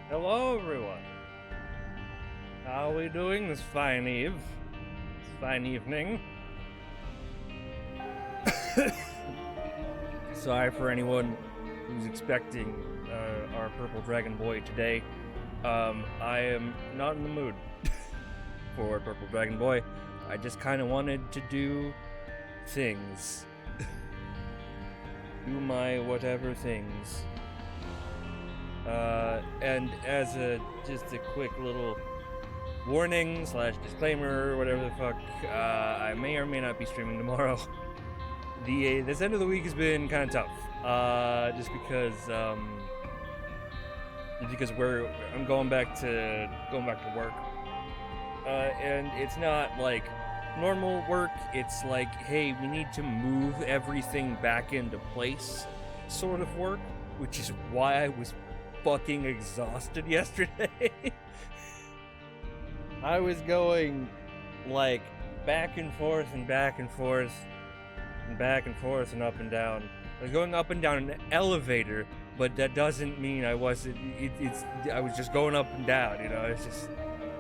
Hello, everyone. How are we doing this fine evening? Sorry for anyone who's expecting our Purple Dragon Boy today. I am not in the mood for Purple Dragon Boy. I just kind of wanted to do things. Do my whatever things. And as just a quick little warning / disclaimer, whatever the fuck, I may or may not be streaming tomorrow. This end of the week has been kind of tough, just because I'm going back to work, and it's not like normal work. It's like, hey, we need to move everything back into place, sort of work, which is why I was fucking exhausted yesterday. I was going like back and forth and back and forth and back and forth and up and down. I was going up and down an elevator, but that doesn't mean I wasn't. I was just going up and down. You know, it's just.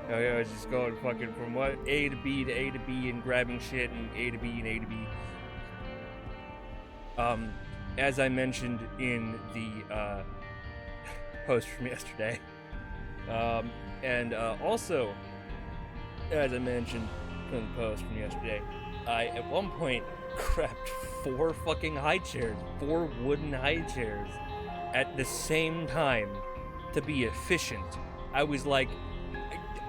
I was just going fucking from A to B to A to B and grabbing shit and A to B and A to B. As I mentioned in the post from yesterday, and also, as I mentioned in the post from yesterday, I at one point grabbed 4 fucking high chairs, 4 wooden high chairs, at the same time to be efficient. I was like,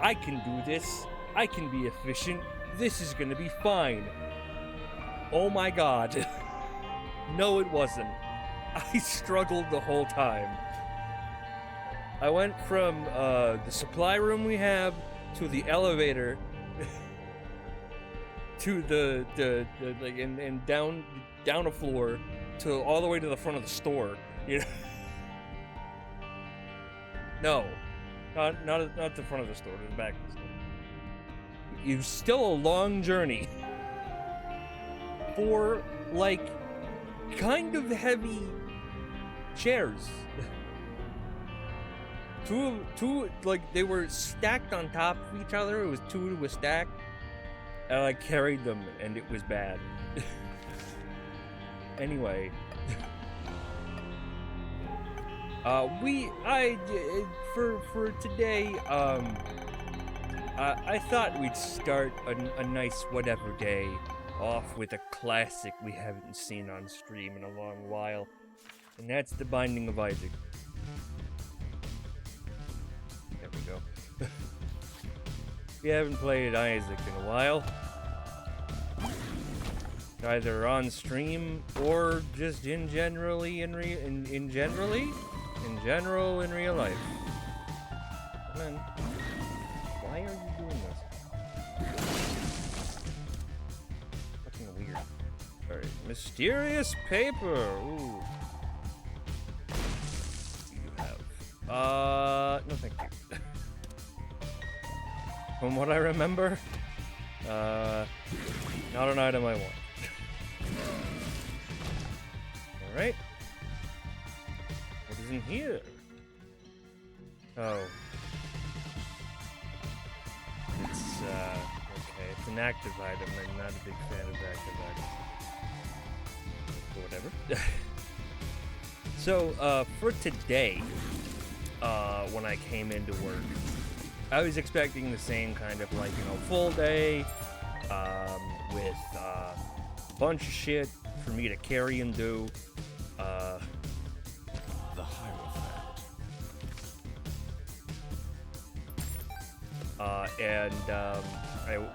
I can do this. I can be efficient. This is gonna be fine. Oh my god. No, it wasn't. I struggled the whole time. I went from the supply room we have to the elevator to the like and down a floor to all the way to the front of the store. You know? No. Not the front of the store, to the back of the store. It was still a long journey. For, like, kind of heavy chairs. Two, like, they were stacked on top of each other. It was 2 to a stack. And I carried them, and it was bad. Anyway. For today, I thought we'd start a nice whatever day off with a classic we haven't seen on stream in a long while, and that's The Binding of Isaac. There we go. We haven't played Isaac in a while, either on stream or just in general in real life. Man, why are you doing this? Fucking weird. Alright, mysterious paper. Ooh. You have. No thank you. From what I remember, not an item I want. Alright. What is in here? Oh. It's, okay, it's an active item. I'm not a big fan of active items. But whatever. So, for today, when I came into work, I was expecting the same kind of, like, full day, with, a bunch of shit for me to carry and do. The Hierophant.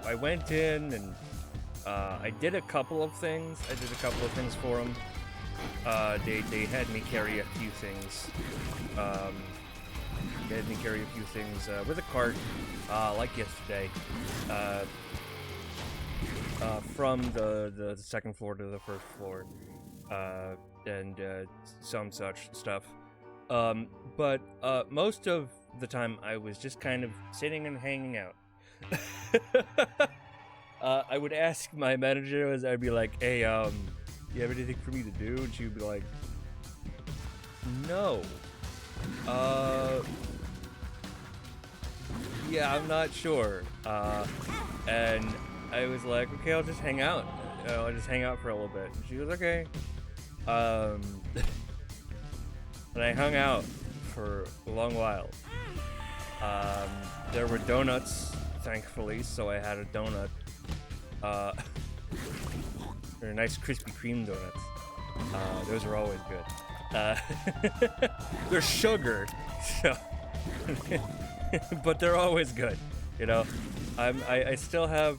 I went in and I did a couple of things. For them. They had me carry a few things. With a cart, like yesterday. From the second floor to the first floor. And some such stuff. But most of the time I was just kind of sitting and hanging out. I would ask my manager, as I'd be like, hey, you have anything for me to do? And she would be like, no. yeah, I'm not sure. And I was like, okay, I'll just hang out. I'll just hang out for a little bit. And she was okay. And I hung out for a long while. There were donuts, thankfully, so I had a donut. They're nice Krispy Kreme donuts. Those are always good. They're sugar, so but they're always good. You know, I still have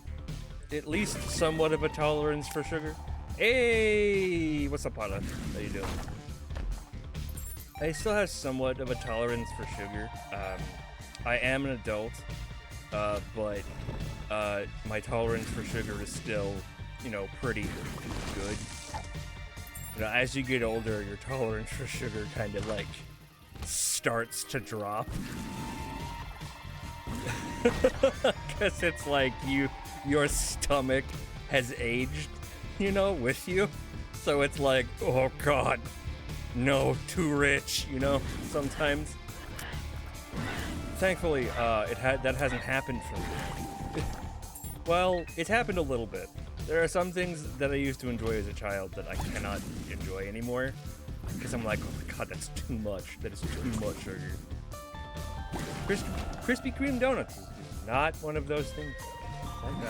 at least somewhat of a tolerance for sugar. Hey, what's up, Paula? How you doing? I still have somewhat of a tolerance for sugar. I am an adult, but my tolerance for sugar is still, you know, pretty good. You know, as you get older, your tolerance for sugar kind of like starts to drop. Because it's like your stomach has aged, you know, with you. So it's like, oh god, no, too rich, you know, sometimes. Thankfully, that hasn't happened for me. Well, it's happened a little bit. There are some things that I used to enjoy as a child that I cannot enjoy anymore. Because I'm like, oh my god, that's too much. That is too much sugar. Krispy Kreme donuts is not one of those things. Thank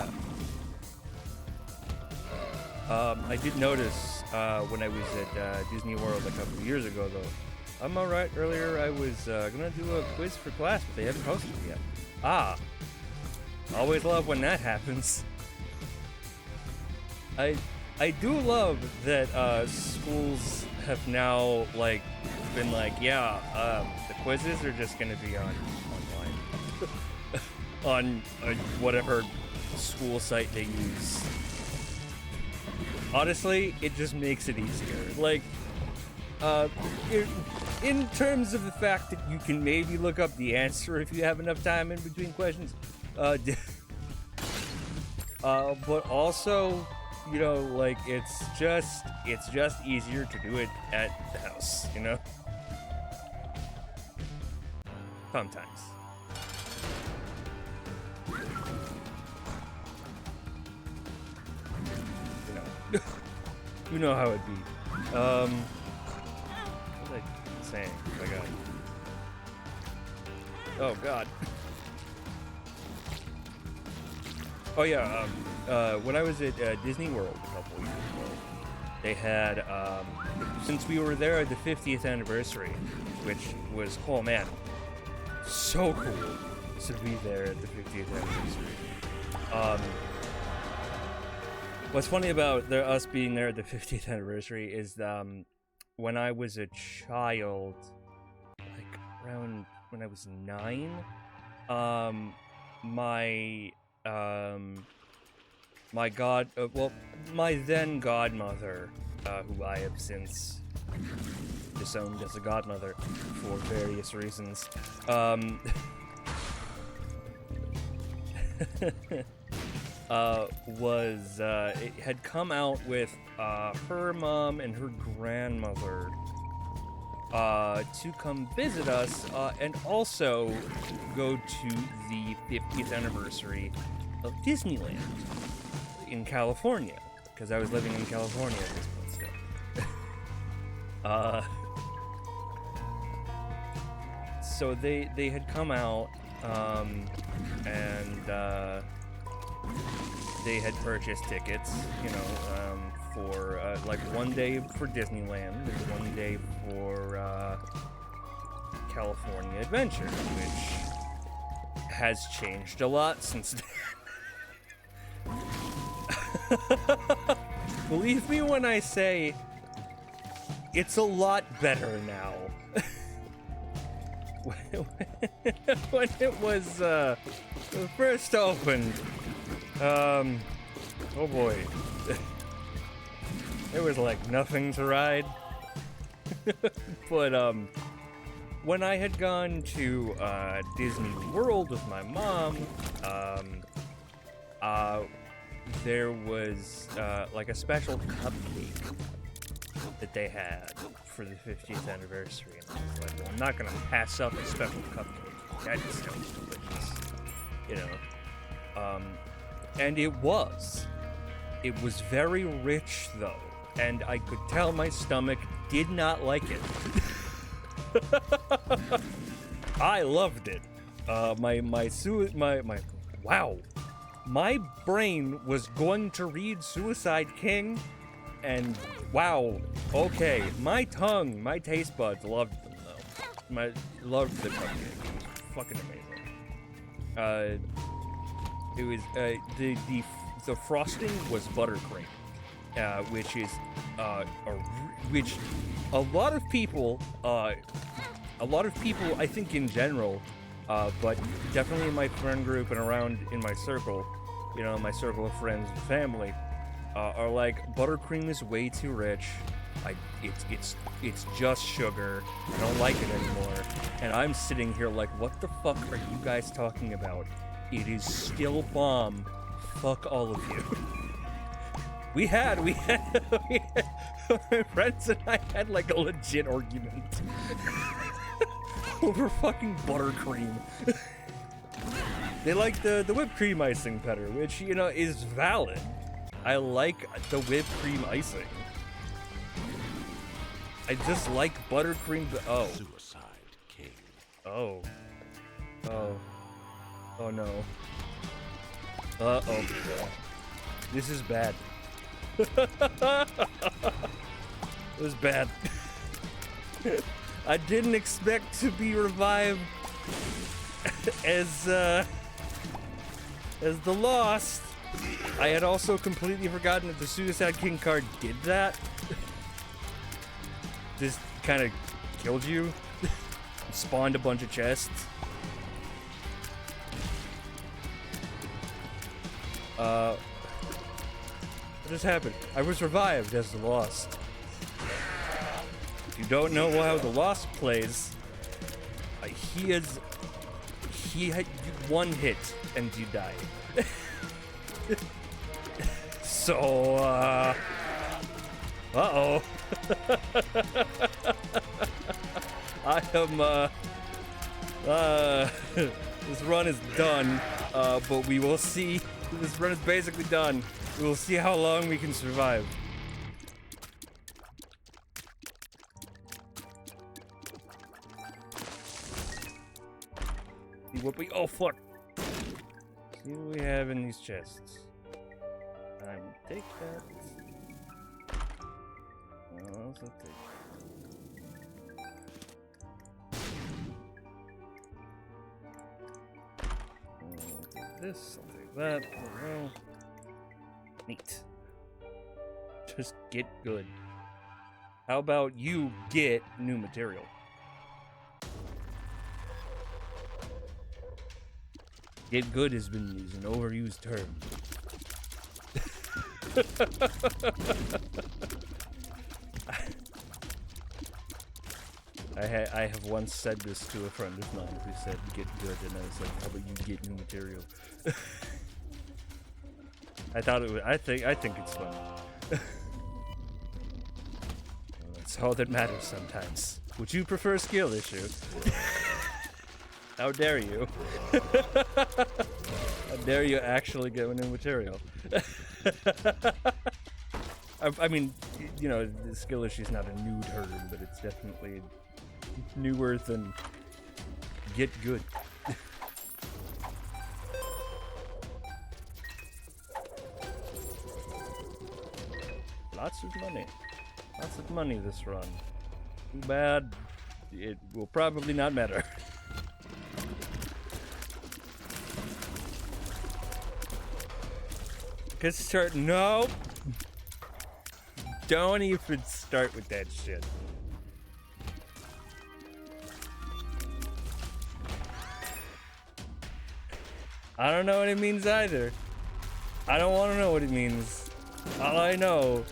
God. I did notice when I was at Disney World a couple of years ago, though. I'm alright. Earlier I was gonna do a quiz for class, but they haven't posted it yet. Ah. Always love when that happens. I do love that schools have now like been like, yeah, the quizzes are just gonna be online on whatever school site they use. Honestly, it just makes it easier. Like, in terms of the fact that you can maybe look up the answer if you have enough time in between questions, but also, you know, like it's just easier to do it at the house, you know? Sometimes. You know. You know how it be. What was I saying? Oh my god. Oh god. Oh yeah, when I was at Disney World a couple weeks ago, they had, since we were there at the 50th anniversary, which was, oh man, so cool to be there at the 50th anniversary. What's funny about us being there at the 50th anniversary is when I was a child, like around when I was 9, my then godmother, who I have since disowned as a godmother for various reasons, had come out with her mom and her grandmother to come visit us and also go to the 50th anniversary of Disneyland in California, because I was living in California at this point still. So they had come out and they had purchased tickets, you know, for like one day for Disneyland and one day for California Adventure, which has changed a lot since then. Believe me when I say it's a lot better now. When it was first opened, oh boy, there was like nothing to ride. But when I had gone to Disney World with my mom, there was like a special cupcake that they had for the 50th anniversary, and I was like, well, I'm not gonna pass up a special cupcake. That sounds delicious. you know. And it was very rich though, and I could tell my stomach did not like it. I loved it. My brain was going to read Suicide King, and wow, okay, my taste buds loved them though. Loved the cupcake. It was fucking amazing. It was the frosting was buttercream, which is which a lot of people I think in general, but definitely in my friend group and around in my circle, you know, my circle of friends and family, are like, buttercream is way too rich. It's just sugar. I don't like it anymore. And I'm sitting here like, what the fuck are you guys talking about? It is still bomb. Fuck all of you. We had my friends and I had like a legit argument over fucking buttercream. They like the whipped cream icing better, which, you know, is valid. I like the whipped cream icing. I just like buttercream. Oh. Suicide King. Oh. Oh no. Uh-oh. This is bad. It was bad. I didn't expect to be revived as the Lost. I had also completely forgotten that the Suicide King card did that. This kind of killed you. Spawned a bunch of chests. What just happened? I was revived as the Lost. If you don't know how the Lost plays, he had one hit and you die. So, uh-oh. I am, this run is done, but we will see. This run is basically done. We will see how long we can survive. See what we— oh fuck! See what we have in these chests. I'm gonna take that. I'll also take this, I'll take that. Well, neat. Just get good. How about you get new material? Get good has been used, an overused term. I have once said this to a friend of mine who said get good, and I was like, how about you get new material? I thought it was— I think it's fun. That's all that matters sometimes. Would you prefer a skill issue? How dare you? How dare you actually get new material? I mean, you know, the skill issue is not a new term, but it's definitely newer than get good. Lots of money. Lots of money this run. Too bad it will probably not matter. Could start— no! Don't even start with that shit. I don't know what it means either. I don't want to know what it means. All I know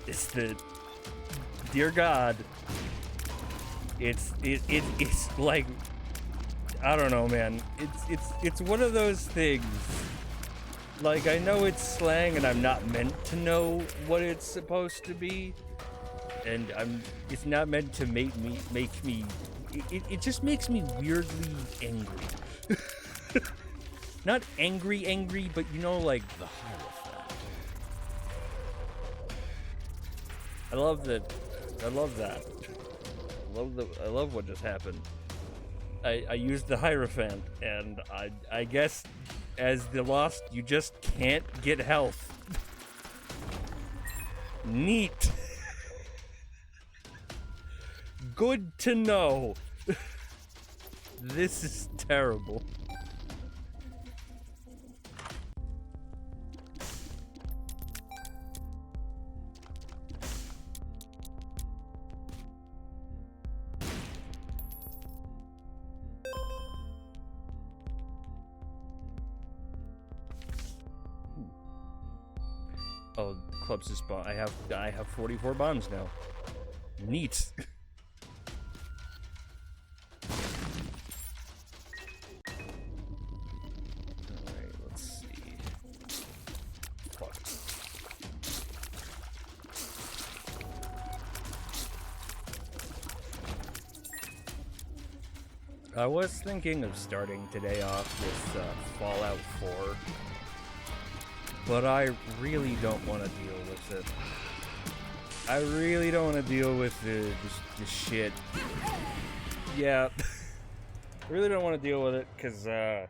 is that, dear God, it's like, I don't know, man. It's one of those things. Like, I know it's slang and I'm not meant to know what it's supposed to be. And it's not meant to make me, it just makes me weirdly angry. not angry, but you know, like, The Hierophant. I love that. I love that. I love what just happened. I used the Hierophant, and I guess as the Lost, you just can't get health. Neat. Good to know. This is terrible. Oh, the club's just spawn. I have 44 bombs now. Neat. Alright, let's see. Fuck. I was thinking of starting today off with Fallout 4. But I really don't want to deal with it. I really don't want to deal with the shit. Yeah. I really don't want to deal with it, because, I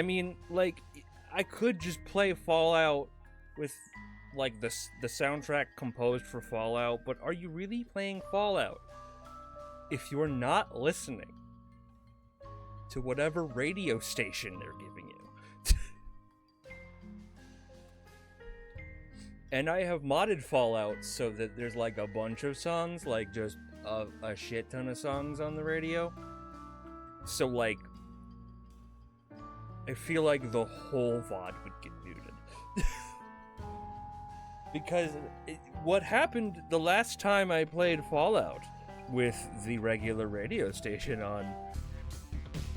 mean, like, I could just play Fallout with, like, the soundtrack composed for Fallout, but are you really playing Fallout if you're not listening to whatever radio station they're giving you? And I have modded Fallout so that there's like a bunch of songs, like just a shit ton of songs on the radio. So like, I feel like the whole VOD would get muted. Because what happened the last time I played Fallout with the regular radio station on...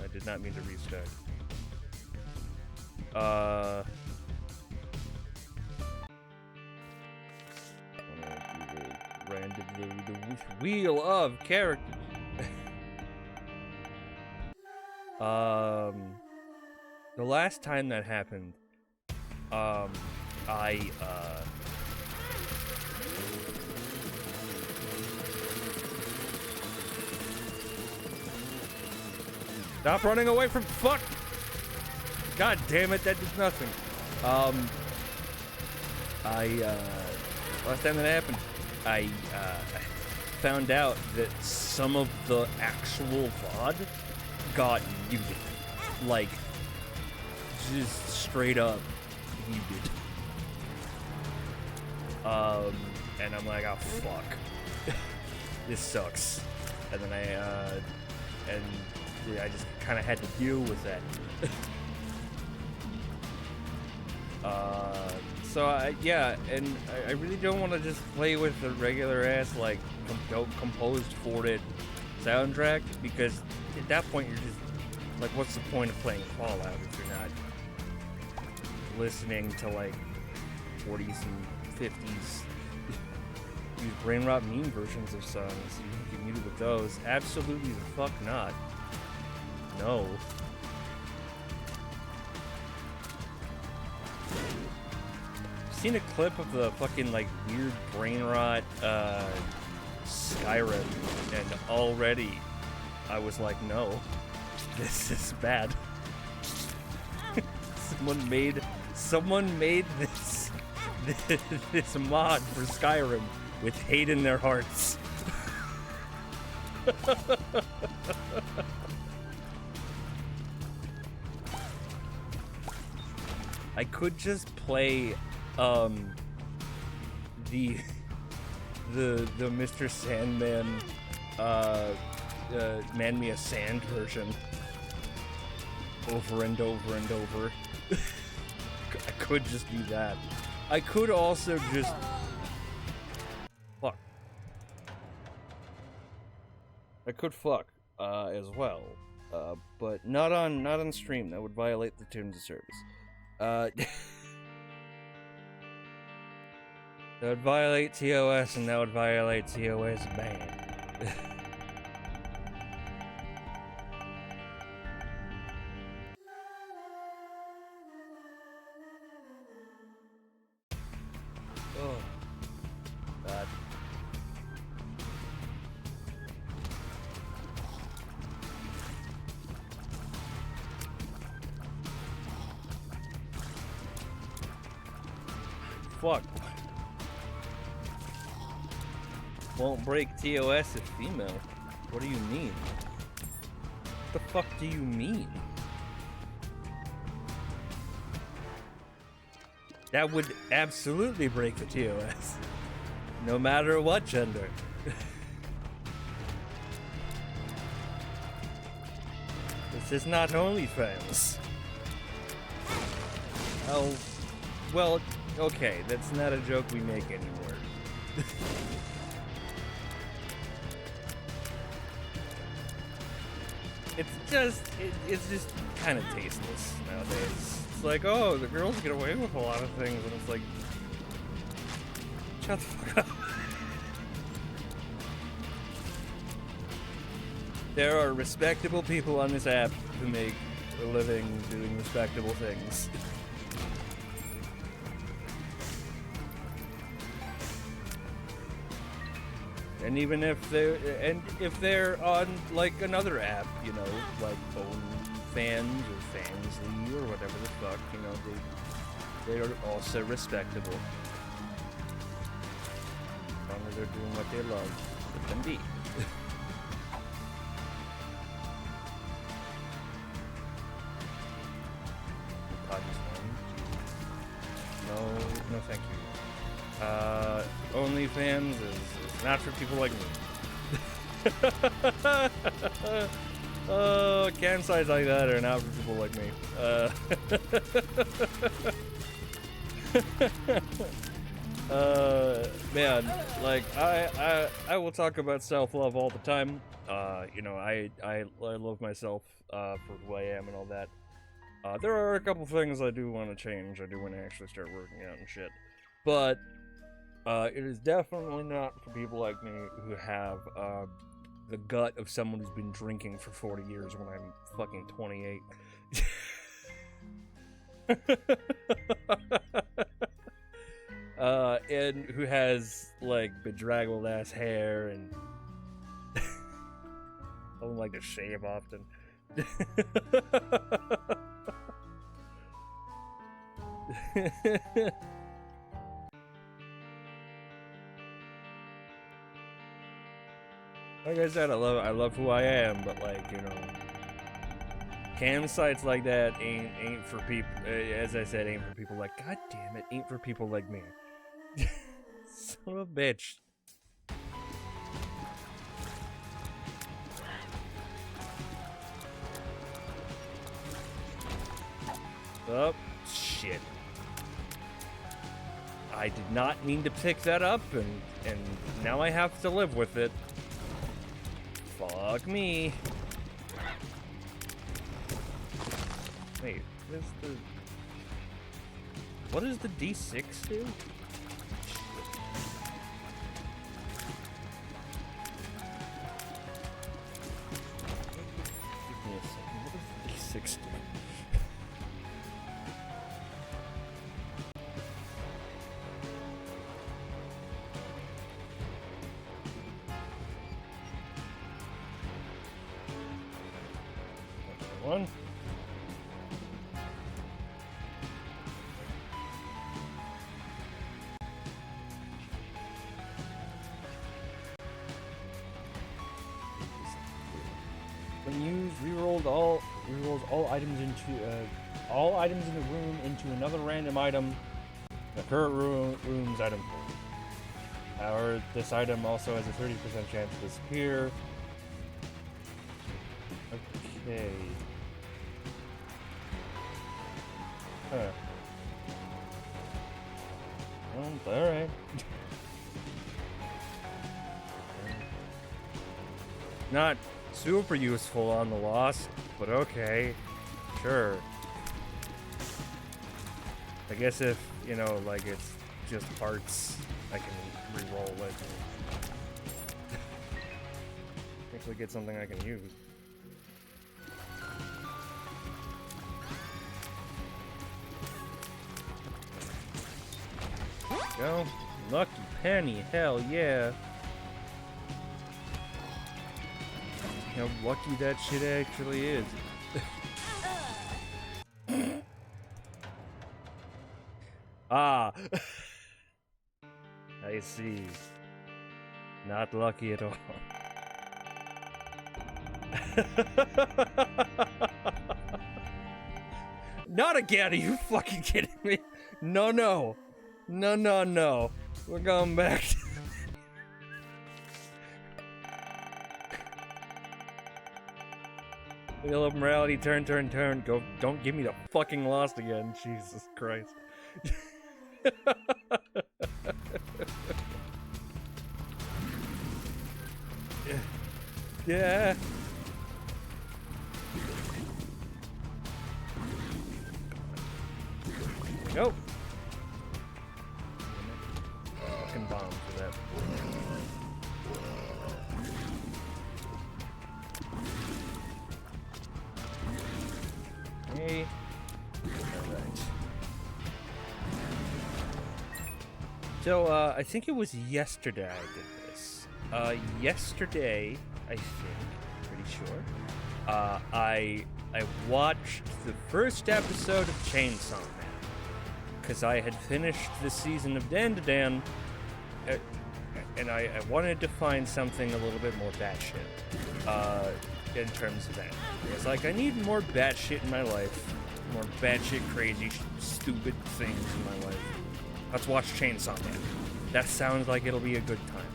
I did not mean to restart. The wheel of character. The last time that happened, stop running away from fuck. God damn it, that did nothing. Last time that happened, I found out that some of the actual VOD got muted. Like, just straight up muted. And I'm like, oh fuck. This sucks. And then I just kind of had to deal with that. Yeah, and I really don't want to just play with the regular ass, like, composed for it soundtrack, because at that point you're just, like, what's the point of playing Fallout if you're not listening to, like, 40s and 50s, these brain rot meme versions of songs? You can get muted with those. Absolutely the fuck not. No. Seen a clip of the fucking, like, weird brain rot Skyrim, and already I was like, no, this is bad. someone made this this mod for Skyrim with hate in their hearts. I could just play the Mr. Sandman Man Me a Sand version over and over and over. I could just do that. I could also just fuck. I could fuck as well, but not on stream. That would violate the terms of service. That would violate TOS, and that would violate TOS ban. fuck? Won't break TOS if female. What do you mean? What the fuck do you mean? That would absolutely break the TOS. No matter what gender. This is not OnlyFans. Oh, well, okay, that's not a joke we make anymore. It's just kind of tasteless nowadays. It's like, oh, the girls get away with a lot of things, and it's like, shut the fuck up. There are respectable people on this app who make a living doing respectable things. And even if they're on like another app, you know, like OnlyFans or Fansly or whatever the fuck, you know, they are also respectable. As long as they're doing what they love, let them be. No, thank you. OnlyFans is not for people like me. Campsites like that are not for people like me. Man, like I will talk about self-love all the time. You know, I love myself for who I am and all that. There are a couple things I do want to change. I do want to actually start working out and shit. But it is definitely not for people like me who have the gut of someone who's been drinking for 40 years when I'm fucking 28. And who has, like, bedraggled ass hair and don't like to shave often. Like I said, I love who I am, but like, you know, cam sites like that ain't for people. As I said, ain't for people like. God damn it, ain't for people like me. Son of a bitch. Oh shit. I did not mean to pick that up, and now I have to live with it. Fuck me. Wait, what does the D6 do? Give me a second. What does the D6 do? One. When used, rerolls all items into all items in the room into another random item. The current room's item pool. However, this item also has a 30% chance to disappear. Okay. Huh. Well, alright. Not super useful on the Lost, but okay. Sure. I guess if, you know, like it's just parts, I can re-roll it. Actually get something I can use. Go. Lucky penny, hell yeah. How lucky that shit actually is. Ah. I see. Not lucky at all. Not again, are you fucking kidding me? No, no. No, no, no. We're going back to... Wheel of morality, turn, turn, turn. Go, don't give me the fucking lost again. Jesus Christ. Yeah. Nope. Fucking bomb for that. Hey. Alright. So, I think it was yesterday I did this. Yesterday, I think, pretty sure, I watched the first episode of Chainsaw Man. Because I had finished the season of Dandadan, and I wanted to find something a little bit more batshit, in terms of that. I was like, I need more batshit in my life. More batshit crazy, stupid things in my life. Let's watch Chainsaw Man. That sounds like it'll be a good time.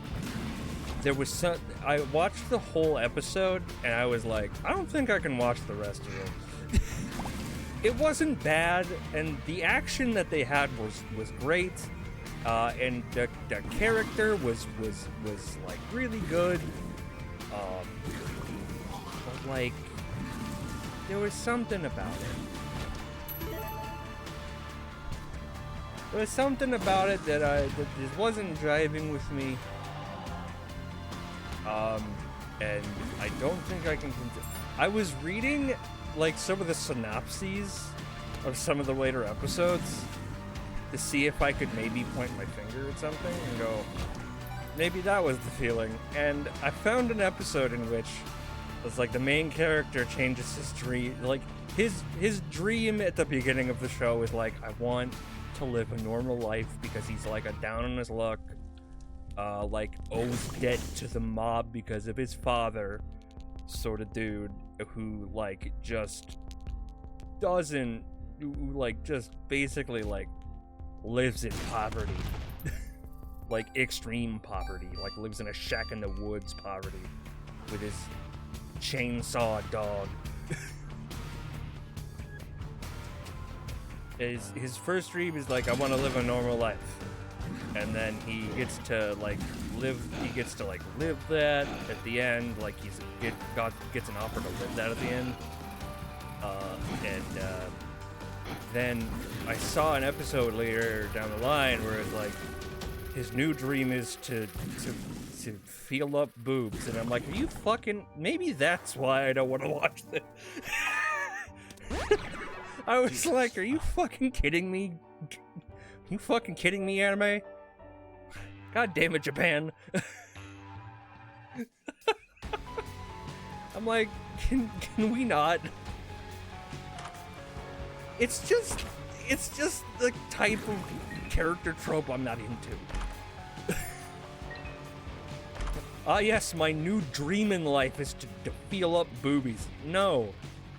There was some... I watched the whole episode, and I was like, I don't think I can watch the rest of it. It wasn't bad, and the action that they had was great, and the character was like really good. But like, there was something about it. There was something about it that just wasn't driving with me. And I don't think I can. I was reading like some of the synopses of some of the later episodes to see if I could maybe point my finger at something and go, maybe that was the feeling. And I found an episode in which it's like the main character changes his dream. Like his dream at the beginning of the show is like, I want to live a normal life because he's like a down on his luck, like owes debt to the mob because of his father sort of dude who like just doesn't, like just basically like lives in poverty. Like extreme poverty, like lives in a shack in the woods poverty with his chainsaw dog. His first dream is like, I want to live a normal life, and then he gets to live that at the end. Like God gets an offer to live that at the end, then I saw an episode later down the line where it's like his new dream is to feel up boobs, and I'm like, are you fucking? Maybe that's why I don't want to watch this. I was like, are you fucking kidding me? You fucking kidding me, anime? God damn it, Japan. I'm like, can we not? It's just the type of character trope I'm not into. Ah yes, my new dream in life is to feel up boobies. No,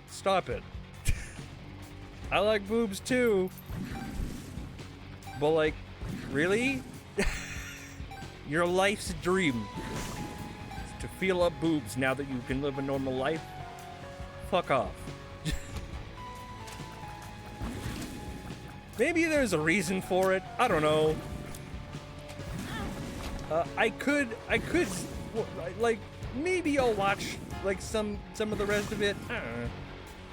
stop it. I like boobs too, but like, really? Your life's dream is to feel up boobs now that you can live a normal life? Fuck off. Maybe there's a reason for it. I don't know. I could, like, maybe I'll watch like some of the rest of it. I don't know.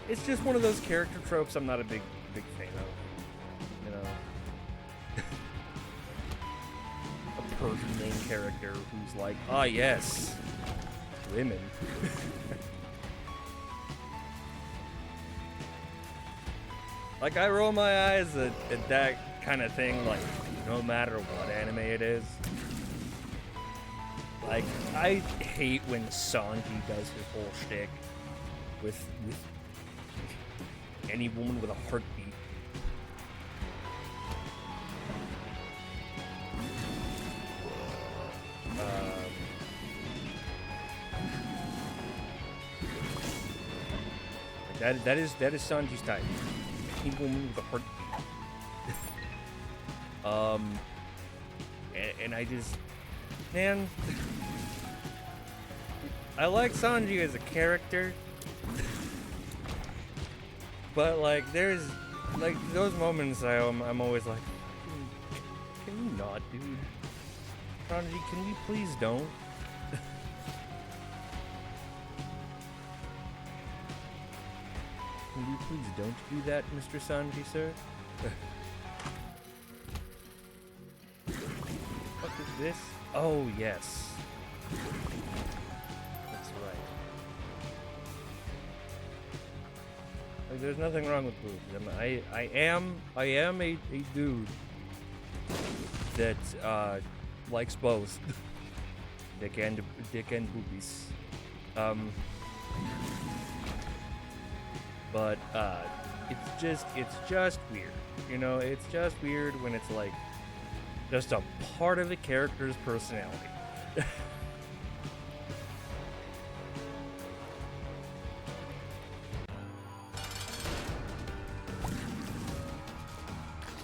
It's just one of those character tropes I'm not a big fan of. You know, a pervy main character who's like, ah yes, women. Like, I roll my eyes at that kind of thing, like, no matter what anime it is. Like, I hate when Sanji does his whole shtick with any woman with a heartbeat. That is Sanji's type. Evil woman with a heart. And I just, man, I like Sanji as a character, but like there's like those moments I'm always like, can you not, dude? Sanji, can you please don't? Can you please don't do that, Mr. Sanji, sir? What is this? Oh, yes. That's right. Like, there's nothing wrong with boobs. I am a dude that likes both dick and boobies. But it's just weird. You know, it's just weird when it's like just a part of the character's personality.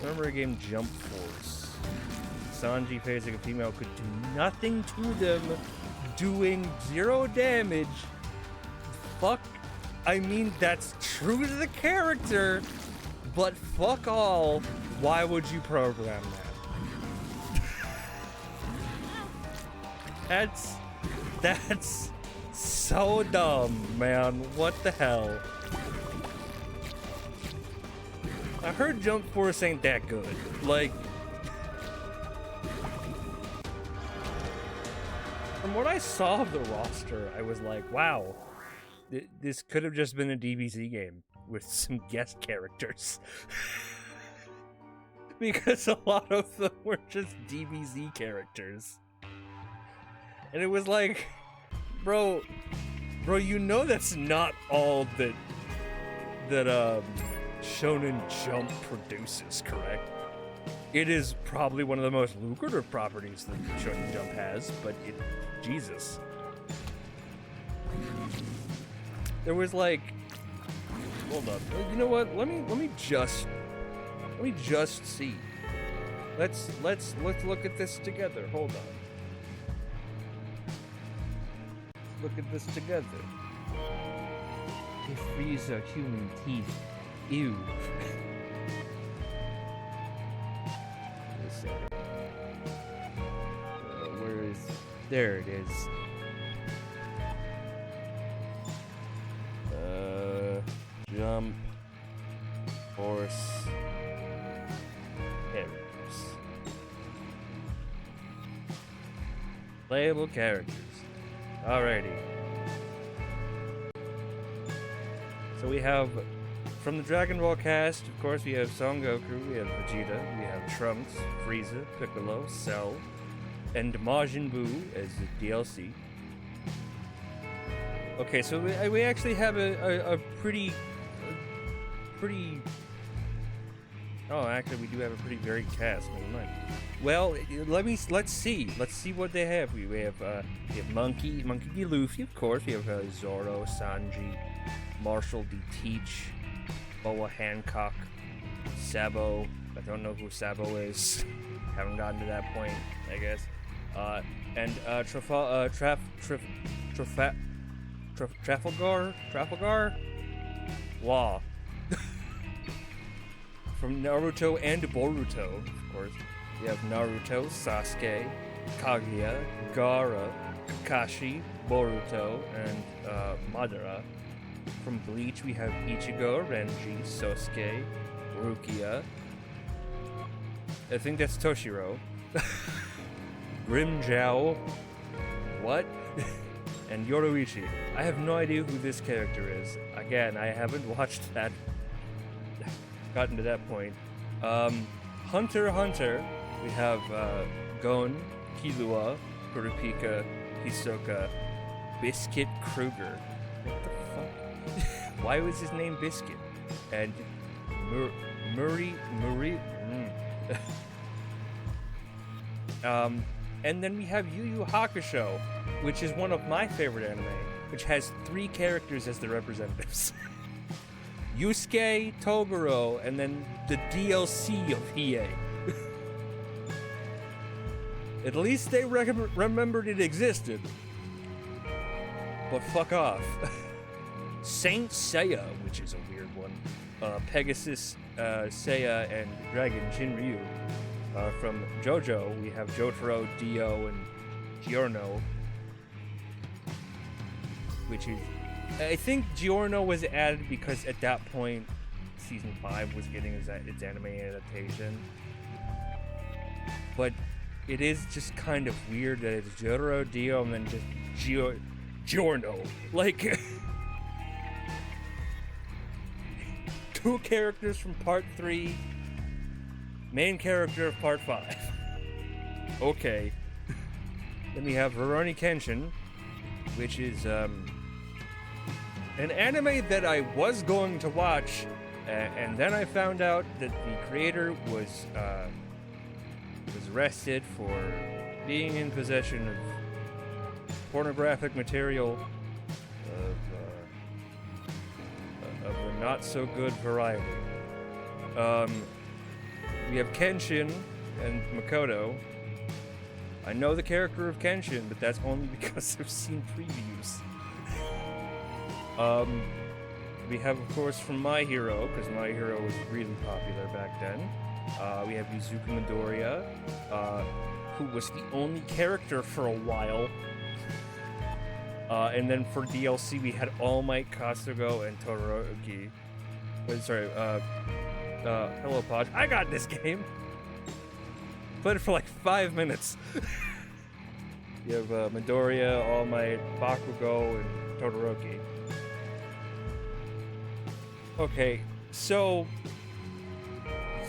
Remember a game Jump Force? Sanji facing a female could do nothing to them, doing 0 damage. Fuck. I mean, that's true to the character, but fuck all. Why would you program that? That's so dumb, man. What the hell? I heard Jump Force ain't that good. Like, from what I saw of the roster, I was like, wow, this could have just been a DBZ game with some guest characters. Because a lot of them were just DBZ characters. And it was like, bro, you know that's not all that Shonen Jump produces, correct? It is probably one of the most lucrative properties that Shonen Jump has, but Jesus. There was like, hold up, you know what? Let me just see. Let's look at this together. Hold on. Look at this together. If Frieza human teeth. Ew. Where is... There it is. Jump Force characters. Playable characters. Alrighty. So we have, from the Dragon Ball cast, of course, we have Son Goku, we have Vegeta, we have Trunks, Frieza, Piccolo, Cell, and Majin Buu as the DLC. Okay, so we actually have a pretty... Oh, actually, we do have a pretty varied cast. Never mind. Well, let's see what they have. We have Monkey D. Luffy, of course. We have Zoro, Sanji, Marshall D. Teach, Boa Hancock, Sabo. I don't know who Sabo is. Haven't gotten to that point, I guess. And Trafalgar? Law. From Naruto and Boruto, of course. We have Naruto, Sasuke, Kaguya, Gaara, Kakashi, Boruto, and Madara. From Bleach, we have Ichigo, Renji, Sosuke, Rukia. I think that's Toshiro. Grimmjow. What? And Yoruichi. I have no idea who this character is. Again, I haven't watched that. Gotten to that point. Hunter x Hunter. We have Gon, Killua, Kurapika, Hisoka, Biscuit Kruger. What the fuck? Why was his name Biscuit? And Murray. And then we have Yu Yu Hakusho, which is one of my favorite anime, which has 3 characters as the representatives. Yusuke, Toguro, and then the DLC of Hiei. At least they remembered it existed. But fuck off. Saint Seiya, which is a weird one. Pegasus, Seiya, and Dragon Jinryu. From JoJo, we have Jotaro, Dio, and Giorno. Which is... I think Giorno was added because at that point, Season 5 was getting its anime adaptation. But it is just kind of weird that it's Jotaro, Dio, and then just Giorno. Like... 2 characters from Part 3, main character of Part 5. Okay. Then we have Rurouni Kenshin, which is an anime that I was going to watch, and then I found out that the creator was arrested for being in possession of pornographic material of a not so good variety. We have Kenshin and Makoto. I know the character of Kenshin, but that's only because I've seen previews. We have, of course, from My Hero, because My Hero was really popular back then. We have Izuku Midoriya, who was the only character for a while. And then for DLC, we had All Might, Kasugo, and Todoroki. Wait, sorry, hello, Podge. I got this game! Played it for like 5 minutes. You have Midoriya, All Might, Bakugo, and Todoroki. Okay, so...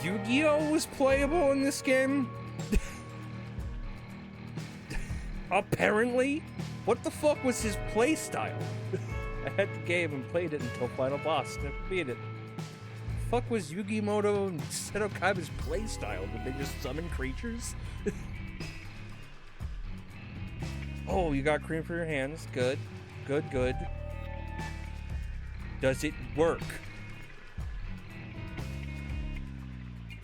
Yu-Gi-Oh! Was playable in this game? Apparently? What the fuck was his playstyle? I had the game and played it until final boss. Never beat it. Fuck was Yugimoto and Seto Kaiba's playstyle? Did they just summon creatures? Oh, you got cream for your hands. Good. Good, good. Does it work?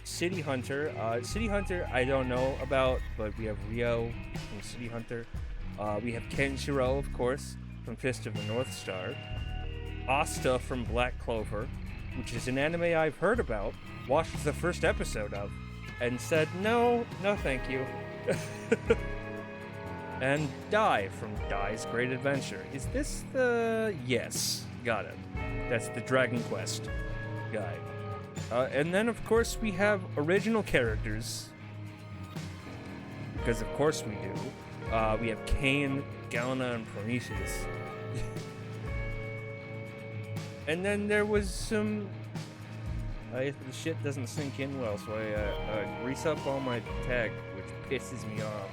City Hunter. City Hunter I don't know about, but we have Ryo from City Hunter. We have Kenshiro, of course, from Fist of the North Star. Asta from Black Clover, which is an anime I've heard about, watched the first episode of, and said, no thank you. And Dai from Dai's Great Adventure. Is this the... Yes, got it. That's the Dragon Quest guy. And then, of course, we have original characters. Because, of course, we do. We have Cain, Galena, and Prometheus. And then there was some... the shit doesn't sink in well, so I grease up all my tech, which pisses me off.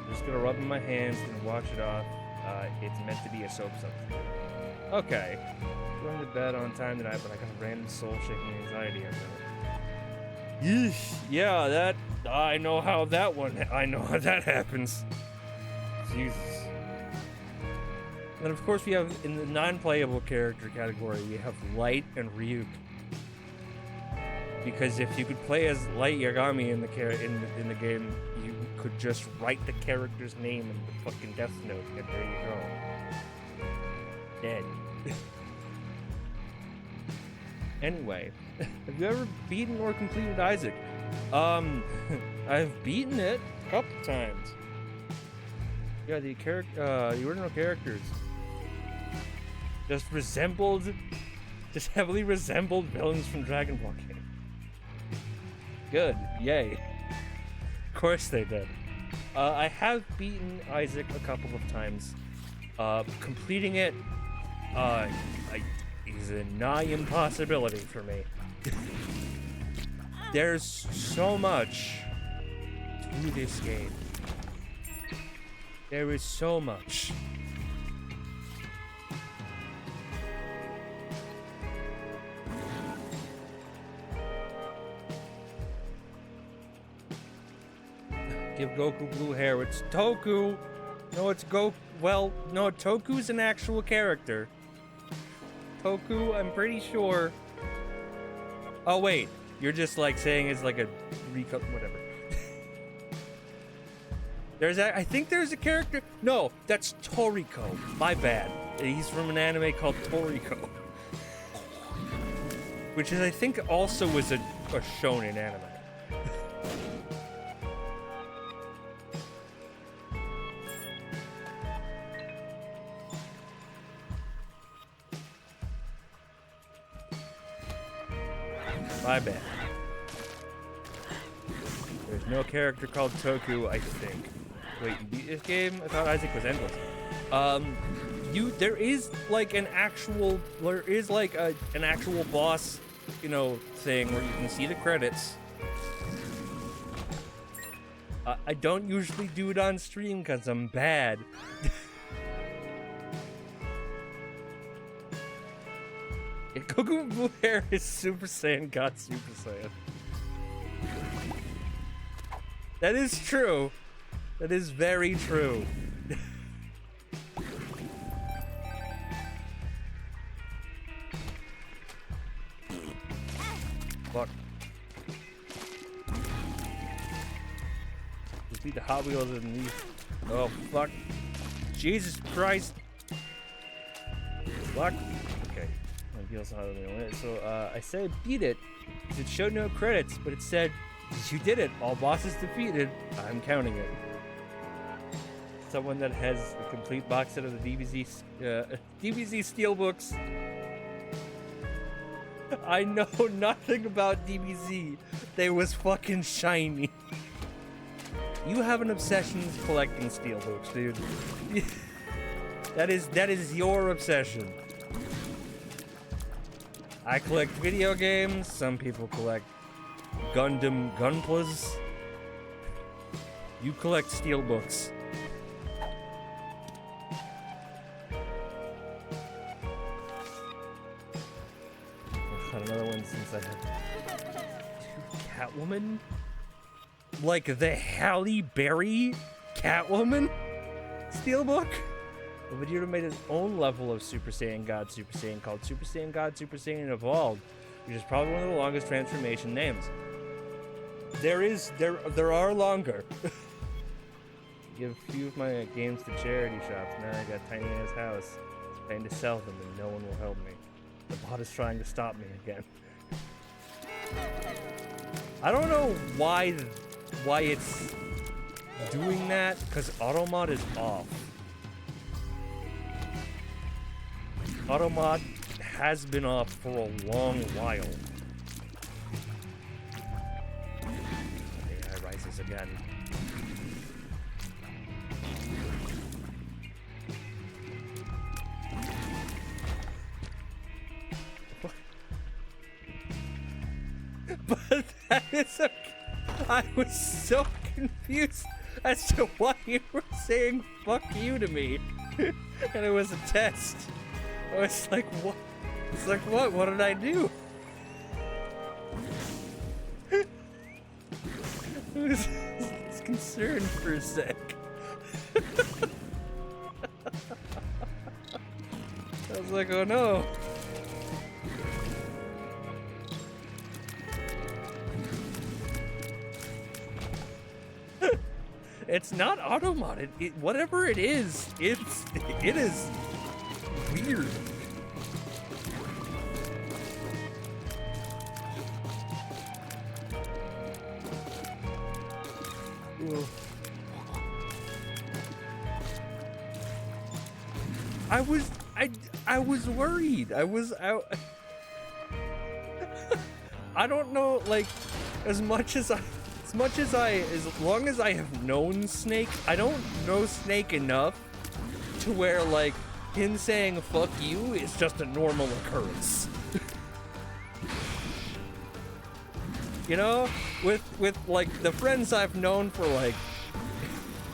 I'm just gonna rub in my hands and wash it off. It's meant to be a soap substitute. Okay. Going to bed on time tonight, but I got a random soul-shaking anxiety right now. Yeesh. Yeah, that... I know how that happens. Jesus. And of course we have, in the non-playable character category, we have Light and Ryuk. Because if you could play as Light Yagami in the game, you could just write the character's name in the fucking Death Note, and there you go. Dead. Anyway, have you ever beaten or completed Isaac? I've beaten it a couple times. Yeah, the original characters just heavily resembled villains from Dragon Ball game. Good, yay. Of course they did. I have beaten Isaac a couple of times. Completing it, is a nigh impossibility for me. There's so much to this game. There is so much. Give Goku blue hair. It's Toku. No, it's Goku. Well, no, Toku's an actual character. Toku, I'm pretty sure, Oh wait, you're just like saying it's like a whatever. I think there's a character. No, that's Toriko. My bad. He's from an anime called Toriko, which is I think also was a shonen anime. My bad. There's no character called Toku, I think. Wait, you beat this game? I thought Isaac was endless. There is like an actual boss, thing where you can see the credits. I don't usually do it on stream because I'm bad. Goku Blue Hair is Super Saiyan God Super Saiyan. That is true. That is very true. Fuck. Just beat the Hot Wheels and these. Oh, fuck. Jesus Christ. Fuck. Okay. So, I said beat it because it showed no credits, but it said, you did it. All bosses defeated. I'm counting it. Someone that has a complete box set of the DBZ steelbooks. I know nothing about DBZ. They was fucking shiny. You have an obsession with collecting steelbooks, dude. That is your obsession. I collect video games. Some people collect Gundam Gunplas. You collect steelbooks. Got another one since I had Catwoman. Like the Halle Berry Catwoman steelbook. The Vegeta made his own level of Super Saiyan God Super Saiyan called Super Saiyan God Super Saiyan Evolved, which is probably one of the longest transformation names. There are longer. Give a few of my games to charity shops. Now I got tiny ass house. It's paying to sell them and no one will help me. The bot is trying to stop me again. I don't know why it's doing that, because Automod is off. Automod has been off for a long while. AI rises again. But that is okay. I was so confused as to why you were saying fuck you to me. And it was a test. I was like, what? It's like, what? What did I do? I was concerned for a sec. I was like, oh no. It's not automodded. Whatever it is, it is weird. Ooh. I was worried. I don't know, like, as long as I have known Snake, I don't know Snake enough to where, like, him saying fuck you is just a normal occurrence. You know? With like the friends I've known for like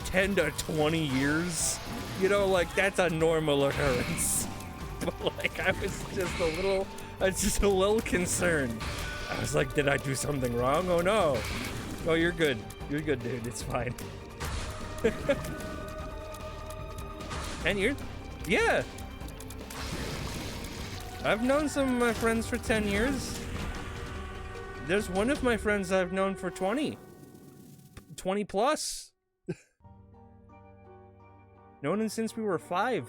10 to 20 years, you know, like that's a normal occurrence. But like I was just a little concerned. I was like, did I do something wrong? Oh no. Oh, you're good. You're good, dude. It's fine. 10 years? Yeah. I've known some of my friends for 10 years. There's one of my friends I've known for 20 plus. Known him since we were 5.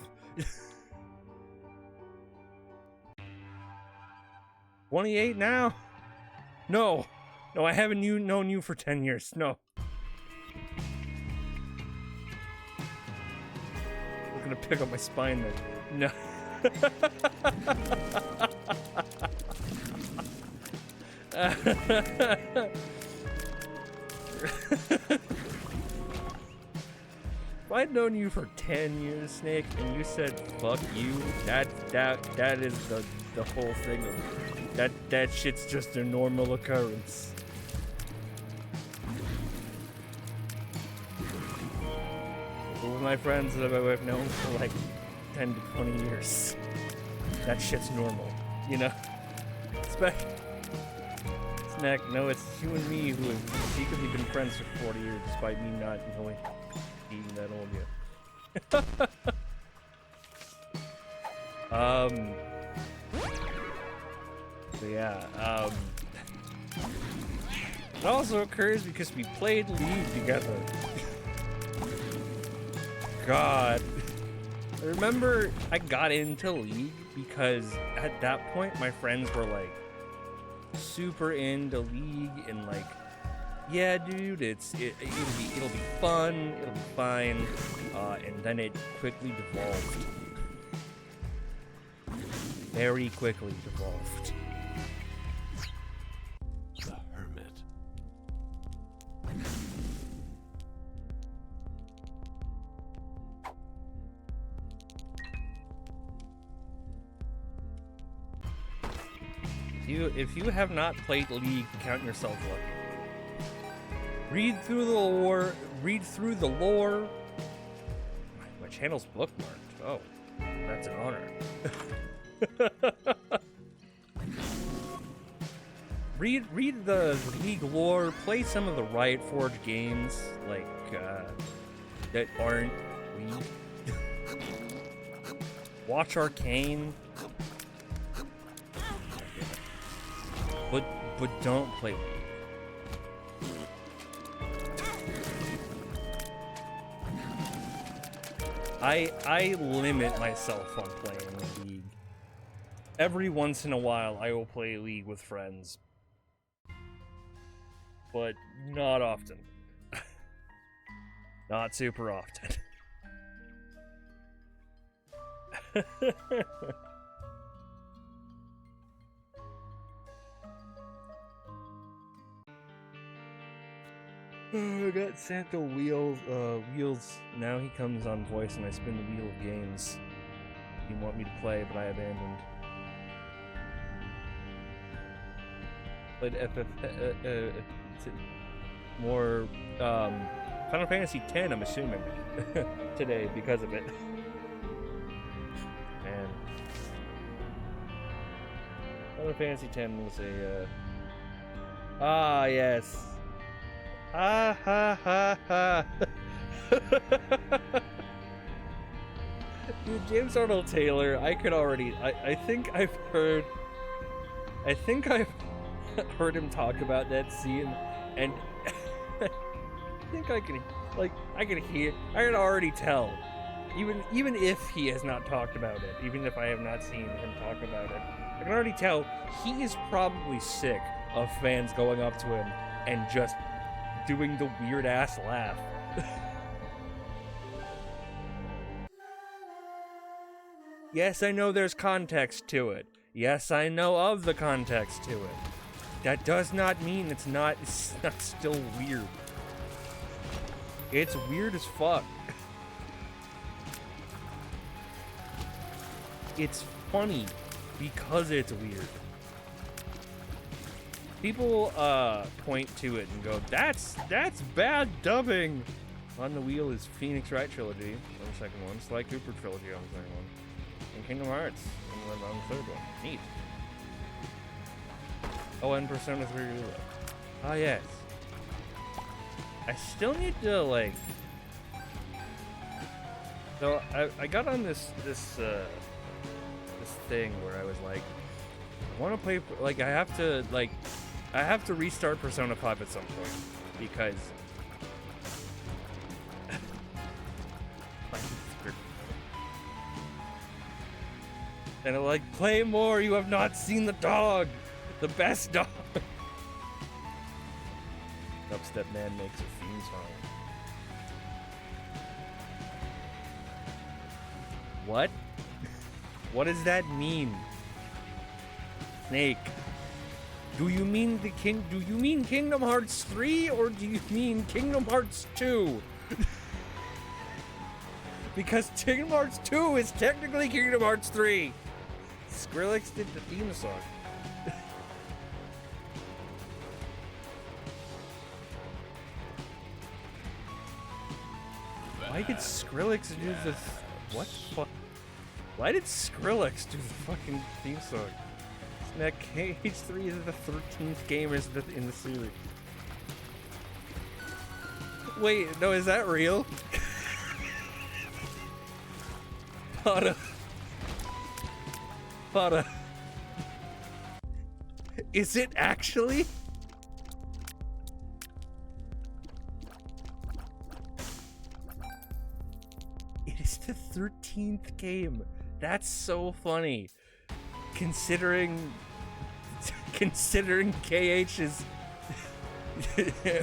28 now. No, I haven't known you for 10 years. No. I'm gonna pick up my spine then. No. If I'd known you for 10 years, Snake, and you said fuck you, that is the whole thing of that shit's just a normal occurrence. All of my friends that I've known for like 10 to 20 years, that shit's normal, you know? Snack, no, it's you and me who have secretly been friends for 40 years despite me not knowing being that old yet. So yeah, it also occurs because we played League together. God. I remember I got into League because at that point my friends were like super into League and like, yeah, dude, it'll be fun, it'll be fine, and then it quickly devolved. Very quickly devolved. The Hermit. If you have not played League, count yourself lucky. Read through the lore. My channel's bookmarked. Oh, that's an honor. read the League lore. Play some of the Riot Forge games, like that aren't League. Watch Arcane. But don't play League. I limit myself on playing League. Every once in a while, I will play League with friends. But not often. Not super often. I got Santa wheels. Now he comes on voice, and I spin the wheel of games you want me to play, but I abandoned. Played more Final Fantasy X, I'm assuming, today because of it. Man, Final Fantasy X was a yes. Ha ha ha ha. Dude, James Arnold Taylor, I think I've heard him talk about that scene, and I think I can already tell, even if he has not talked about it, even if I have not seen him talk about it, I can already tell he is probably sick of fans going up to him and just doing the weird ass laugh. Yes, I know there's context to it. Yes, I know of the context to it. That does not mean it's not still weird. It's weird as fuck. It's funny because it's weird. People point to it and go, that's bad dubbing. On the Wheel is Phoenix Wright Trilogy on the second one, Sly Cooper Trilogy on the second one, and Kingdom Hearts on the third one. Neat. Oh, and Persona 3 Reload. Ah, yes. I still need to, like... So, I got on this thing where I was like, I want to play... Like, I have to, like, I have to restart Persona 5 at some point because and I'm like, play more, you have not seen the dog. The best dog. Dubstep Man makes a theme song. What? What does that mean? Snake. Do you mean Kingdom Hearts 3 or do you mean Kingdom Hearts 2? Because Kingdom Hearts 2 is technically Kingdom Hearts 3. Skrillex did the theme song. Why did Skrillex do the what the fuck? Why did Skrillex do the fucking theme song? That KH3 is the 13th game in the series. Wait, no, is that real? Pada. Is it actually? It is the 13th game. That's so funny. Considering KH's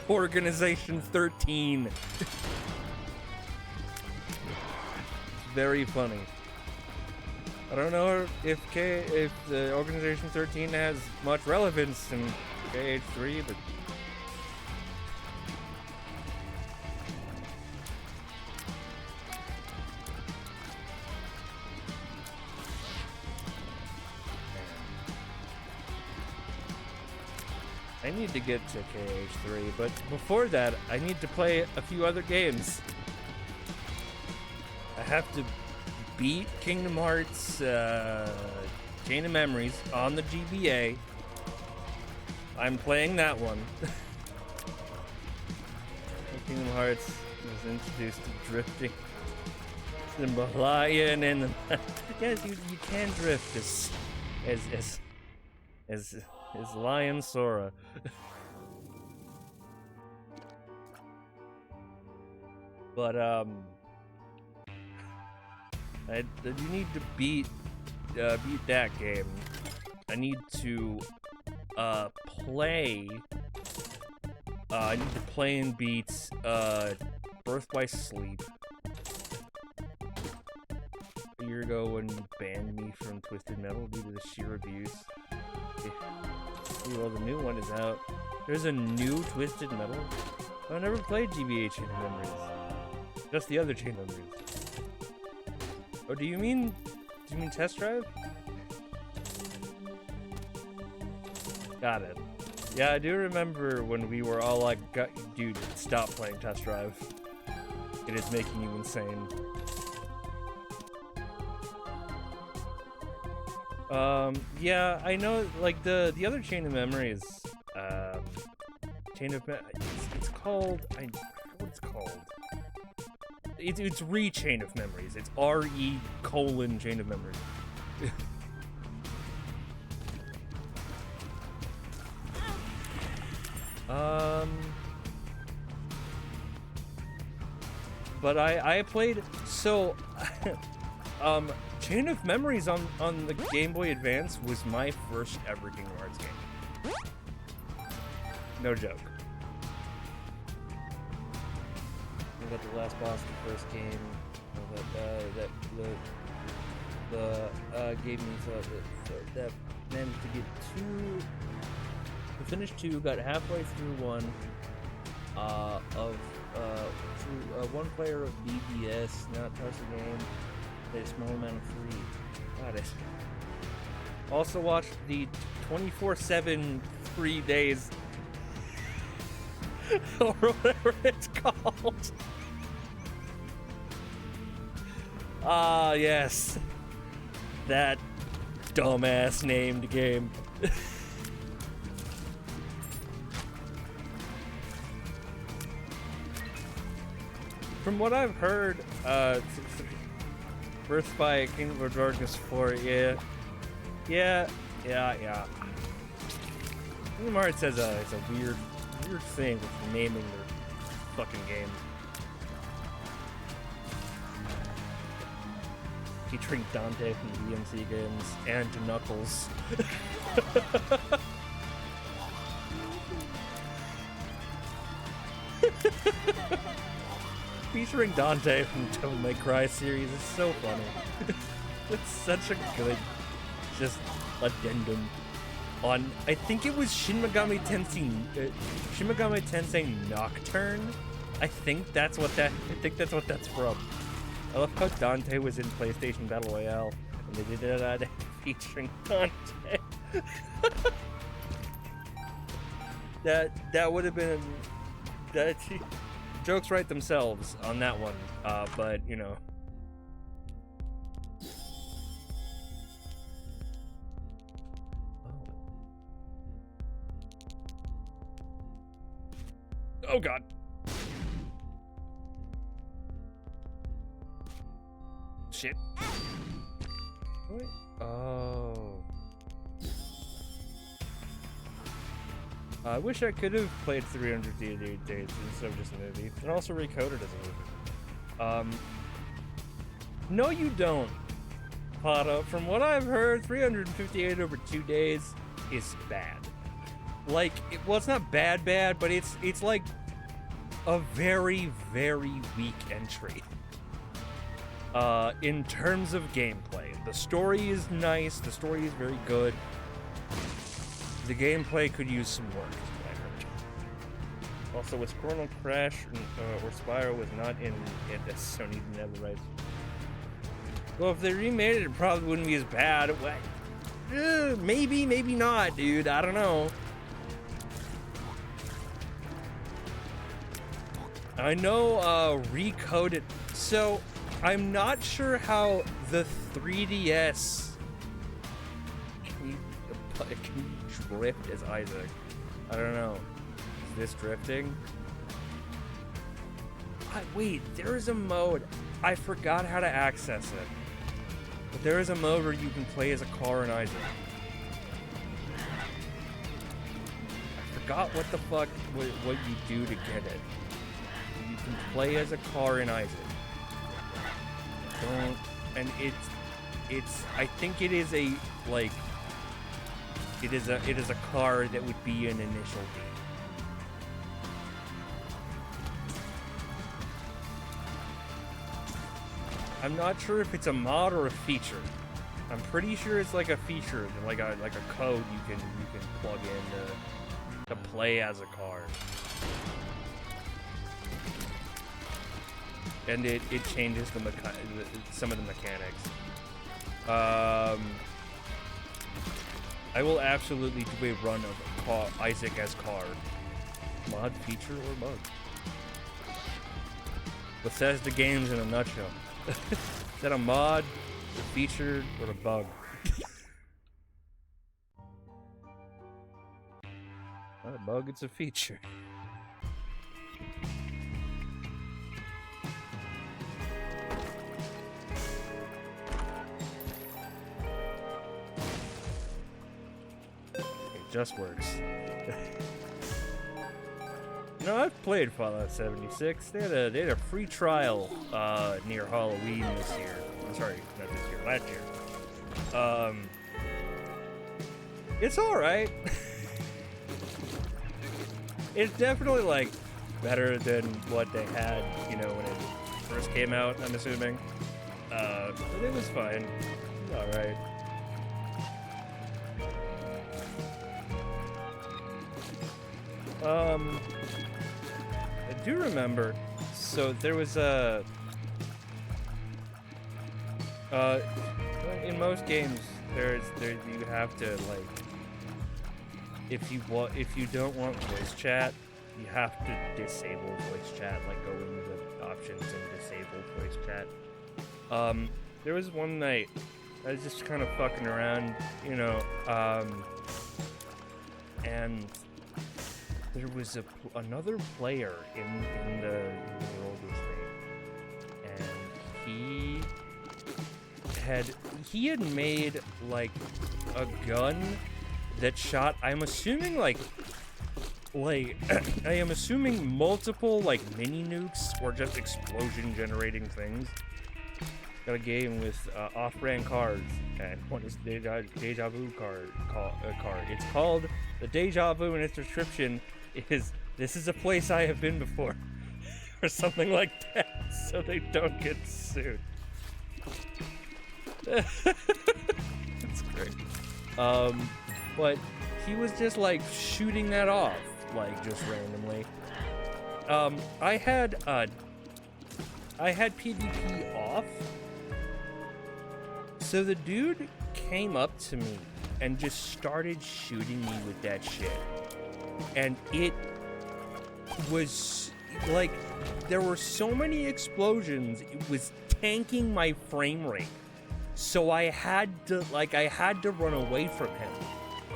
Organization 13. Very funny. I don't know if the Organization 13 has much relevance in KH3, but I need to get to KH3, but before that, I need to play a few other games. I have to beat Kingdom Hearts Chain of Memories on the GBA. I'm playing that one. Kingdom Hearts was introduced to drifting. The Himalayan and the yes, you can drift as Lion Sora. But you need to beat that game. I need to play. I need to play and beat Birth by Sleep. A year ago, when you banned me from Twisted Metal due to the sheer abuse. Well, the new one is out. There's a new Twisted Metal. I never played GBA Chain of Memories. Just the other Chain of Memories. Oh, do you mean Test Drive? Got it. Yeah, I do remember when we were all like, dude, stop playing Test Drive. It is making you insane. Yeah, I know, like, the other Chain of Memories, it's called, I forget what it's called. It's Re-Chain of Memories. It's RE: Chain of Memories. But I played, so, Chain of Memories on the Game Boy Advance was my first ever Kingdom Hearts game. No joke. I got the last boss of the first game. That gave me that managed to get to finish 2. Got halfway through 1. Through one player of BBS. Not touch the game. A small amount of free. Got it. Also watched the 24/7 3 days or whatever it's called. Ah, yes. That dumbass named game. From what I've heard, Birth by Kingdom of Darkness 4, yeah. Kingdom Hearts has it's a weird thing with naming their fucking game. Featuring Dante from the DMC games and Knuckles. Featuring Dante from Devil May Cry series is so funny. It's such a good just addendum on, I think it was Shin Megami Tensei Nocturne. I think that's what that's from. I love how Dante was in PlayStation Battle Royale and they did it featuring Dante. that would have been that. Jokes write themselves on that one, but you know. Oh God. Shit. Wait. Oh. I wish I could have played 388 Days instead of just a movie, and also recoded as a movie. No, you don't, Pata. From what I've heard, 358 over 2 days is bad. Like, well, it's not bad, but it's like a very, very weak entry. In terms of gameplay, the story is nice. The story is very good. The gameplay could use some work, is what I heard. Also, was Chrono Crash or Spyro was not in it, so Sony didn't have the rights. Well, if they remade it, it probably wouldn't be as bad. Maybe, maybe not, dude. I don't know. I know Recoded. So, I'm not sure how the 3DS can drift as Isaac. I don't know. Is this drifting? Wait, there is a mode. I forgot how to access it. But there is a mode where you can play as a car in Isaac. I forgot what the fuck, what you do to get it. You can play as a car in Isaac. And it's I think it is a, like, it is a car that would be an initial D. I'm not sure if it's a mod or a feature. I'm pretty sure it's like a feature, like a code you can plug in to play as a car. And it changes some of the mechanics. I will absolutely do a run of Isaac as car. Mod, feature, or bug. Bethesda Games in a nutshell. Is that a mod, a feature, or a bug? Not a bug, it's a feature. Just works. You know, I've played Fallout 76. They had a free trial near Halloween this year. I'm sorry, not this year, last year. It's all right. It's definitely like better than what they had, you know, when it first came out. I'm assuming, but it was fine. All right. I do remember, so there was in most games, you have to, like, if you don't want voice chat, you have to disable voice chat, like go into the options and disable voice chat. There was one night, I was just kind of fucking around, you know, and there was another player in the world of this thing, and he had made like a gun that shot, I'm assuming like I am assuming multiple like mini nukes or just explosion generating things. Got a game with off-brand cards, and one is Deja Vu card. It's called the Deja Vu, and its description is, "This is a place I have been before," or something like that, so they don't get sued. That's great. But he was just like shooting that off, like just randomly. I had PvP off. So the dude came up to me and just started shooting me with that shit. And it was like, there were so many explosions, it was tanking my frame rate. So I had to run away from him.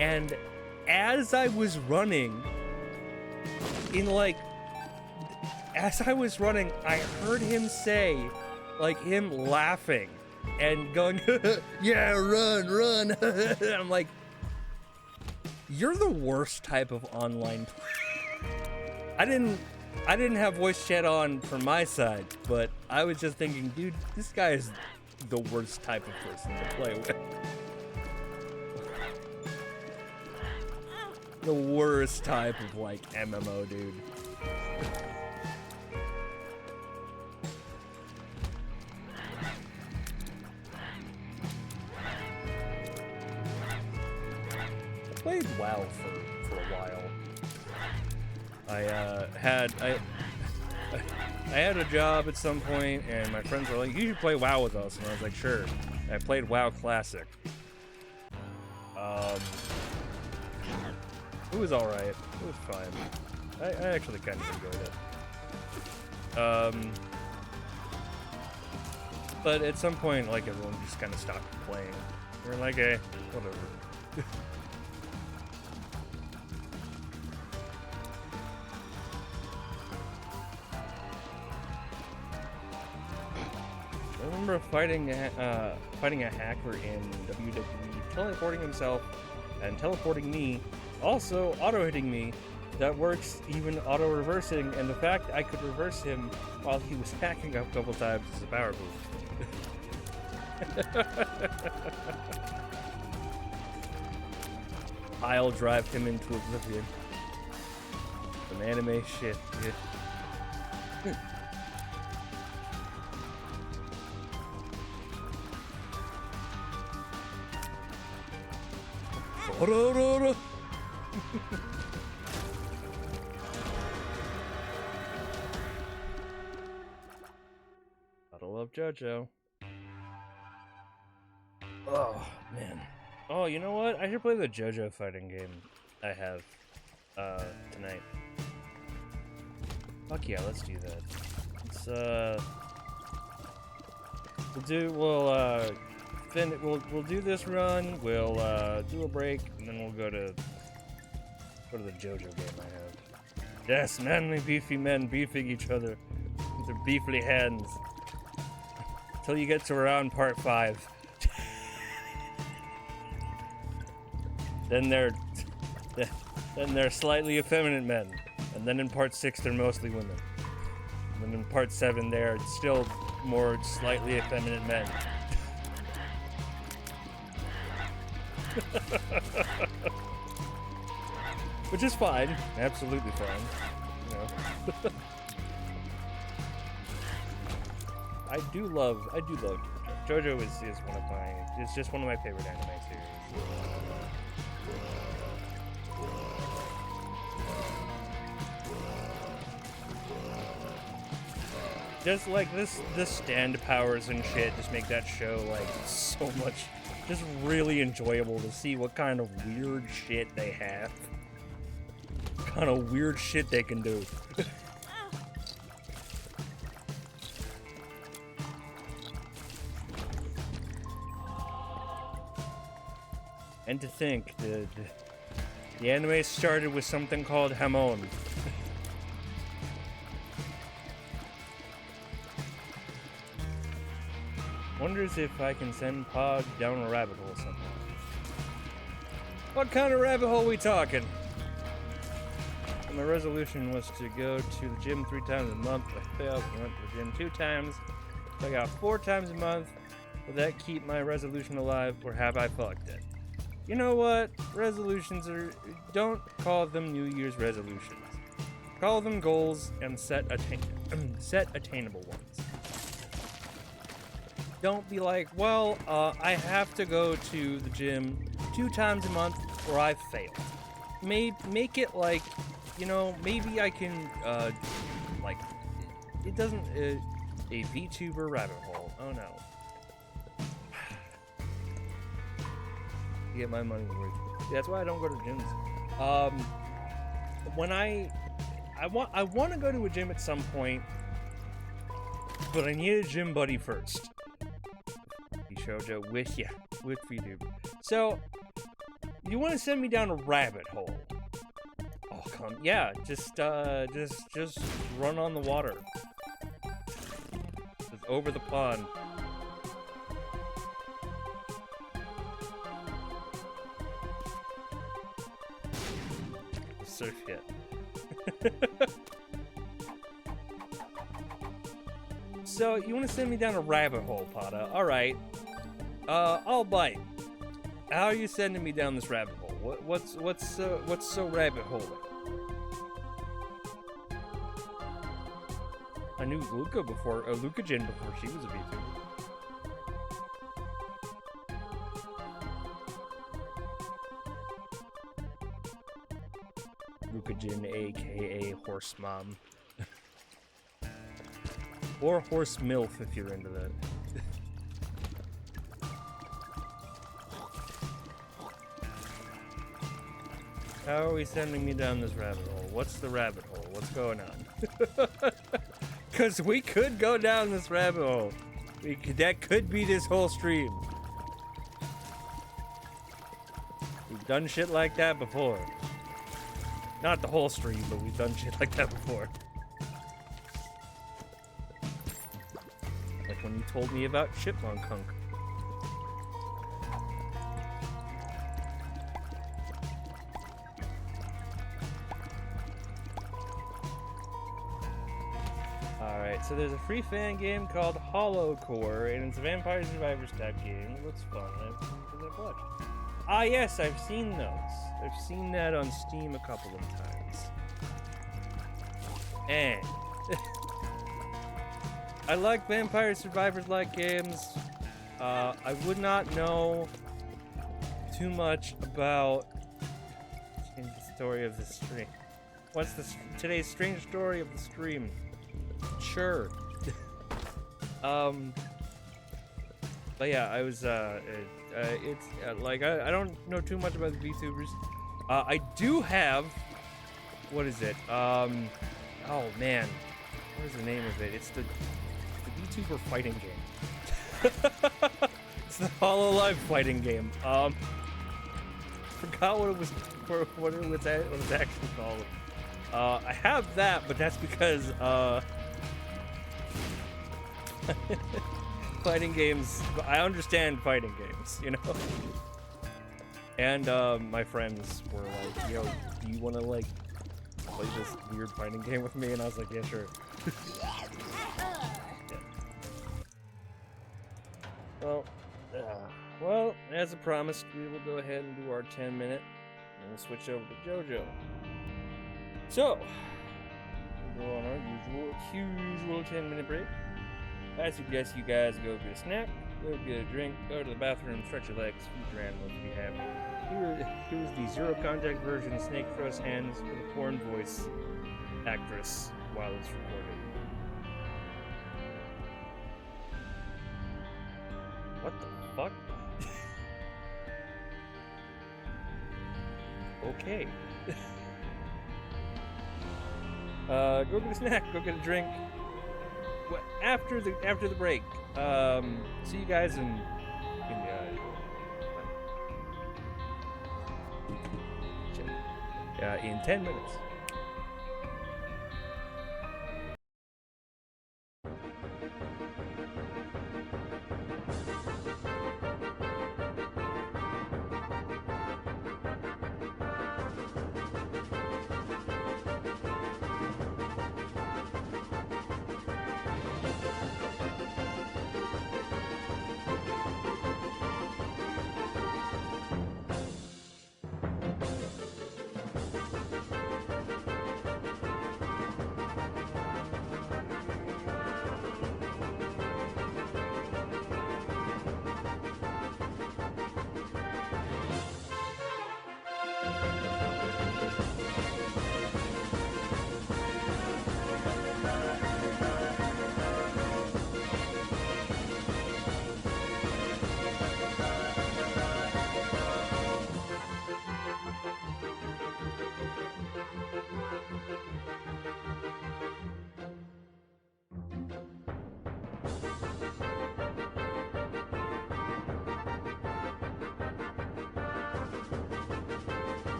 And as I was running, I heard him say, like him laughing and going, "Yeah, run." I'm like, you're the worst type of online player. I didn't have voice chat on from my side, but I was just thinking, dude, this guy is the worst type of person to play with. The worst type of like MMO, dude. I played WoW for a while. I had a job at some point, and my friends were like, "You should play WoW with us," and I was like, "Sure." And I played WoW Classic. It was alright. It was fine. I actually kind of enjoyed it. But at some point, like, everyone just kind of stopped playing. We're like, eh, whatever. I remember fighting a hacker in WWE, teleporting himself and teleporting me, also auto-hitting me. That works, even auto-reversing, and the fact I could reverse him while he was hacking a couple times is a power move. I'll drive him into oblivion. Some anime shit, dude. Gotta love JoJo. Oh, man. Oh, you know what? I should play the JoJo fighting game I have tonight. Fuck yeah, let's do that. We'll do this run, we'll do a break, and then we'll go to the JoJo game I have. Yes, manly beefy men beefing each other with their beefly hands. Until you get to around part 5. Then they're slightly effeminate men. And then in part 6 they're mostly women. And then in part 7 they're still more slightly effeminate men. Which is fine, absolutely fine. You know. I do love JoJo. JoJo is it's just one of my favorite anime series. Just like the stand powers and shit just make that show like so much, just really enjoyable to see what kind of weird shit they have. What kind of weird shit they can do. And to think that the anime started with something called Hamon. Wonders if I can send Pog down a rabbit hole somehow. What kind of rabbit hole we talking? My resolution was to go to the gym 3 times a month. I failed and went to the gym 2 times. So I got 4 times a month. Will that keep my resolution alive, or have I fucked it? You know what? Resolutions are... Don't call them New Year's resolutions. Call them goals and set attainable ones. Don't be like, well, I have to go to the gym 2 times a month or I've failed. Make it like, you know, maybe I can, like, it doesn't, a VTuber rabbit hole. Oh no. Get my money's worth. That's why I don't go to gyms. When I want to go to a gym at some point, but I need a gym buddy first. Shoujo with VTube. So, you want to send me down a rabbit hole? Oh, come, yeah, just run on the water. Just over the pond. Surf it. So, you want to send me down a rabbit hole, Pada? Alright. I'll bite. How are you sending me down this rabbit hole? What's so rabbit hole? I knew Luca before, Lucajin before she was a VTuber. Lucajin, aka Horse Mom. Or Horse MILF if you're into that. How are we sending me down this rabbit hole? What's the rabbit hole? What's going on? Because we could go down this rabbit hole. That could be this whole stream. We've done shit like that before. Not the whole stream, but we've done shit like that before. Like when you told me about Chipmunk Hunk. Alright, so there's a free fan game called Hollow Core, and it's a Vampire Survivors type game. It looks fun. I've watched. Ah, yes, I've seen those. I've seen that on Steam a couple of times. And I like Vampire Survivors-like games. I would not know too much about the story of the stream. What's today's strange story of the stream? Sure. But yeah, I was, it's, like, I don't know too much about the VTubers. I do have, what is it? Oh man, what is the name of it? It's the VTuber fighting game. It's the HoloLive fighting game. Forgot what it was, what it was actually called. I have that, but that's because, fighting games, I understand fighting games, you know? And, my friends were like, yo, do you want to, like, play this weird fighting game with me? And I was like, yeah, sure. Yeah. Well, as promised, we will go ahead and do our 10-minute, and we'll switch over to JoJo. So, we'll go on our usual 10-minute break. I suggest you guys go get a snack, go get a drink, go to the bathroom, stretch your legs, feed your animals if you have. Here's the zero contact version Snake Thrust Hands with a porn voice actress while it's recorded. What the fuck? Okay. Go get a snack, go get a drink. After the break. See you guys in 10 minutes.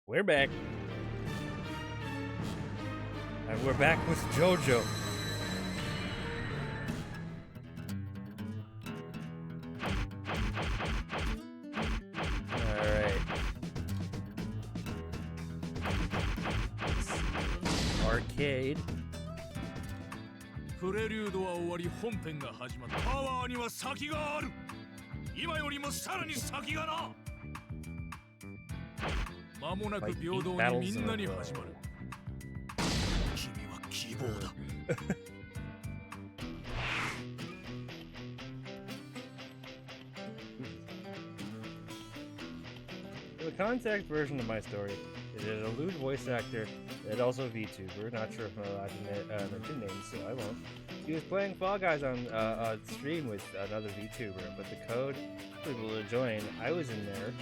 We're back. And we're back with JoJo. Alright. Arcade. プレリュードは終わり本編が始まった。パワーには先がある。今よりもさらに先がな。間もなく平等にみんなに始まる。君は希望だ。The contact version of my story is a lewd voice actor and also VTuber. Not sure if I'm allowed to mention names, so I won't. He was playing Fall Guys on stream with another VTuber, but the code for people to join, I was in there,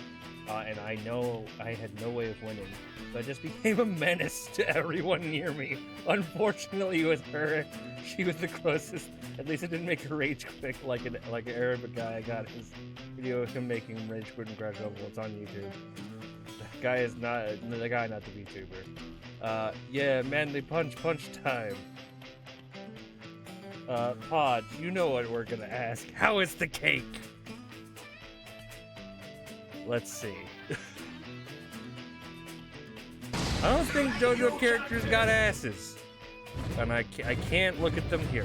and I know I had no way of winning, so I just became a menace to everyone near me. Unfortunately, with her, she was the closest. At least it didn't make her rage quit like an Arabic guy. I got his video of him making him rage quit and crash level. It's on YouTube. That guy is not the guy, not the VTuber. Yeah, manly punch time. Pod, you know what we're gonna ask. How is the cake? Let's see. I don't think JoJo characters got asses. And I can't look at them here.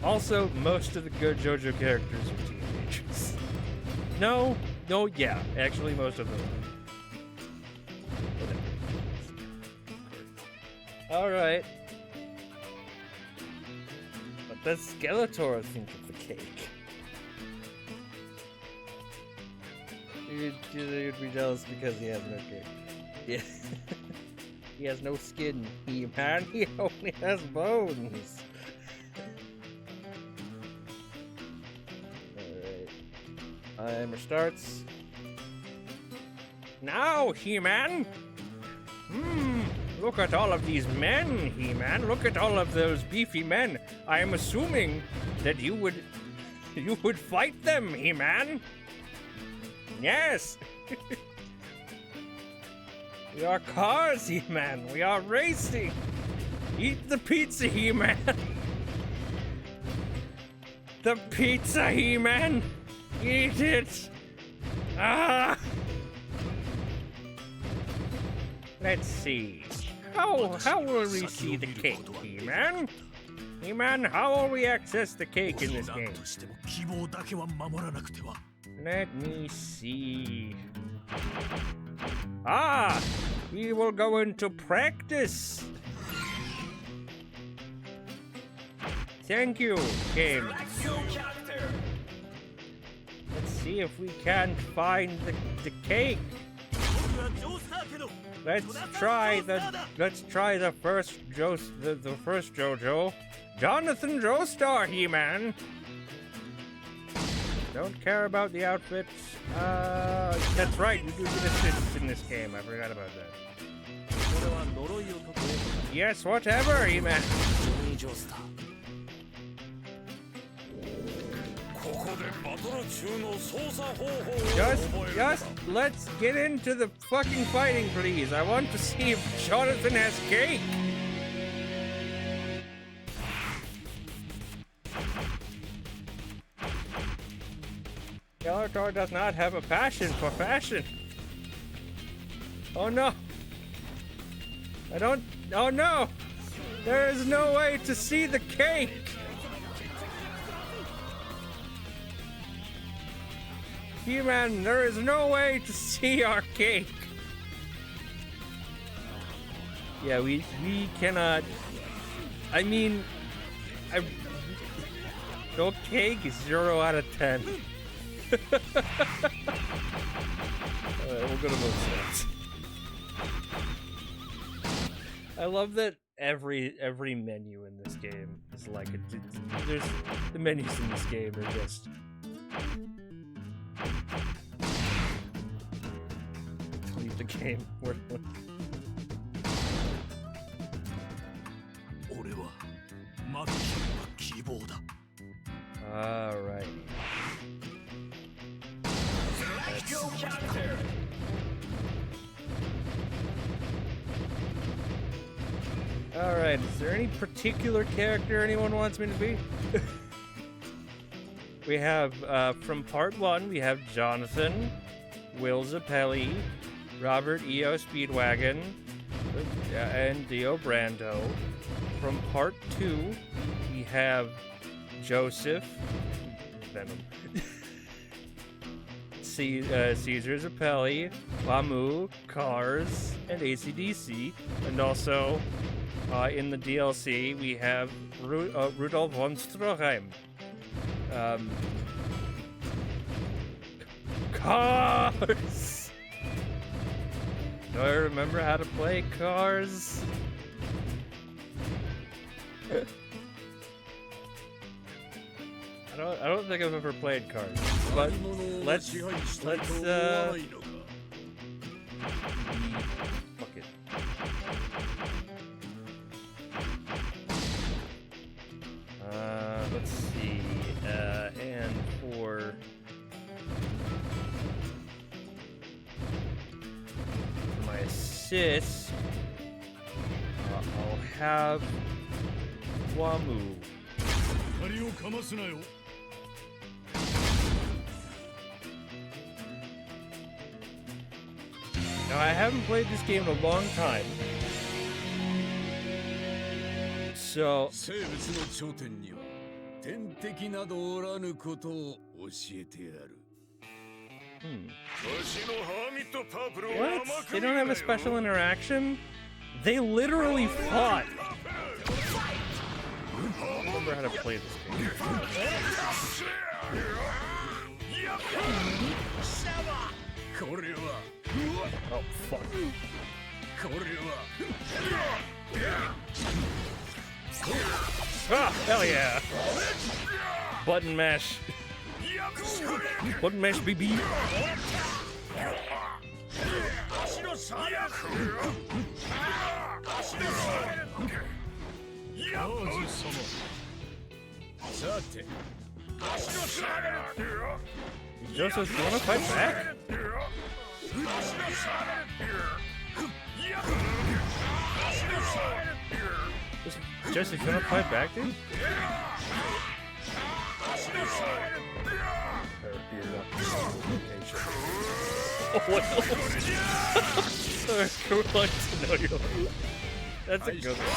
Also, most of the good JoJo characters are teenagers. No, yeah, actually most of them. Alright. What does Skeletor think of the cake? You'd be jealous because he has no cake. Yeah. He has no skin, man. He only has bones. Timer starts. Now, He-Man! Look at all of these men, He-Man. Look at all of those beefy men. I am assuming that you would fight them, He-Man. Yes. We are cars, He-Man. We are racing. Eat the pizza, He-Man. The pizza, He-Man. Eat it! Ah! Let's see. How will we see the cake, He-Man? He-Man, how will we access the cake in this game? Let me see. Ah! We will go into practice. Thank you, game. Let's see if we can find the cake. Let's try the first JoJo. Jonathan Joestar, He-Man. Don't care about the outfits. That's right, you do get assists in this game. I forgot about that. Yes, whatever, He-Man. Just let's get into the fucking fighting, please. I want to see if Jonathan has cake. Skeletor does not have a passion for fashion. Oh no! Oh no! There is no way to see the cake! He-Man, there is no way to see our cake! Yeah, we cannot... I mean... No cake is 0 out of 10. Alright, we'll go to most. I love that every menu in this game is like there's the menus in this game are just leave the game. All right. Alright, is there any particular character anyone wants me to be? We have, from part 1, we have Jonathan, Will Zappelli, Robert E.O. Speedwagon, and Dio Brando. From part 2, we have Joseph, Venom, Caesar Zappelli, Wamu, Cars, and AC/DC, and also in the DLC we have Rudolf von Stroheim. Cars! Do I remember how to play Cars? I don't think I've ever played Cars, but let's fuck it. Let's see, and for my assist, I'll have Wamu. Now, I haven't played this game in a long time, so... What? They don't have a special interaction? They literally fought! I don't remember how to play this game. Oh, fuck. Ah, hell yeah! Button mash. Button mash, BB. Joseph, you wanna fight back? Joseph, you wanna fight back, dude? Oh, what? I would like to know your... That's a good one.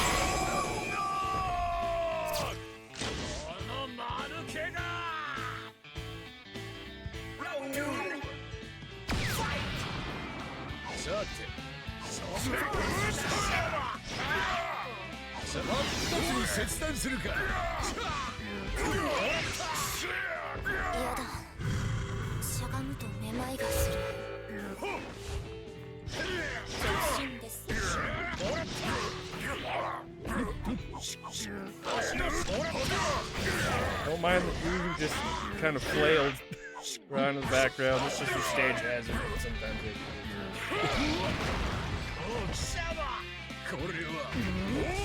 Don't mind the dude who just kind of flailed around in the background. This is the stage hazard. Sometimes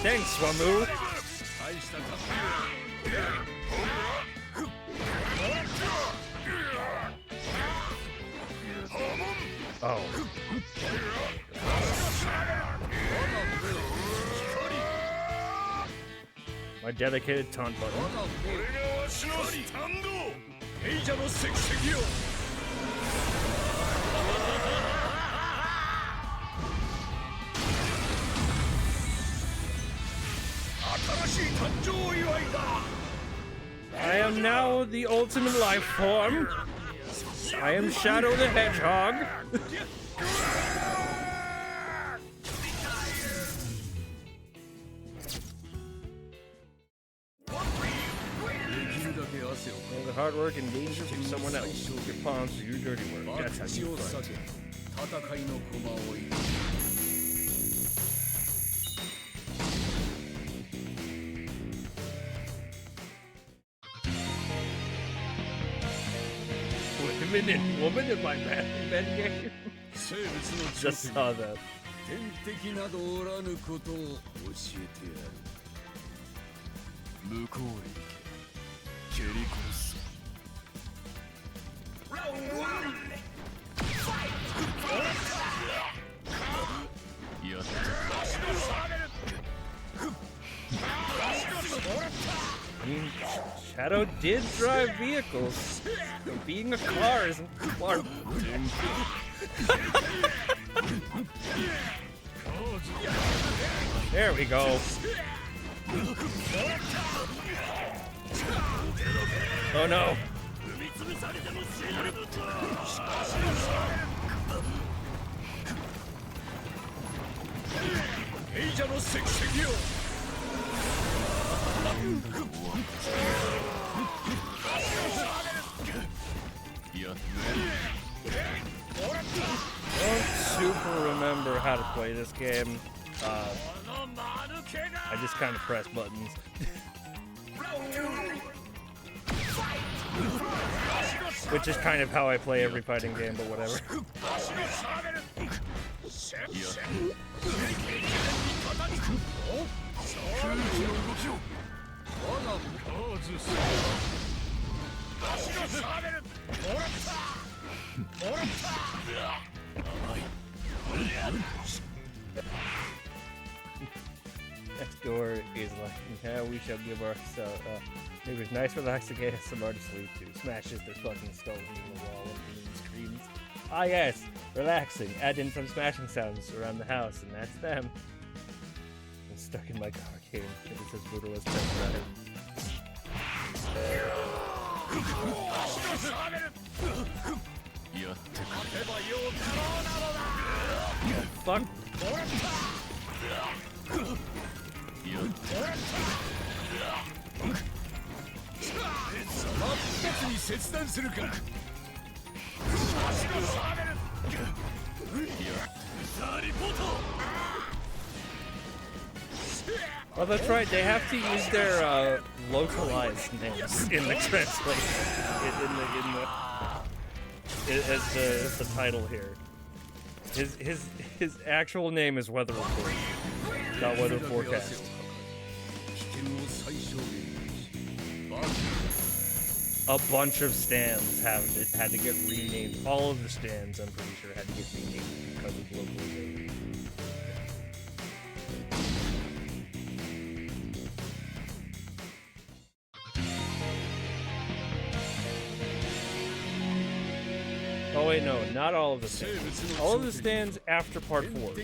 thanks, Wamu. Oh. My dedicated taunt button. 賢者の石石よ。新しい誕生祝いだ。 I am now the ultimate life form. I am Shadow the Hedgehog. The hard work and danger from someone else. Your palms do your dirty work. That's how you fight. 戦いの駒を入れ Woman in my men game. Just saw that. 天敵などおらぬことを教えてやる。向こうへ行け。蹴り殺す。やった。 I mean, Shadow did drive vehicles. Being a car isn't far. There we go. Oh no. I don't super remember how to play this game. I just kind of press buttons. Which is kind of how I play every fighting game, but whatever. Next door is like, yeah, we shall give our neighbors nice relaxing ASMR to sleep to. Smashes their fucking skull into the wall and screams. Ah yes, relaxing. Add in some smashing sounds around the house, and that's them. I'm stuck in my car game. It's as brutal as Temporary. Fuck. Well, that's right. They have to use their localized names in the translation, as the title here. His actual name is Weather Report, not Weather Forecast. A bunch of stands had to get renamed. All of the stands, I'm pretty sure, had to get renamed because of localization. Oh wait, no, not all of the stands. All of the stands after part 4.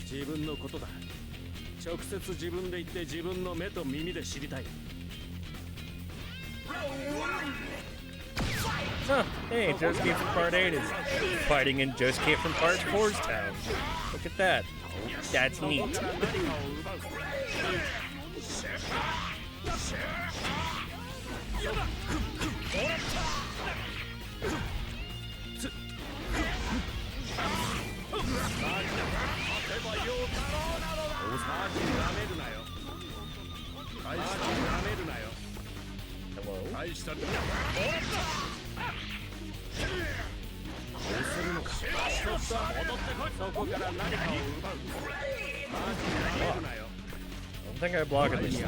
自分のことだ。直接自分で言って自分の目と耳で知りたい。 Huh, hey, Josuke from part 8 is fighting in Josuke from part 4's town. Look at that. That's neat. I don't think I blocked this.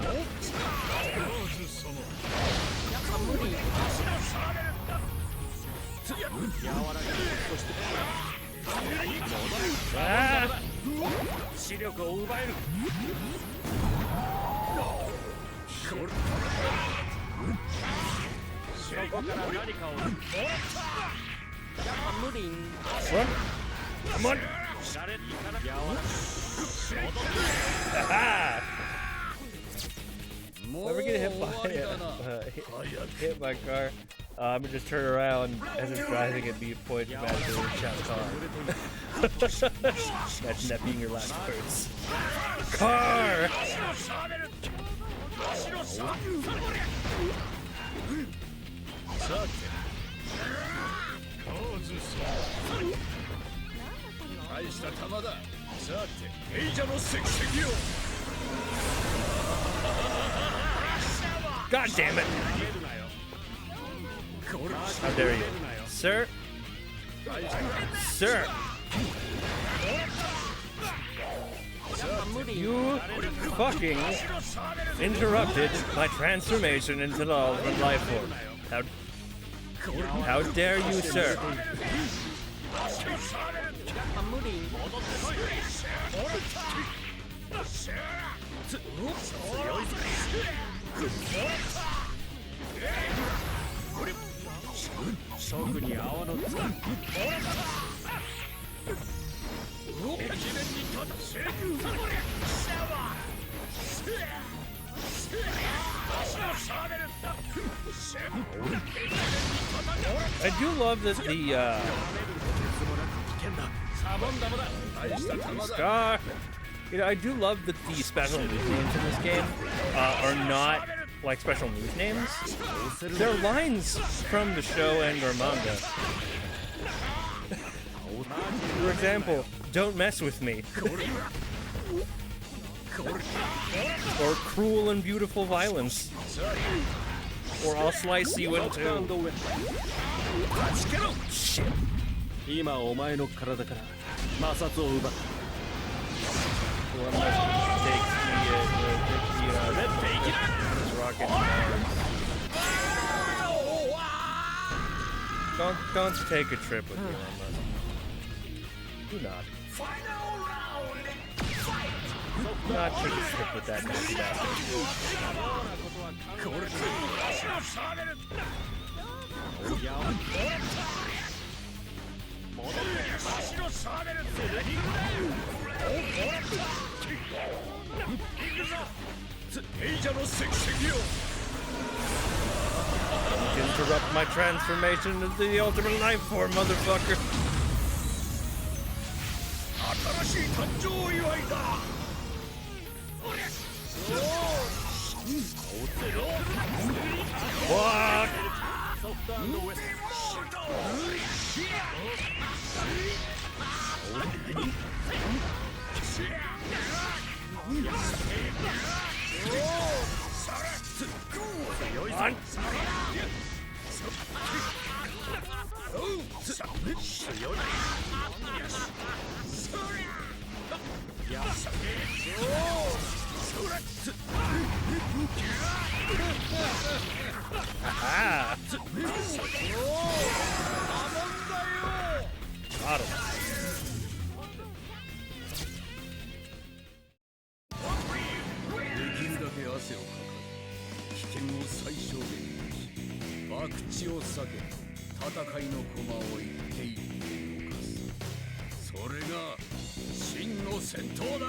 Ah! こから何かをやっぱ無理 Run! Come on! シャレいかな柔らか Aha! もう Never get hit 終 by わりだな hit by car. I'm gonna just turn around as it's driving and be pointed back to the shout car. Imagine that being your last words. Car! 大した玉だ。さて、エイジャの石石よ。 God damn it! How dare you, sir? Sir! You fucking interrupted my transformation into the ultimate life form. How dare you, sir? 無理 特に泡のつか I do love that the Scar. You know, I do love that the special news names in this game are not like special news names. They're lines from the show and or manga. For example, "Don't mess with me," or "Cruel and beautiful violence," or "I'll slice you in two." Shit. 今お前の体から摩擦を奪った One must take the rocket. Don't take a trip with me, Alma. Do not. Do not take a trip with that next bastard. Interrupt my transformation into the ultimate life form, motherfucker. Fuck! On. Ah! Got him. できるだけ汗をかか危険を最小限にし博打を避け戦いの駒を一手一手動かすそれが真の戦闘だ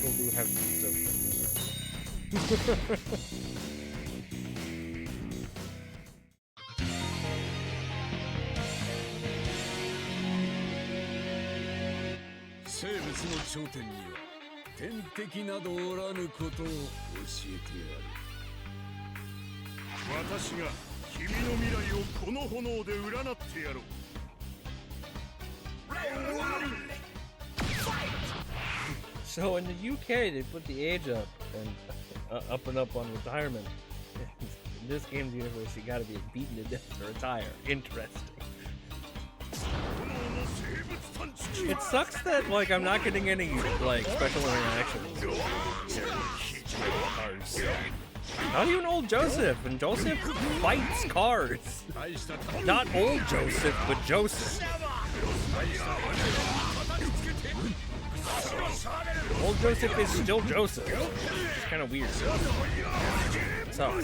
People do have some 生物の頂点には天敵などおらぬことを教えてやる私が君の未来をこの炎で占ってやろう So in the UK, they put the age up and up on retirement. In this game's universe, you gotta be beaten to death to retire. Interesting. It sucks that like I'm not getting any like special interactions. Cars. Not even old Joseph, and Joseph fights cars. Not old Joseph, but Joseph. Old Joseph is still Joseph. It's kind of weird. What's up?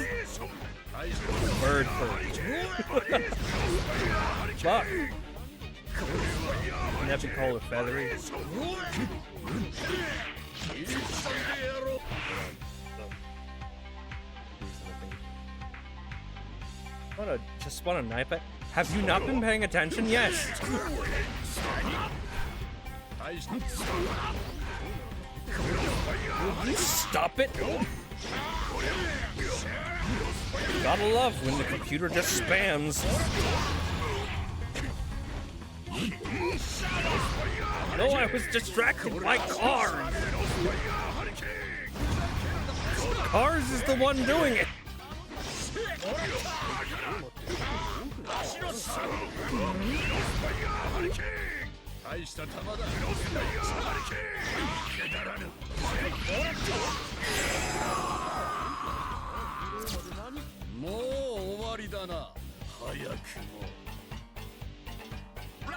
Bird furry. Fuck. Can that be called a feathery? Just want to knife it? Have you not been paying attention? Yes. Will you stop it? Gotta love when the computer just spams. No, I was distracted by Cars. Cars is the one doing it.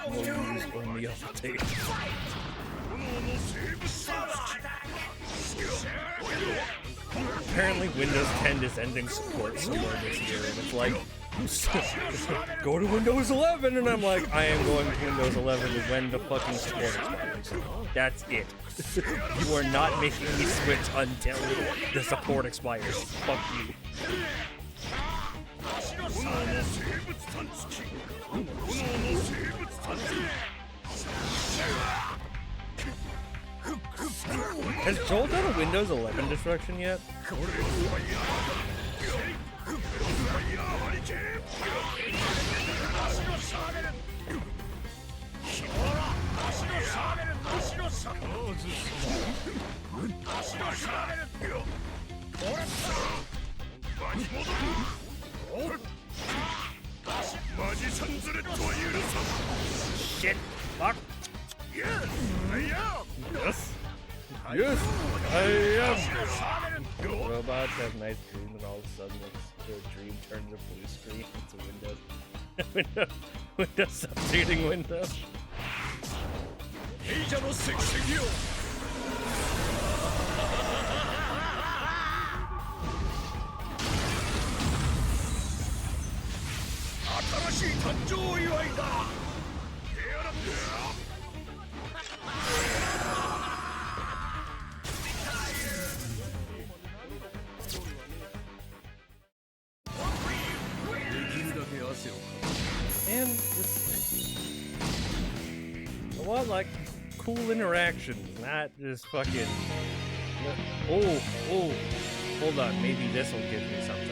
We'll use only update. Apparently Windows 10 is ending support somewhere this year, and it's like, go to Windows 11, and I'm like, I am going to Windows 11 when the fucking support expires. That's it. You are not making me switch until the support expires. Fuck you. Has Joel done a Windows 11 destruction yet? Shit! Fuck! Yes! Yes, I am! Robots have nice dreams and all of a sudden their dream turns a blue screen into Windows. Windows updating Windows. And I want like cool interactions, not just fucking. Oh, hold on, maybe this will give me something.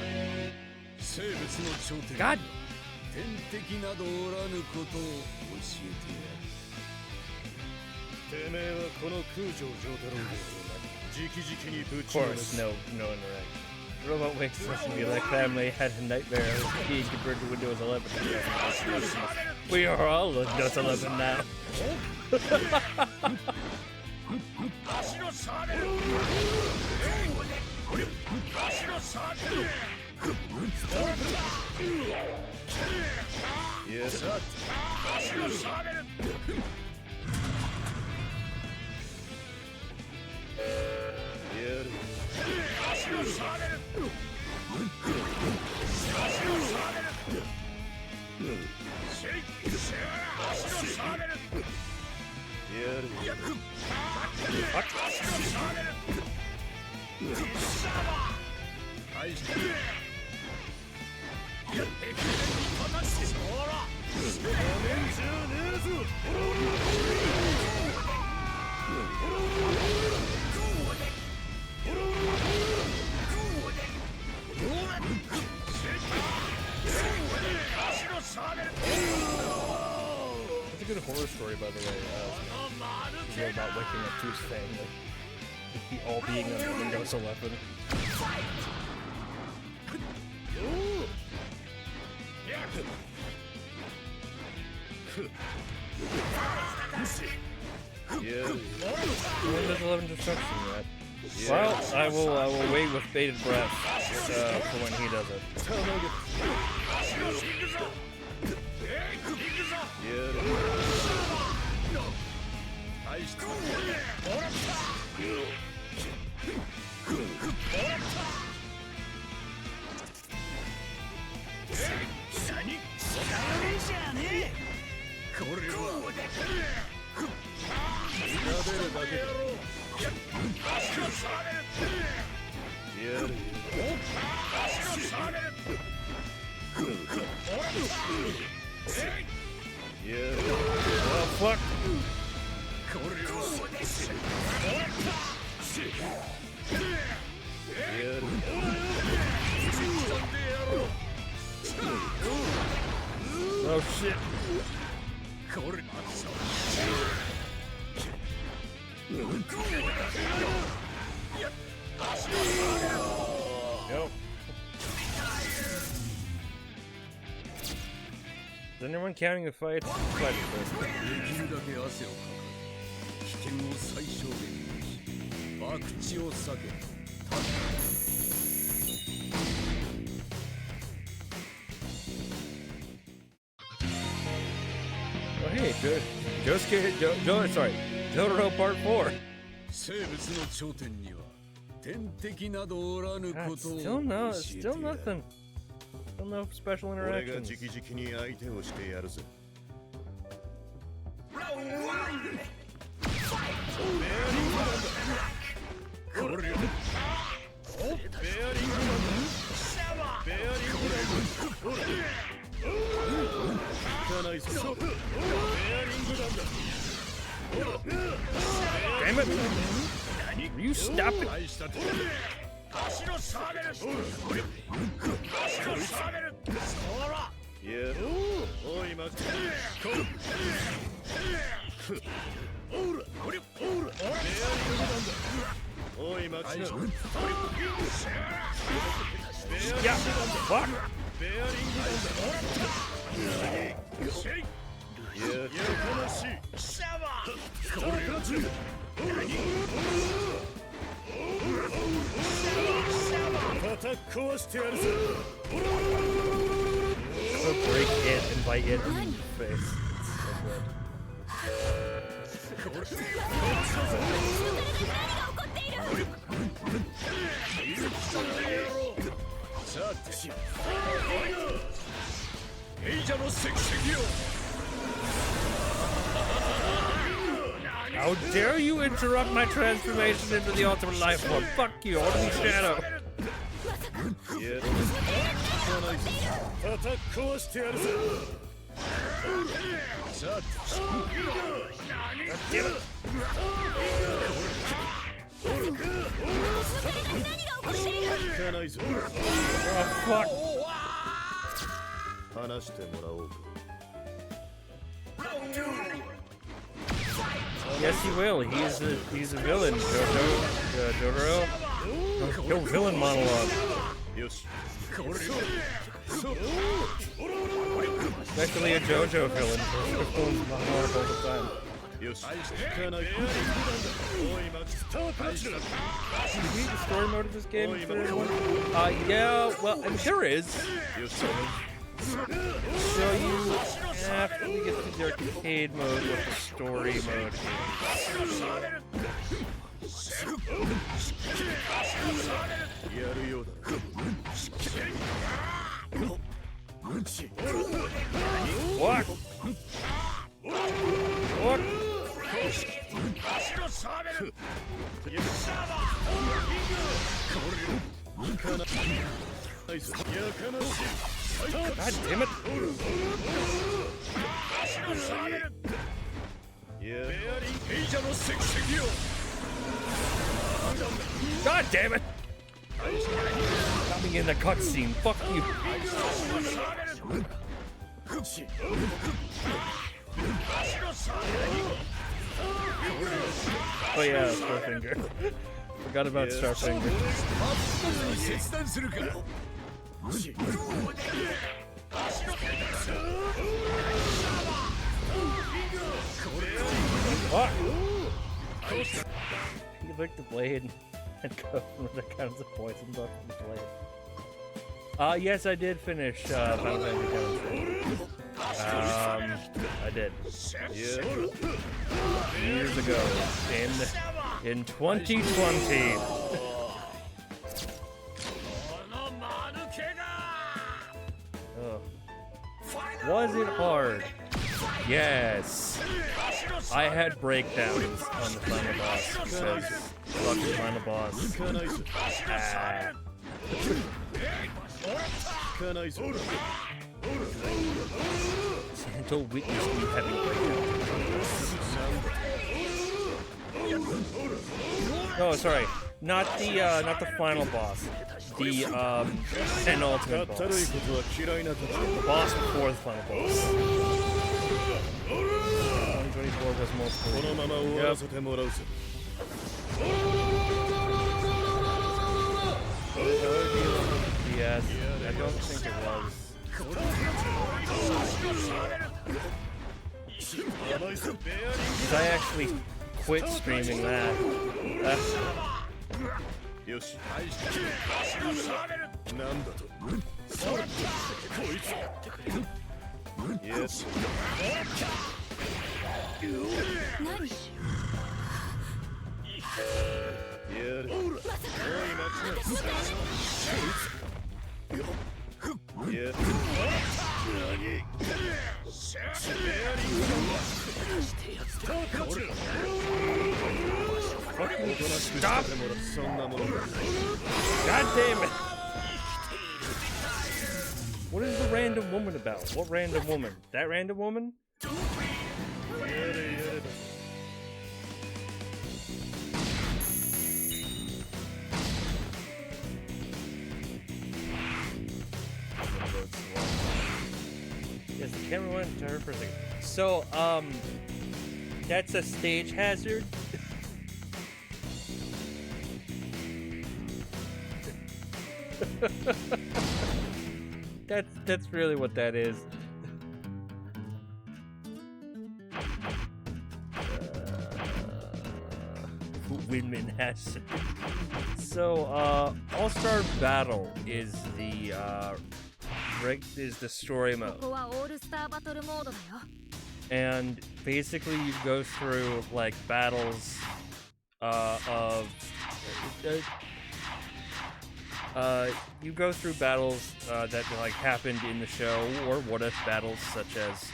God. Of course, no interaction. Robot wakes up and be like, family had a nightmare of being converted to Windows 11. We are all Windows 11 now. Yes. That's a good horror story, by the way. About waking up to his family. All being on Windows 11. Windows 11 destruction yet. Well, I will wait with bated breath for when he does it. Oh, fuck. Oh, shit. Nope. Is anyone counting the fights? Fight first. できるだけ汗をかかり危険を最小限にし博打を避け Oh, hey, sorry, Totoro Part 4. 生物の頂点には天敵などおらぬ God, ことを still no, 教え still てやる nothing. Still no special 俺が interactions. 直々に相手をしてやるぜ。これよ Damn it! Will you stop it? いや、おいマクおいマクシナ Yeah, fuck! いや、やかましい 壊してやるぜ So break it and bite it in the face. So good. さてエイジャの石石よ How dare you interrupt my transformation into the ultimate life form? Fuck you, Ultimate Shadow. いや、叩き壊してやるぜ さて Damn it. Oh, fuck. 話してもらおうか Yes, he will. He's a villain, Jotaro. Yo, villain monologue. よし Especially a JoJo villain. Villain monologue all the time. よし引かないおいマクスターパンチだ Did you beat the story mode of this game for everyone? Yeah, well, I'm sure is. よし So you after we get to the arcade mode with the story mode. やるようだ What? What? ナイスやかましい God damn it. いや エイジャの石石よ God damn it. Coming in the cutscene. Fuck you. Oh yeah, Starfinger. Forgot about Starfinger. 切断するか Fuck! You lick the blade and go from the kinds of poison buff from the blade. Yes, I did finish Final Fantasy XVII. I did. Years ago. In 2020. Oh. Was it hard? Yes. I had breakdowns on the final boss because Fucking final boss. 行かないぞ Ah. 行かないぞ Santo witnessed me having a breakdown. No, sorry. Not the final boss. The penultimate かっ boss. たるいことは嫌いな時 The boss before the final boss. 124 was こ multiple. のまま終わらせてもらうぞ Yes, I don't think it was. 甘いぞ Because I actually quit streaming that. よしなんだとこいつよしやるおい待ちなこいつやるStop! そんなものだ God damn it! What is the random woman about? What random woman? That random woman? やれやれだ Yes, the camera went to her for a second. So, that's a stage hazard. That's really what that is. Windman has. So, All-Star Battle is the story mode. ここはオールスターバトルモードだよ。 And basically you go through like battles you go through battles that like happened in the show, or what if battles such as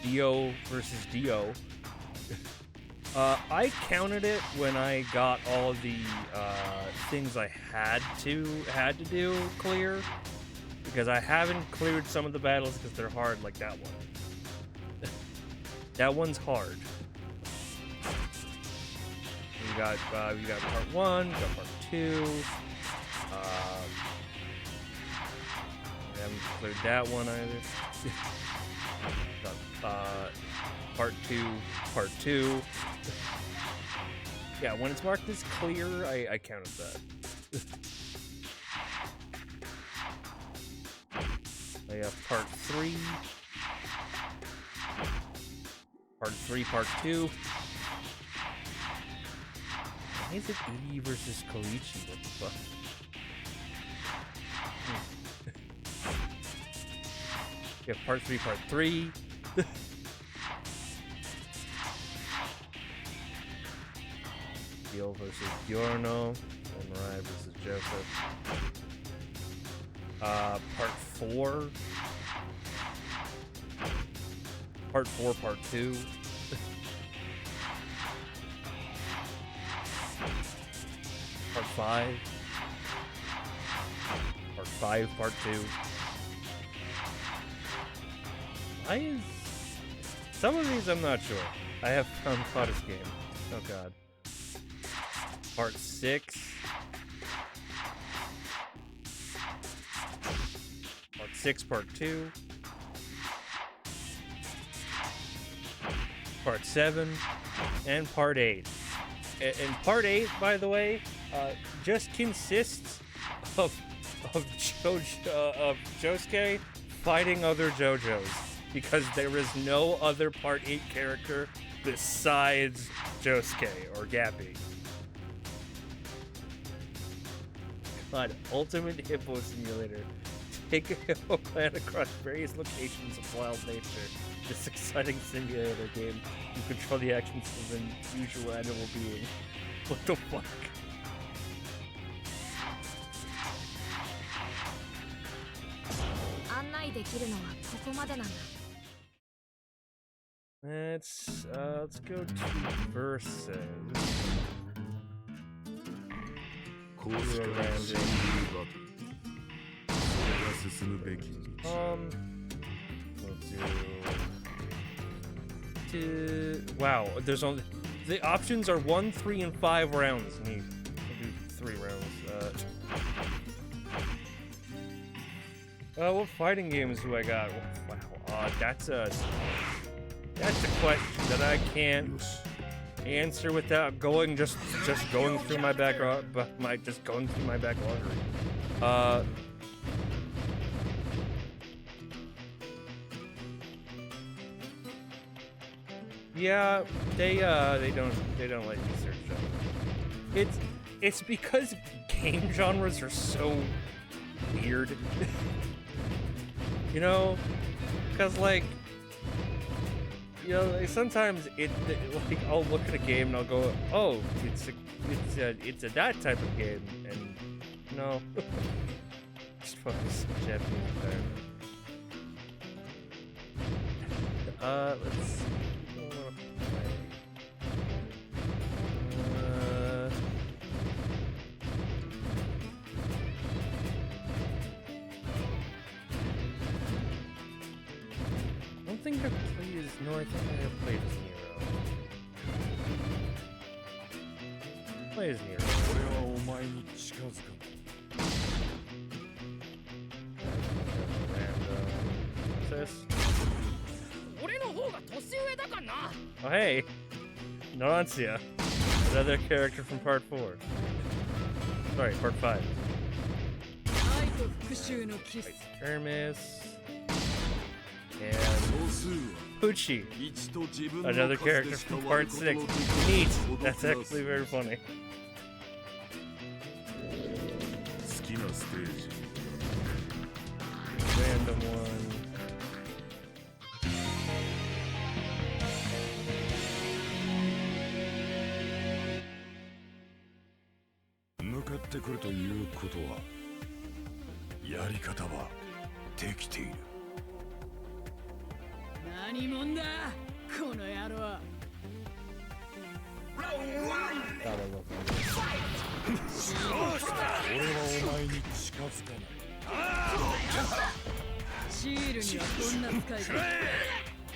Dio versus Dio. I counted it when I got all the things I had to do clear, because I haven't cleared some of the battles because they're hard, like that one. That one's hard. You got part 1, you got part 2. I haven't cleared that one either. Got part 2. Yeah, when it's marked as clear, I counted that. I have part 3. Part 3, part 2. Why is it Iggy versus Koichi? What the fuck? Yeah, part 3, part 3. Dio versus Giorno. Samurai versus Joseph. Part 4. Part 4, part 2. Part 5. Part 5, part 2. Why is... Some of these I'm not sure. I have found Cloud's game. Oh god. Part 6. Part 6, part 2. Part 7, and part 8. And part 8, by the way, just consists of Josuke fighting other JoJos, because there is no other part 8 character besides Josuke or Gappy. God, Ultimate Hippo Simulator. Take a hippo clan across various locations of wild nature. This exciting simulator game, you control the actions of an unusual animal being. What the fuck? Let's go to versus. 公式からのシングルバトルそれが進むべき道 we'll do wow, there's only the options are 1, 3, and 5 rounds. Neat. We'll do 3 rounds. What fighting games do I got? Wow, that's a question that I can't answer without going just going through my backlog, just going through my backlog. Yeah, they don't let you search them. It's because game genres are so weird. You know, because like, you know, like sometimes like I'll look at a game and I'll go, oh, it's a that type of game, and no, just focus on Japanese environment. Let's see. I don't think I've played as no, I think I have played as Nero. Play as Nero. 俺はお前に近づかない What's this? 俺の方が年上だからな。 Oh hey, Nancia, another character from Part 4. Sorry, Part 5. 愛と復讐のキス。 Hermes and 素数は Pucci, 1と自分の another 数で character しか from 割 Part ること 6. のできない Neat. 孤独な That's actually very funny. 好きなステージ Random one. 向かってくるということはやり方はできている何者だこの野郎。 Thought I loved 俺はお前に近づかないシールにはこんな使い方。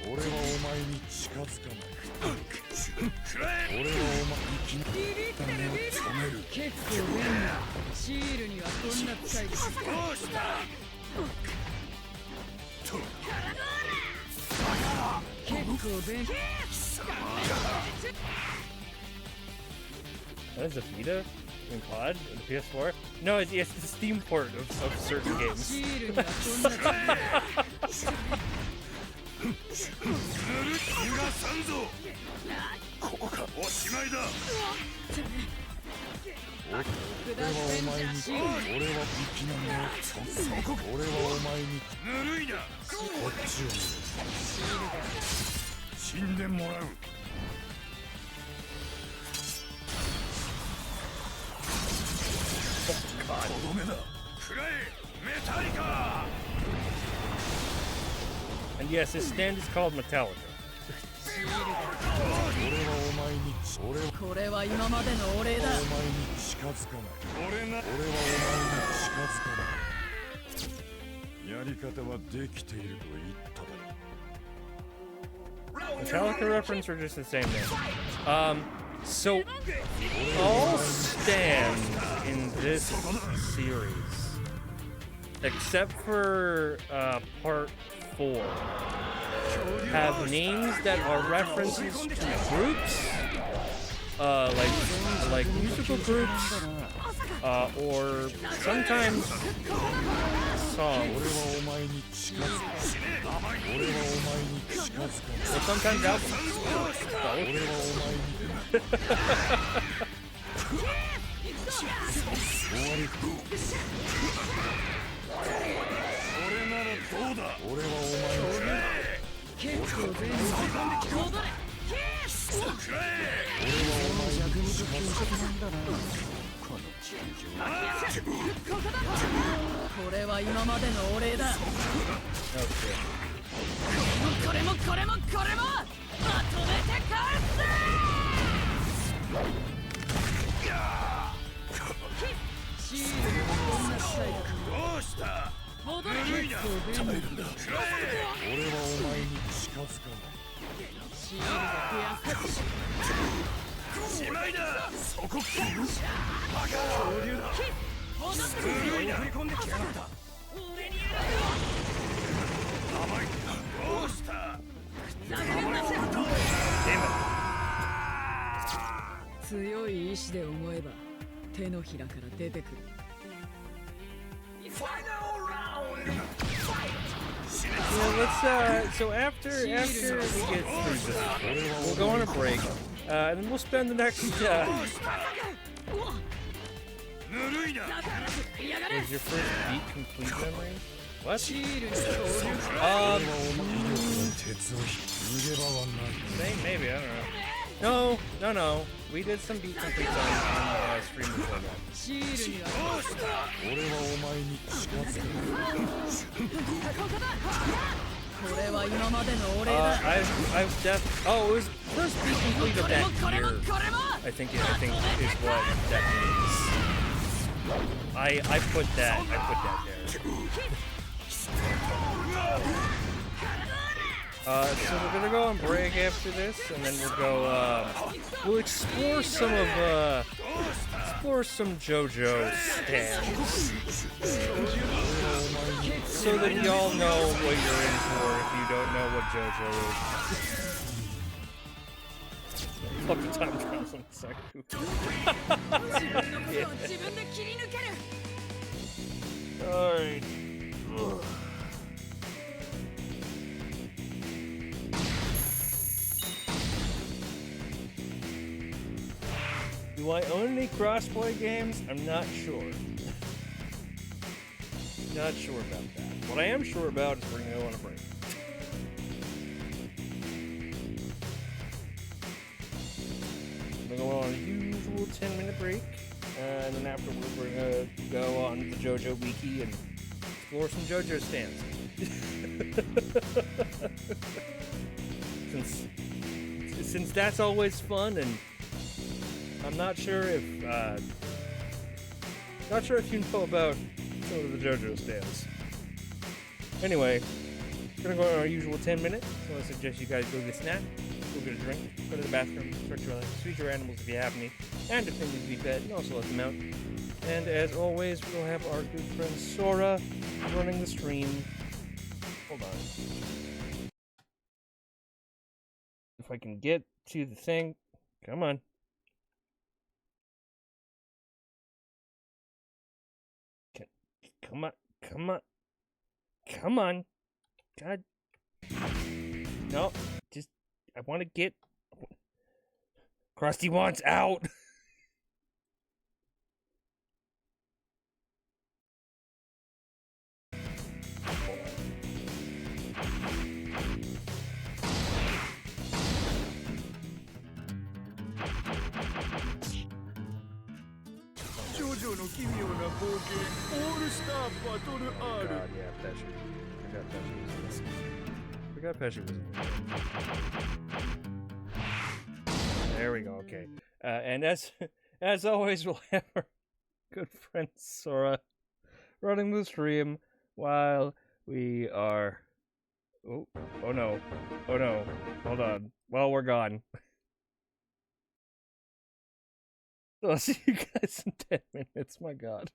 俺はお前に近づかない俺はお前に気に入った目を止める結構便利。シールにはこんな使い方。結構便利。 That is a Vita in Pod, the PS4. No, it's the Steam port of certain games. シールにはこんな使い方。逃がさんぞここかおしまいだ俺はお前に俺は粋な目を止める俺はお前にぬるいなこっちを見る死んでもらうとどめだくらえメタリカ And yes, his stand is called Metallica. 俺はお前に俺はこれは今までのお礼だ。お前に近づかない俺はお前に近づかないやり方はできていると言っただろ Metallica reference or just the same name? So all stands in this series, except for Part 4, have names that are references to groups, like musical groups, or sometimes songs. 俺はお前に近づかない俺はお前に近づかない Or sometimes albums. 俺はお前に終わり俺ならどうだ俺はお前に結構便利。戻れ。俺はお前に近づかこれは今までのお礼だ。 Okay. これもこれもこれもまとめて返すぜ。結構便利だ。俺はお前に近づかない。シールが増やす。しまいだ。そこか。恐竜だ。強いな。振り込んできやがった。俺にや甘い。どうした。強い意志で思えば手のひらから出てくる。Yeah, let's so after we get through this, we'll go on a break, and then we'll spend the next. Was your first beat complete memory? What? Maybe, I don't know. No. We did some beat complete on stream before that. シールにはこれは今までの俺だ。I've oh, it was first beat complete of that year. I think is what that means. I put that there. So we're gonna go on break after this, and then we'll go. We'll explore some JoJo stands, so that y'all know what you're in for if you don't know what JoJo is. Fuck the time traveling Saku. Alright. Do I own any crossplay games? I'm not sure. Not sure about that. What I am sure about is we're gonna go on a break. We're gonna go on a usual 10-minute break, and then afterwards we're gonna go on the JoJo Wiki and explore some JoJo stands. Since that's always fun, and I'm not sure if you know about some of the JoJo stands. Anyway, we're gonna go on our usual 10 minutes. So I suggest you guys go get a snack, go get a drink, go to the bathroom, stretch your legs, feed your animals if you have any, and if they need to be fed, you also let them out. And as always, we'll have our good friend Sora running the stream. Hold on. If I can get to the thing, come on. Come on. God. No, just, I want to get... Krusty wants out! JoJo の奇妙な冒険オールスターバトル R。 God, yeah, Pesci. Forgot Pesci was in this. There we go, okay. And as always, we'll have our good friend Sora running the stream while we are... Oh no. Hold on. While we're gone. So I'll see you guys in 10 minutes, my god.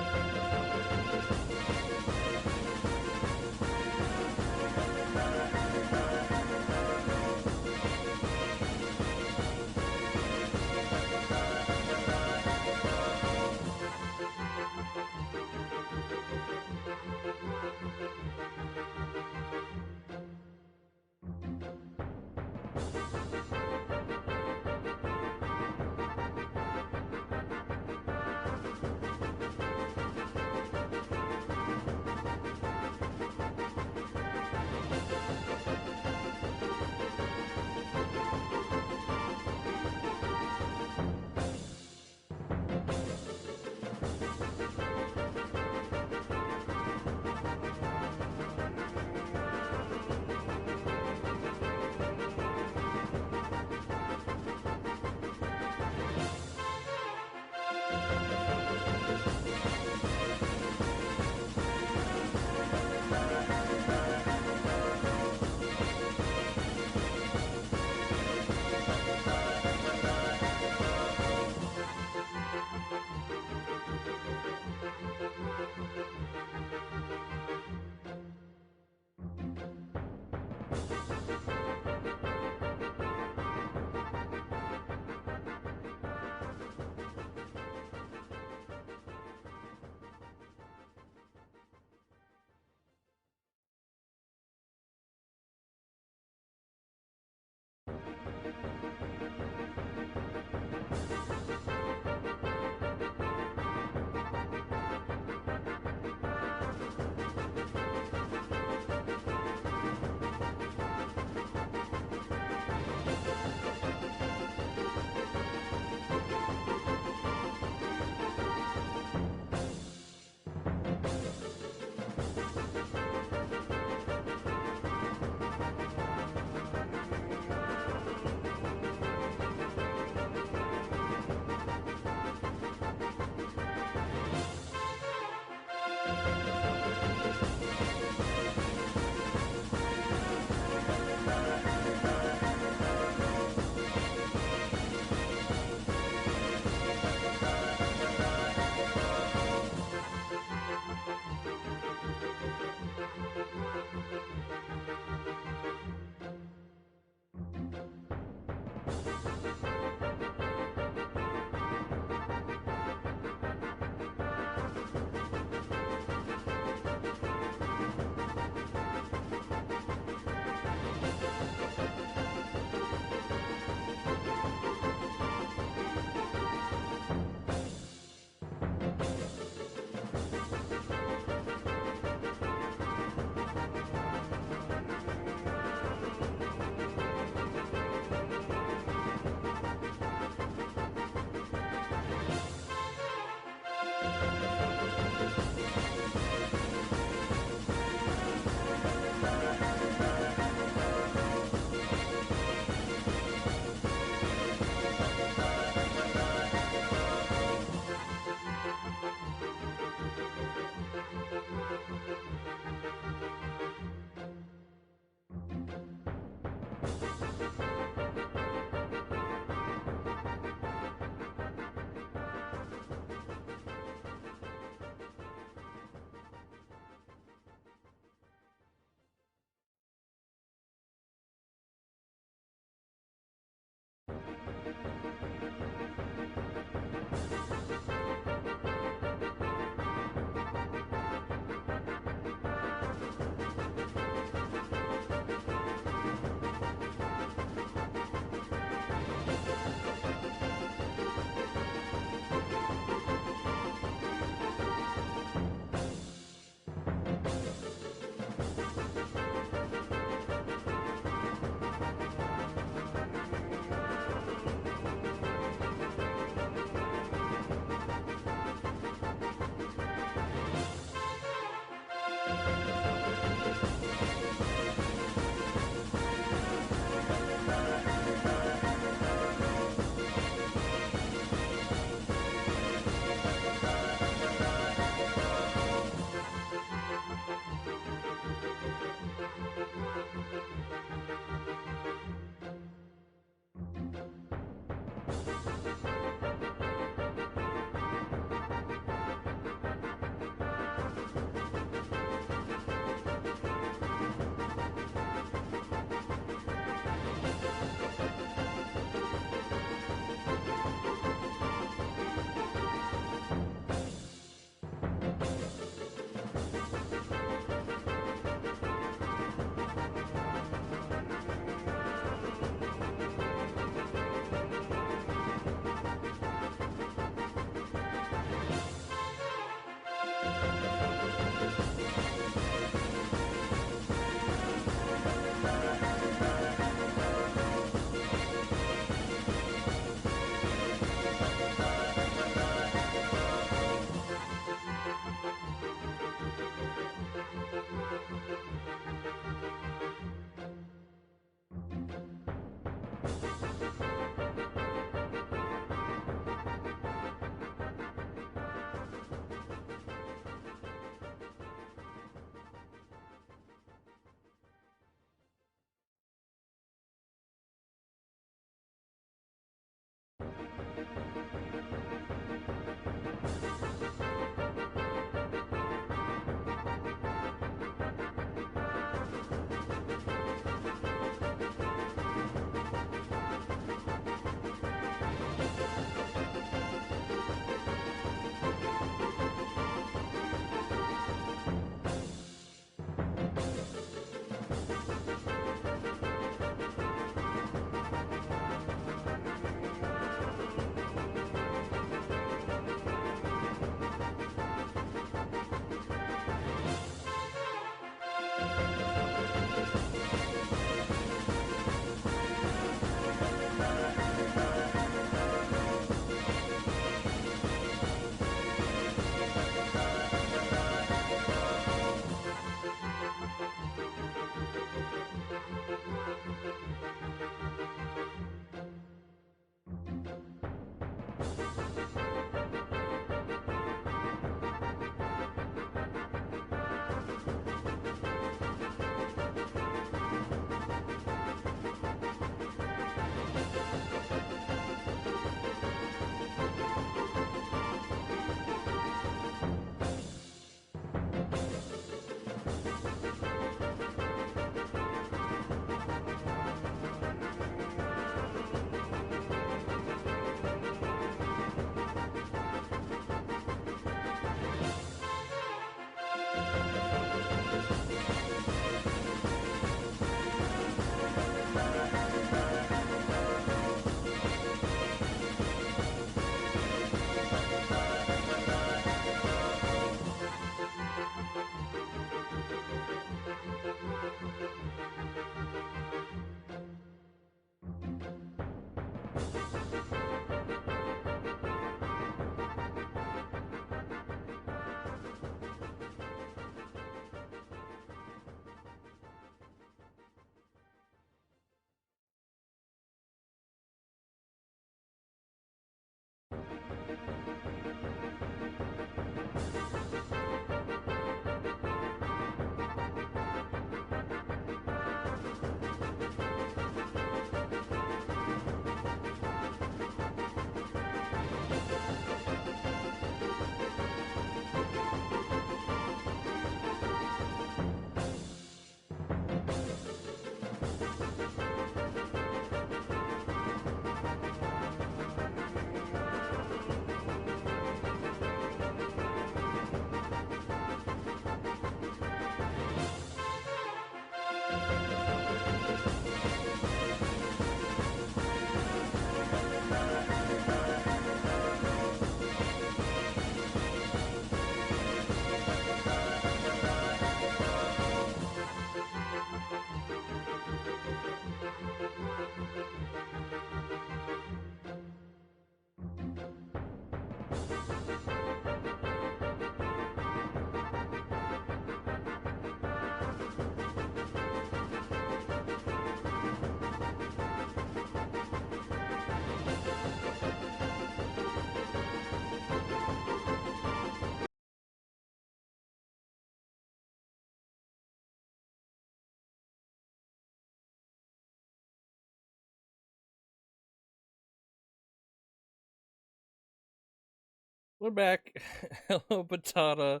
We're back. Hello, Batata.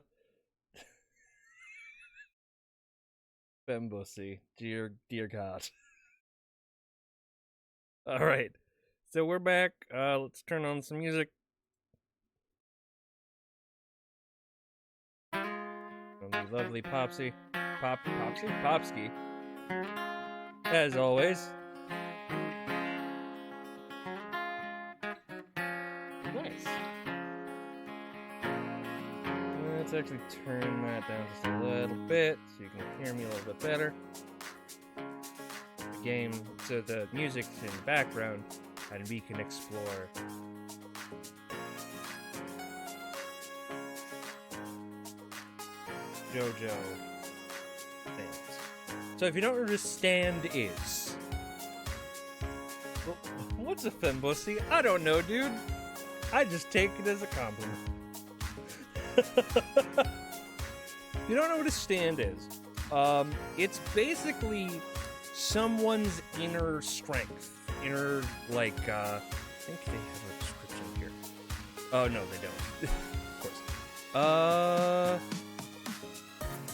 Fembussy. Dear God. Alright. So we're back. Let's turn on some music. From the lovely Popsy. Popsky. As always. Nice. Let's actually turn that down just a little bit so you can hear me a little bit better. The game, so the music's in the background, and we can explore JoJo things. So if you don't know what a stand is, well, what's a fembussy? I don't know, dude. I just take it as a compliment. You don't know what a stand is. It's basically someone's inner strength. Inner, like, I think they have a description here. Oh, no, they don't. Of course.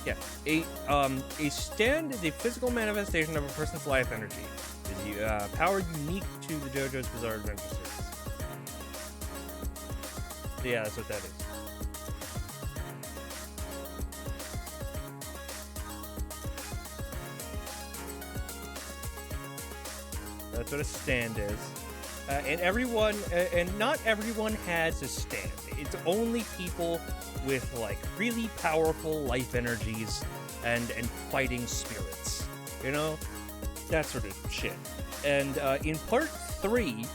Yeah. A stand is a physical manifestation of a person's life energy. Is a power unique to the JoJo's Bizarre Adventure series. Yeah, that's what that is. That's what a stand is. And everyone, and not everyone has a stand. It's only people with, like, really powerful life energies and fighting spirits. You know? That sort of shit. And in part 3,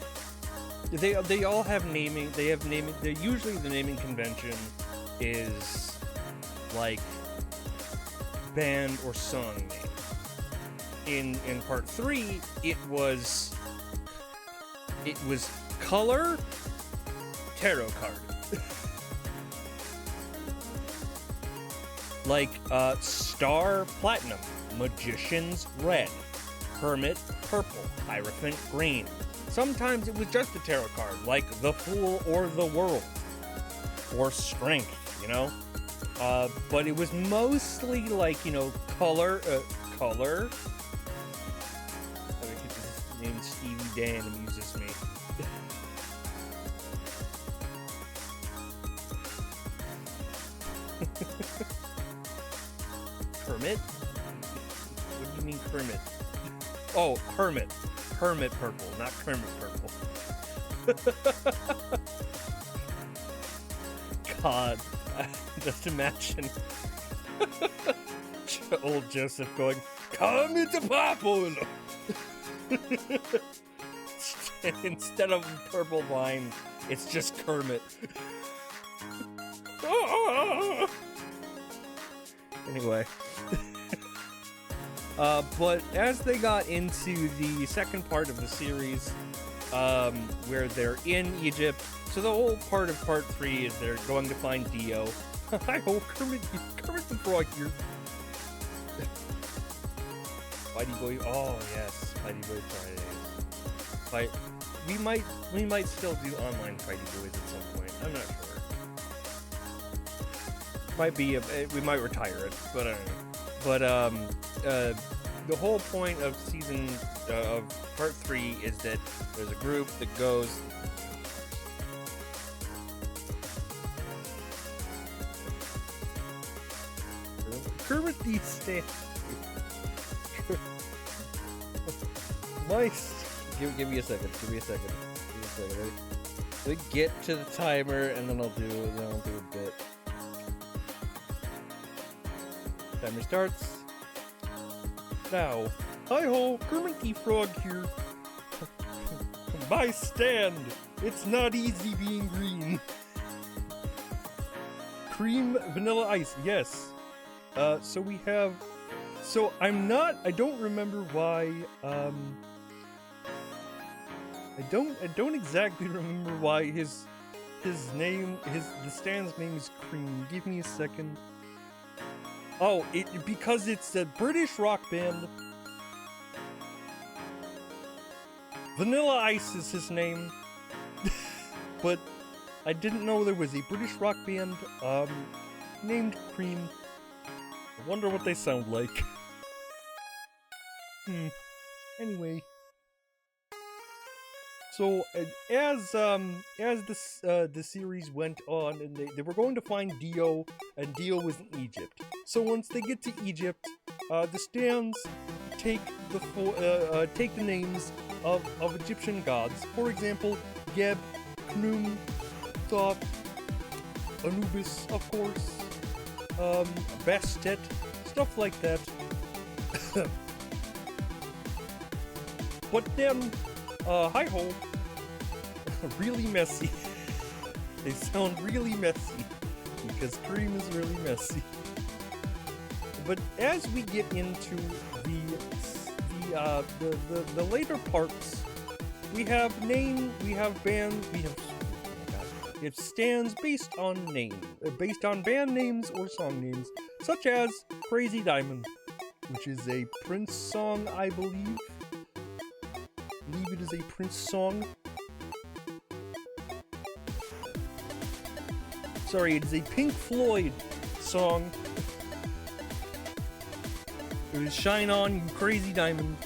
they all have naming. They have naming. Usually the naming convention is, like, band or song name. In part 3, it was color tarot card. Like Star Platinum, Magician's Red, Hermit Purple, Hierophant Green. Sometimes it was just a tarot card, like the Fool or the World, or Strength, you know? But it was mostly like, you know, color. His name Stevie Dan amuses me. Kermit? What do you mean Kermit? Oh, Hermit. Hermit Purple, not Kermit Purple. God, just imagine old Joseph going, "Come into purple." Instead of purple vine, it's just Kermit. Anyway. But as they got into the second part of the series, where they're in Egypt, so the whole part of part 3 is they're going to find Dio. Hi, Kermit the Frog here. Spidey Boy, oh yes, Spidey Boy Fridays. We might still do online Spidey Boys at some point. I'm not sure. Might be we might retire it, but I don't know. But the whole point of season of part 3 is that there's a group that goes. Kermit the Stand. Nice. Give me a second. Ready? Let me get to the timer, and then I'll do a bit. Timer starts. Now, hi-ho, Kermit the Frog here. My stand. It's not easy being green. Cream vanilla ice, yes. So we have. So I don't remember why. I don't exactly remember why the stand's name is Cream. Give me a second. Oh, because it's a British rock band. Vanilla Ice is his name. But I didn't know there was a British rock band named Cream. I wonder what they sound like. Anyway. So as the series went on, and they were going to find Dio, and Dio was in Egypt. So once they get to Egypt, the stands take the names of Egyptian gods. For example, Geb, Khnum, Thoth, Anubis, of course, Bastet, stuff like that. But then, hi-ho, really messy. They sound really messy, because Cream is really messy. But as we get into the later parts, we have bands, we have stands based on band names or song names, such as Crazy Diamond, which is a Prince song, I believe. It is a Prince song. Sorry, it is a Pink Floyd song. It was Shine On, You Crazy Diamond.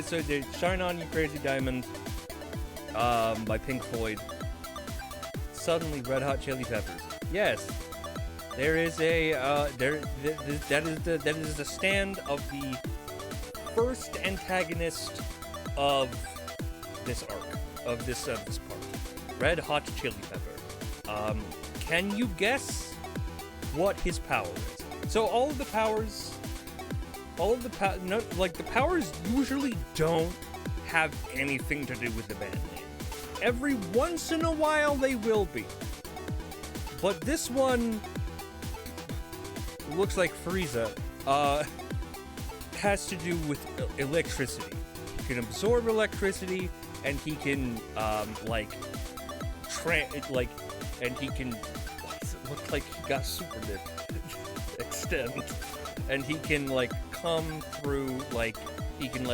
So they Shine On, You Crazy Diamond by Pink Floyd. Suddenly, Red Hot Chili Peppers. Yes, there is a that is the stand of the first antagonist of this arc, of this part. Red Hot Chili Pepper. Can you guess what his power is? So all of the powers, the powers usually don't have anything to do with the band name. Every once in a while they will be. But this one looks like Frieza. Has to do with electricity. He can absorb electricity, and he can and he can. Why does it look like he got super big? Extend, and he can come through he can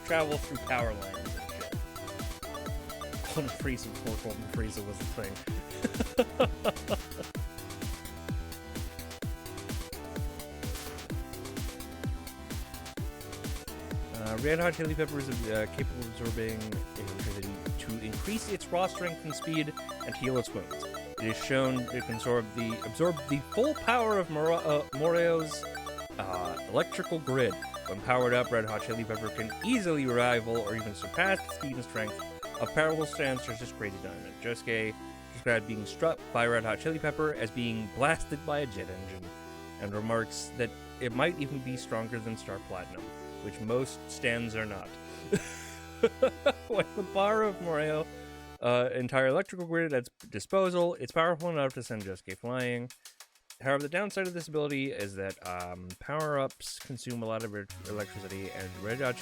travel through power lines and shit. When Frieza, before Golden Frieza was a thing. Red Hot Chili Peppers is capable of absorbing electricity to increase its raw strength and speed and heal its wounds. It is shown it can absorb the full power of Morio's electrical grid. When powered up, Red Hot Chili Pepper can easily rival or even surpass the speed and strength of parallel stands such as Crazy Diamond. Josuke described being struck by Red Hot Chili Pepper as being blasted by a jet engine, and remarks that it might even be stronger than Star Platinum, which most stands are not. With the power of Morio, entire electrical grid at its disposal, it's powerful enough to send Josuke flying. However, the downside of this ability is that power-ups consume a lot of electricity, and Red Hot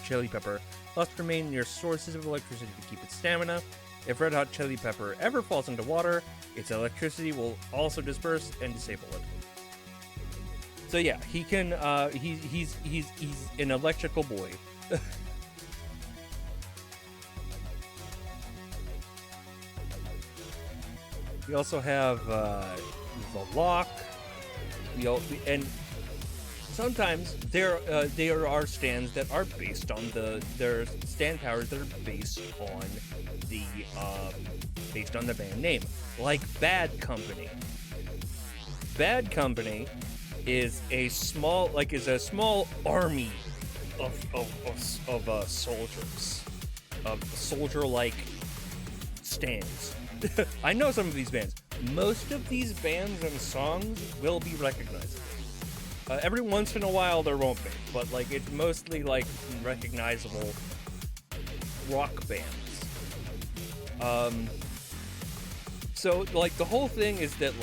Chili Pepper must remain near sources of electricity to keep its stamina. If Red Hot Chili Pepper ever falls into water, its electricity will also disperse and disable it. So yeah, he can. He's an electrical boy. We also have the lock. And sometimes there are stands that are based on their stand powers that are based on the band name, like Bad Company. Bad Company is a small army of soldiers, of soldier-like stands. I know some of these bands. Most of these bands and songs will be recognizable. Every once in a while there won't be, but it's mostly recognizable rock bands. So the whole thing is that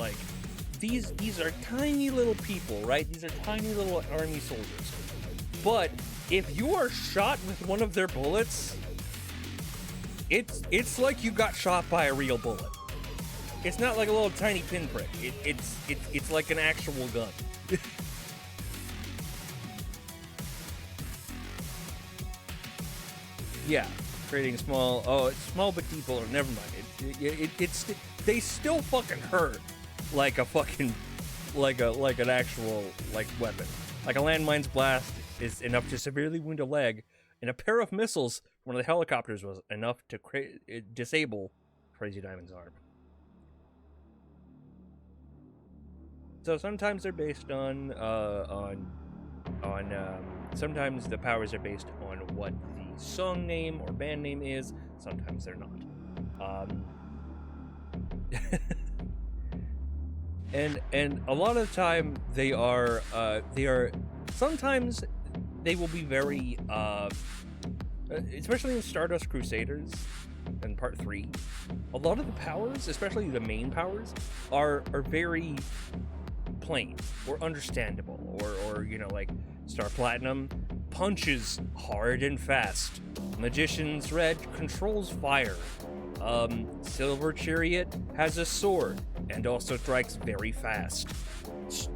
these are tiny little people, right? These are tiny little army soldiers. But if you are shot with one of their bullets, it's like you got shot by a real bullet. It's not like a little tiny pinprick. It's like an actual gun. Yeah. creating small. Oh, it's small but deep. Or never mind. It's they still fucking hurt like a fucking like an actual like weapon. Like a landmine's blast is enough to severely wound a leg, and a pair of missiles from one of the helicopters was enough to disable Crazy Diamond's arm. So sometimes they're based on sometimes the powers are based on what the song name or band name is. Sometimes they're not. And a lot of the time they are sometimes they will be very especially in Stardust Crusaders in part 3, a lot of the powers, especially the main powers, are very plain or understandable, or you know, like Star Platinum punches hard and fast. Magician's Red controls fire. Silver Chariot has a sword and also strikes very fast.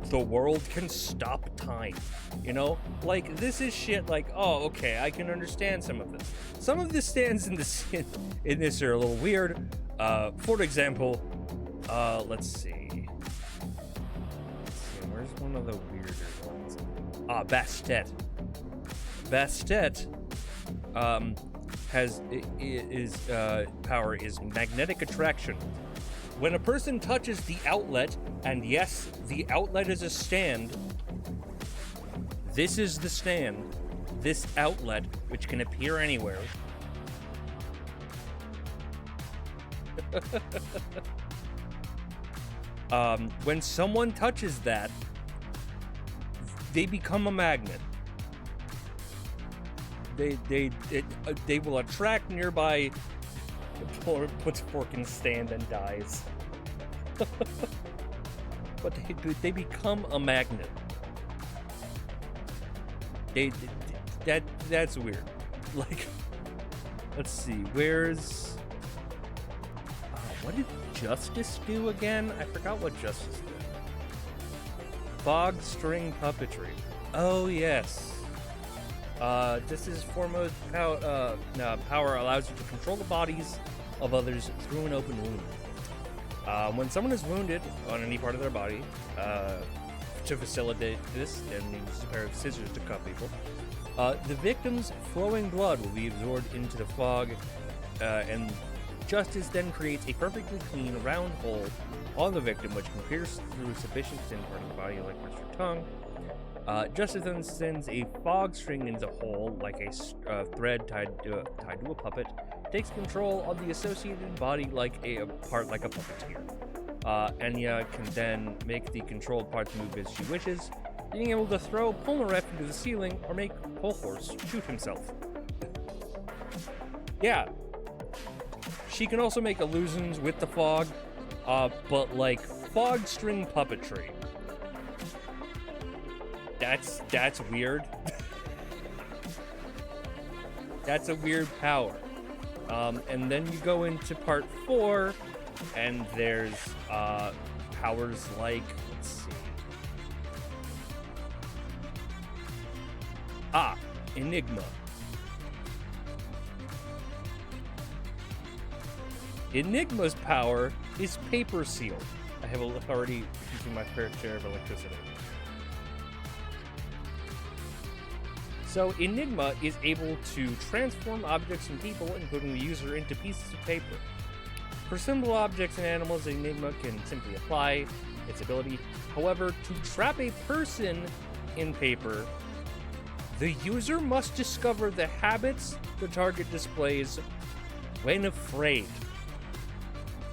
The world can stop time. You know, like this is shit. Like, oh, okay, I can understand some of this. Some of the stands in this are a little weird. For example, let's see. Where's one of the weirder ones? Bastet. Bastet power is magnetic attraction. When a person touches the outlet, and yes, the outlet is a stand, this is the stand, this outlet, which can appear anywhere. When someone touches that, they become a magnet. They will attract nearby. Puts fork in stand and dies. But they become a magnet. That's weird. Like, let's see, where's what did Justice do again? I forgot what Justice did. Fog string puppetry. Oh yes. Justice's foremost power allows you to control the bodies of others through an open wound. When someone is wounded on any part of their body, to facilitate this, and uses a pair of scissors to cut people, the victim's flowing blood will be absorbed into the fog, and Justice then creates a perfectly clean, round hole on the victim, which can pierce through sufficient thin part of the body, like your tongue. Justice then sends a fog string into the hole, like a thread tied to a puppet, takes control of the associated body like a puppeteer. Enya can then make the controlled parts move as she wishes, being able to throw Polnareff into the ceiling or make Polhorse shoot himself. Yeah. She can also make illusions with the fog, but like fog string puppetry. That's weird. That's a weird power. And then you go into part 4, and there's powers like, let's see. Enigma. Enigma's power is paper seal. I have already used my fair share of electricity. So Enigma is able to transform objects and people, including the user, into pieces of paper. For simple objects and animals, Enigma can simply apply its ability. However, to trap a person in paper, the user must discover the habits the target displays when afraid.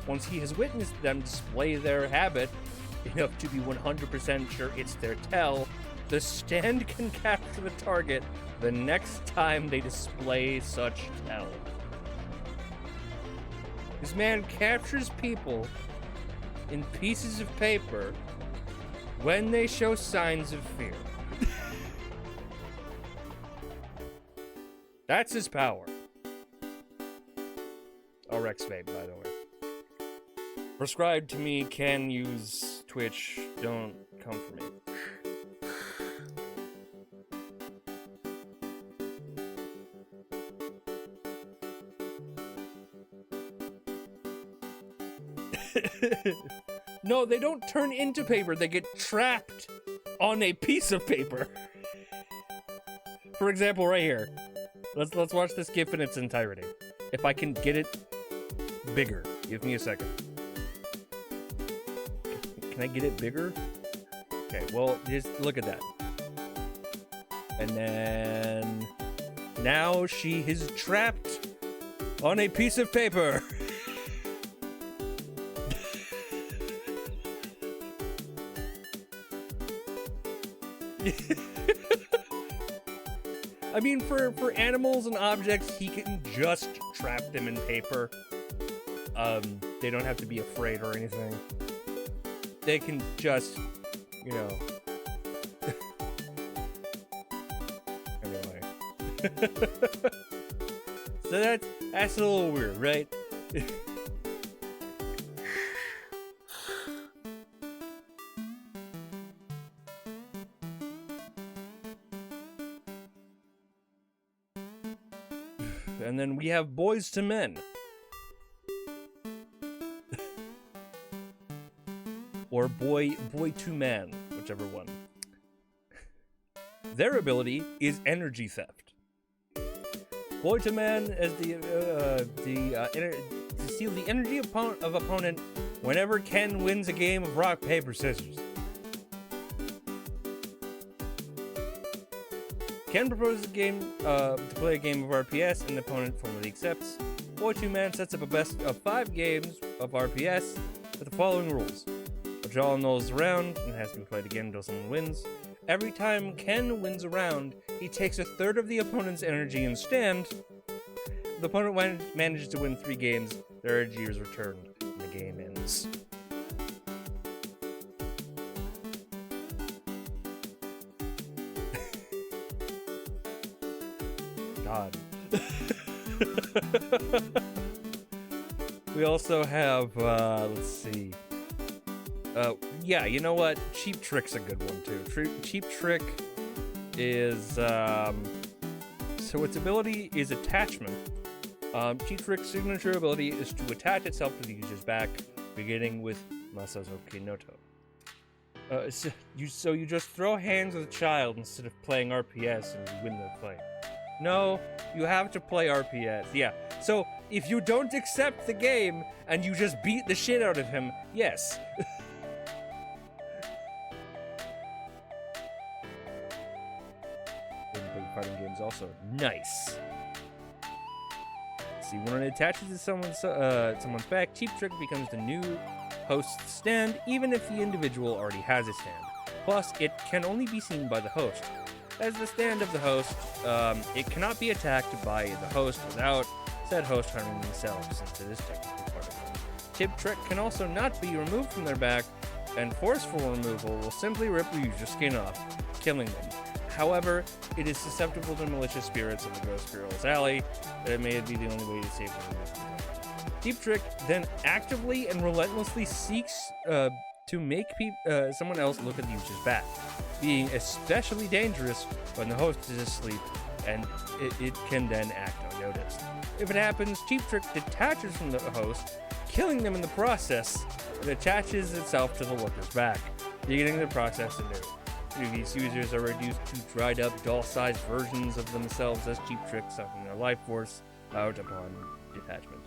Once he has witnessed them display their habit enough to be 100% sure it's their tell, the stand can capture the target the next time they display such tell. This man captures people in pieces of paper when they show signs of fear. That's his power. Rex Vape, by the way. Prescribed to me, can use Twitch, don't come for me. No, they don't turn into paper. They get trapped on a piece of paper. For example, right here. Let's watch this GIF in its entirety. If I can get it bigger, give me a second. Can I get it bigger? Okay, well, just look at that. And then now she is trapped on a piece of paper. I mean, for animals and objects, he can just trap them in paper. They don't have to be afraid or anything. They can just, you know. Anyway. So that's a little weird, right? And then we have Boys to Men. Or Boy to Man, whichever one. Their ability is energy theft. Boy to Man is to steal the energy of opponent whenever Ken wins a game of rock, paper, scissors. Ken proposes a game to play a game of RPS, and the opponent formally accepts. Boy to Man sets up a best of 5 games of RPS with the following rules. A draw rolls around and has to be played again until someone wins. Every time Ken wins a round, he takes a third of the opponent's energy and stand. If the opponent manages to win 3 games, their energy is returned and the game ends. God. We also have, let's see. Yeah, you know what? Cheap Trick's a good one, too. Cheap Trick is, so its ability is attachment. Cheap Trick's signature ability is to attach itself to the user's back, beginning with Masazoki Noto. So you just throw hands with a child instead of playing RPS and you win the fight. No, you have to play RPS. Yeah, so if you don't accept the game and you just beat the shit out of him, yes. Fighting games also nice. See, when it attaches to someone's back, Cheap Trick becomes the new host's stand, even if the individual already has a stand. Plus, it can only be seen by the host. As the stand of the host, it cannot be attacked by the host without said host harming themselves, since it is technically part of them. Cheap Trick can also not be removed from their back, and forceful removal will simply rip the user's skin off, killing them. However, it is susceptible to malicious spirits of the Ghost Girl's Alley, that it may be the only way to save them. Cheap Trick then actively and relentlessly seeks to make someone else look at the user's back, being especially dangerous when the host is asleep, and it can then act unnoticed. If it happens, Cheap Trick detaches from the host, killing them in the process. It attaches itself to the looker's back, beginning the process anew. These users are reduced to dried up, doll-sized versions of themselves as Cheap Trick, sucking their life force out upon detachment.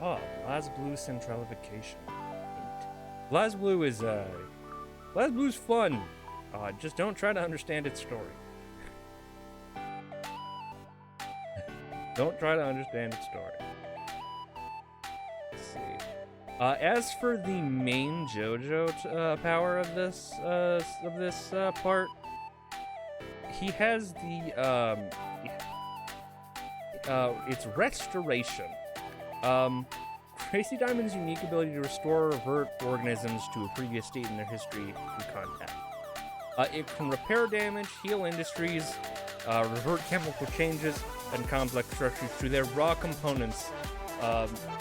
Oh, BlazBlue Centralification. BlazBlue is, BlazBlue's fun. Just don't try to understand its story. Don't try to understand its story. Let's see. As for the main JoJo power of this part, he has the it's restoration. Crazy Diamond's unique ability to restore or revert organisms to a previous state in their history through contact. It can repair damage, heal industries, revert chemical changes and complex structures to their raw components.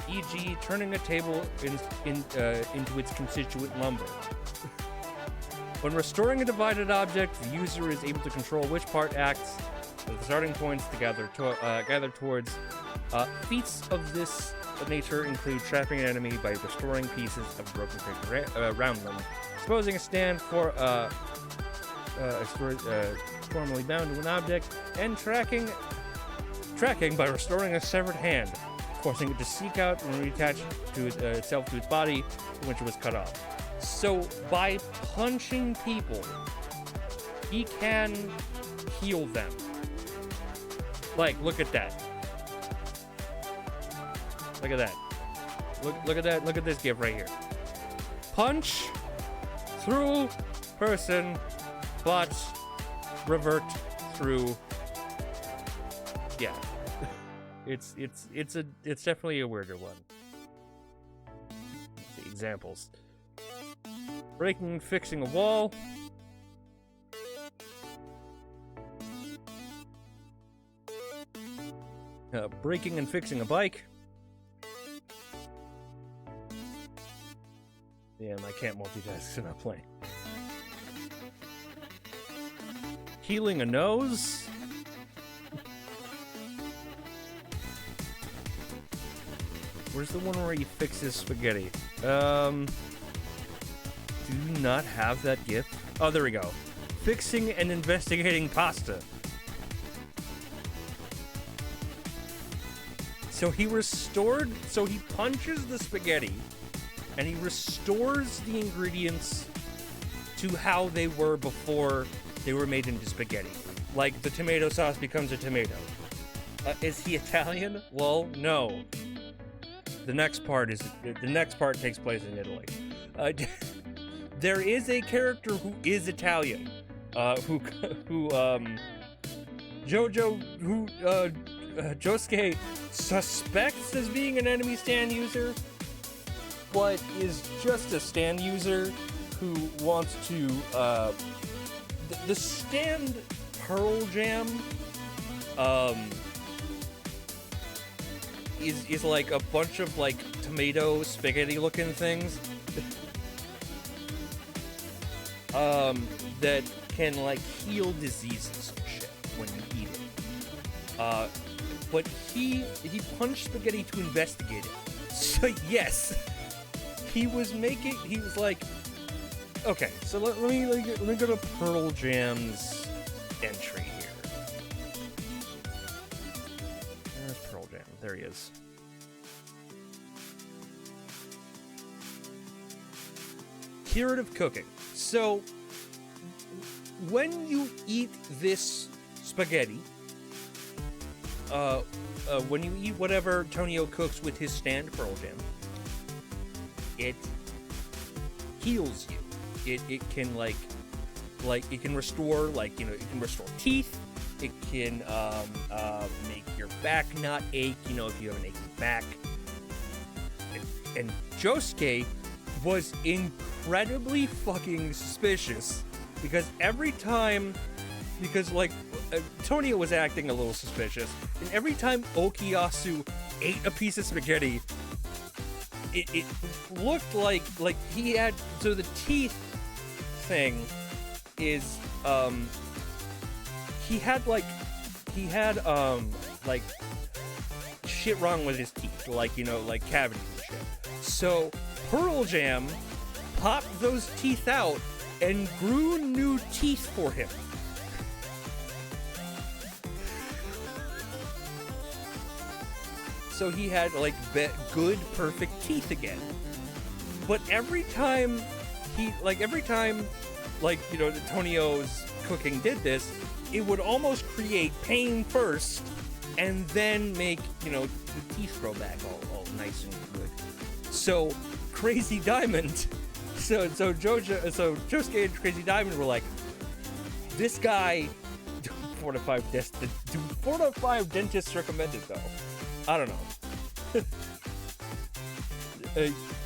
E.g., turning a table into its constituent lumber. When restoring a divided object, the user is able to control which part acts as the starting points to gather towards. Feats of this nature include trapping an enemy by restoring pieces of broken crate around them, exposing a stand for formerly bound to an object, and tracking by restoring a severed hand, forcing it to seek out and reattach to itself to its body from which it was cut off. So by punching people, he can heal them. Like, look at that. Look at that. Look at that. Look at this gift right here. Punch through person, but revert through. Yeah. It's definitely a weirder one. Let's see, examples. Breaking and fixing a wall. Breaking and fixing a bike. Damn, I can't multitask, so I'm not playing. Healing a nose. Where's the one where he fixes spaghetti? Do not have that gift. Oh, there we go. Fixing and investigating pasta. So he punches the spaghetti, and he restores the ingredients to how they were before they were made into spaghetti. Like the tomato sauce becomes a tomato. Is he Italian? Well, no. The next part takes place in Italy. There is a character who is Italian, Josuke suspects as being an enemy stand user, but is just a stand user who wants to, the stand Pearl Jam, is like a bunch of like tomato spaghetti looking things, that can like heal diseases and shit when you eat it. But he punched spaghetti to investigate it. So yes, he was like, okay, so let me go to Pearl Jam's entry here. There's Pearl Jam. There he is. Curative cooking. So when you eat this spaghetti, when you eat whatever Tonio cooks with his stand Pearl Jam, it heals you. It can it can restore, it can restore teeth. It can make your back not ache, if you have an aching back. And Josuke was incredibly fucking suspicious because Tonio was acting a little suspicious, and every time Okuyasu ate a piece of spaghetti, it looked like he had, so the teeth thing is, he had shit wrong with his teeth, like cavities and shit. So Pearl Jam popped those teeth out and grew new teeth for him. So he had good, perfect teeth again. But every time Tonio's cooking did this, it would almost create pain first, and then make the teeth grow back all nice and good. So Crazy Diamond, so Josuke and Crazy Diamond were like, this guy, 4 to 5 dentists recommended though. I don't know.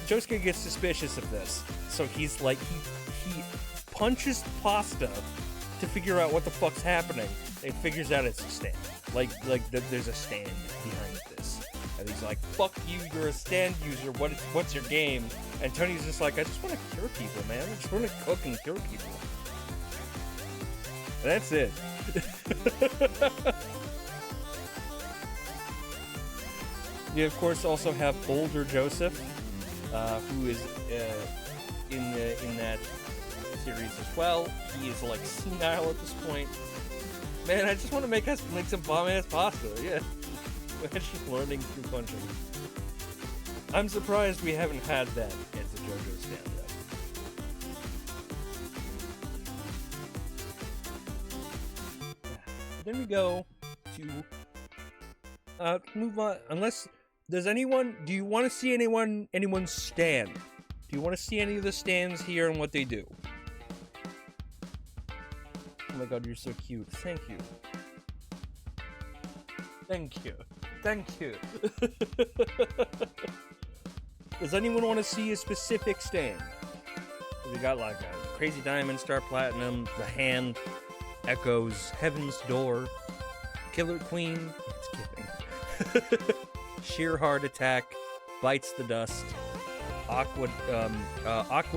Josuke gets suspicious of this, so he's like, he punches pasta to figure out what the fuck's happening. And figures out it's a stand. There's a stand behind this, and he's like, "Fuck you! You're a stand user. What's your game?" And Tony's just like, "I just want to cure people, man. I just want to cook and cure people." That's it. You of course also have older Joseph, who is in that series as well. He is like senile at this point. Man, I just want to make some bomb-ass pasta. Yeah, just learning through punching. I'm surprised we haven't had that as a JoJo stand-up. Then we go to move on. Unless do you want to see anyone's stand? Do you want to see any of the stands here and what they do? Oh my god, you're so cute. Thank you. Thank you. Thank you. Does anyone want to see a specific stand? We got like a Crazy Diamond, Star Platinum, The Hand, Echoes, Heaven's Door, Killer Queen, it's kidding. Sheer Heart Attack, Bites the Dust, Aqua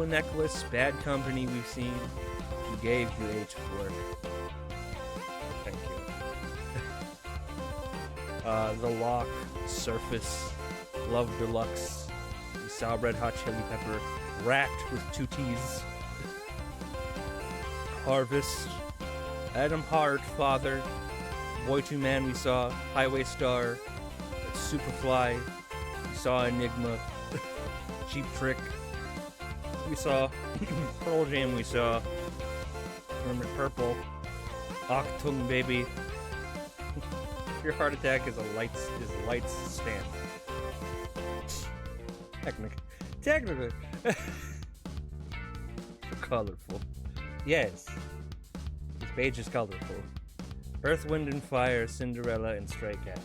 Necklace, Bad Company we've seen. You gave UH for. Thank you. The Lock, Surface, Love Deluxe, we saw Red Hot Chili Pepper, Racked with 2 T's, Harvest, Adam Hart, Father, Boy to Man we saw, Highway Star, Superfly, we saw Enigma, Cheap Trick, we saw Pearl Jam, we saw Hermit Purple, Octung Baby. Your Heart Attack is a lights stand. Technically. Colorful. Yes. This page is colorful. Earth, Wind, and Fire, Cinderella, and Stray Cat.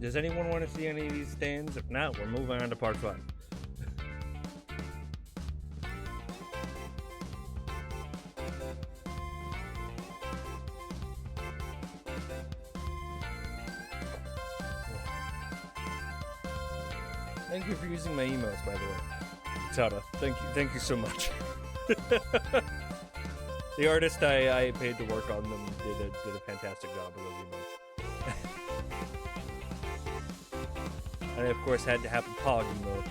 Does anyone want to see any of these stands? If not, we're moving on to part 5. Thank you for using my emotes, by the way. Tada, thank you so much. The artist I paid to work on them did a fantastic job with those emotes. And I, of course, had to have a Pog emote.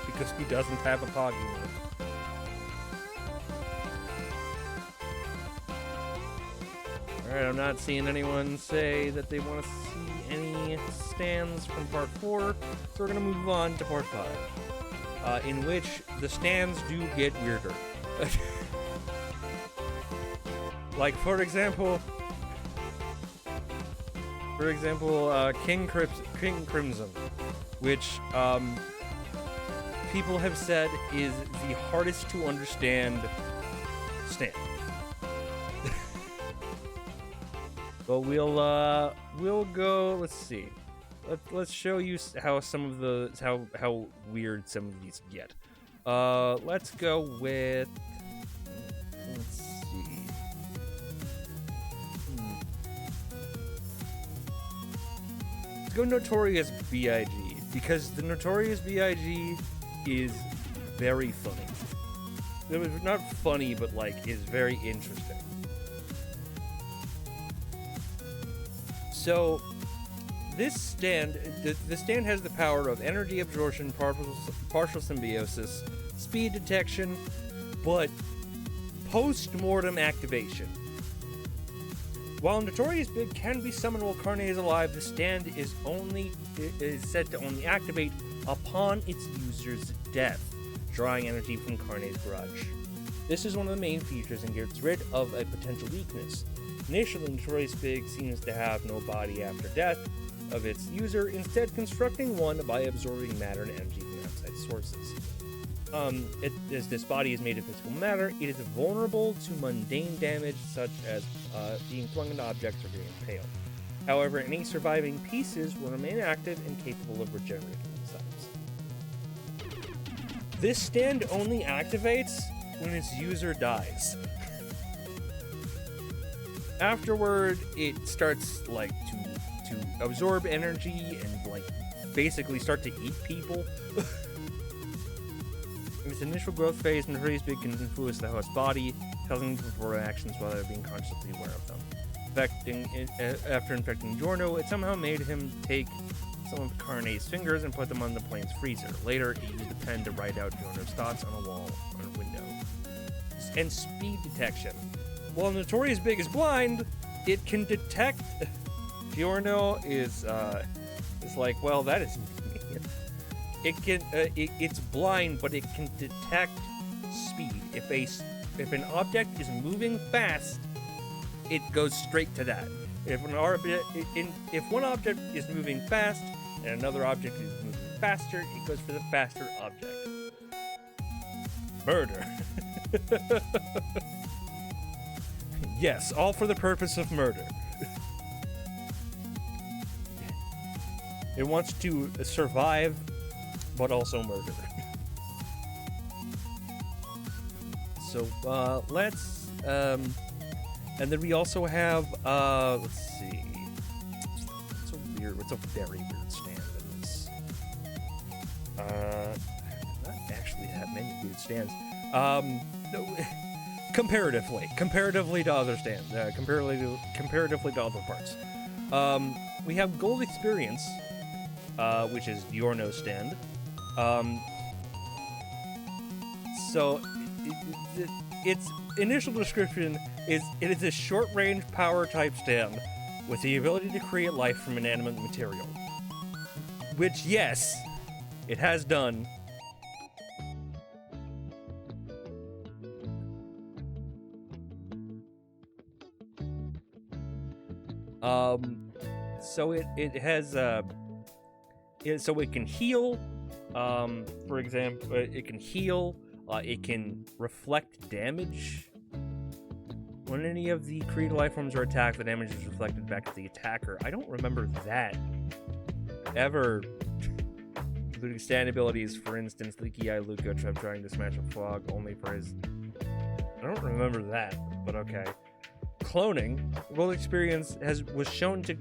Because who doesn't have a Pog emote? Alright, I'm not seeing anyone say that they want to see any stands from part 4, so we're going to move on to part 5, in which the stands do get weirder. Like, for example, King Crimson, which people have said is the hardest to understand stand. But we'll go. Let's see. Let's show you how how weird some of these get. Let's go with. Let's see. Let's go Notorious B.I.G. because the Notorious B.I.G. is very funny. It was not funny, but like is very interesting. So, this stand, the stand has the power of energy absorption, partial symbiosis, speed detection, but post-mortem activation. While Notorious Big can be summoned while Carne is alive, the stand is said to only activate upon its user's death, drawing energy from Carne's grudge. This is one of the main features and gets rid of a potential weakness. Initially, Notorious Big seems to have no body after death of its user, instead constructing one by absorbing matter and energy from outside sources. As this body is made of physical matter, it is vulnerable to mundane damage such as being flung into objects or getting impaled. However, any surviving pieces will remain active and capable of regenerating themselves. This stand only activates when its user dies. Afterward, it starts like to absorb energy and like basically start to eat people. In its initial growth phase, Notorious Big can influence the host's body, causing them to perform actions while they're being consciously aware of them. After infecting Giorno, it somehow made him take some of Carne's fingers and put them on the plane's freezer. Later, it used a pen to write out Giorno's thoughts on a wall on a window. And speed detection. While Notorious Big is blind, it can detect. Giorno is like, well, that is me. It can it's blind, but it can detect speed. If an object is moving fast, it goes straight to that. If one object is moving fast and another object is moving faster, it goes for the faster object. Murder. Yes, all for the purpose of murder. It wants to survive, but also murder. So, let's, and then we also have, let's see. It's a very weird stand in this. Not actually that many weird stands. No, comparatively to other stands, comparatively to other parts. We have Gold Experience, which is Giorno's stand. So its initial description is it is a short-range power type stand with the ability to create life from inanimate material. Which, yes, it has done. So it has so it can heal. For example, it can heal. It can reflect damage. When any of the created life forms are attacked, the damage is reflected back to the attacker. I don't remember that ever. Including stand abilities, for instance, Leaky Eye Luca trying to smash a frog only for his. I don't remember that, but okay. Cloning. Gold Experience was shown to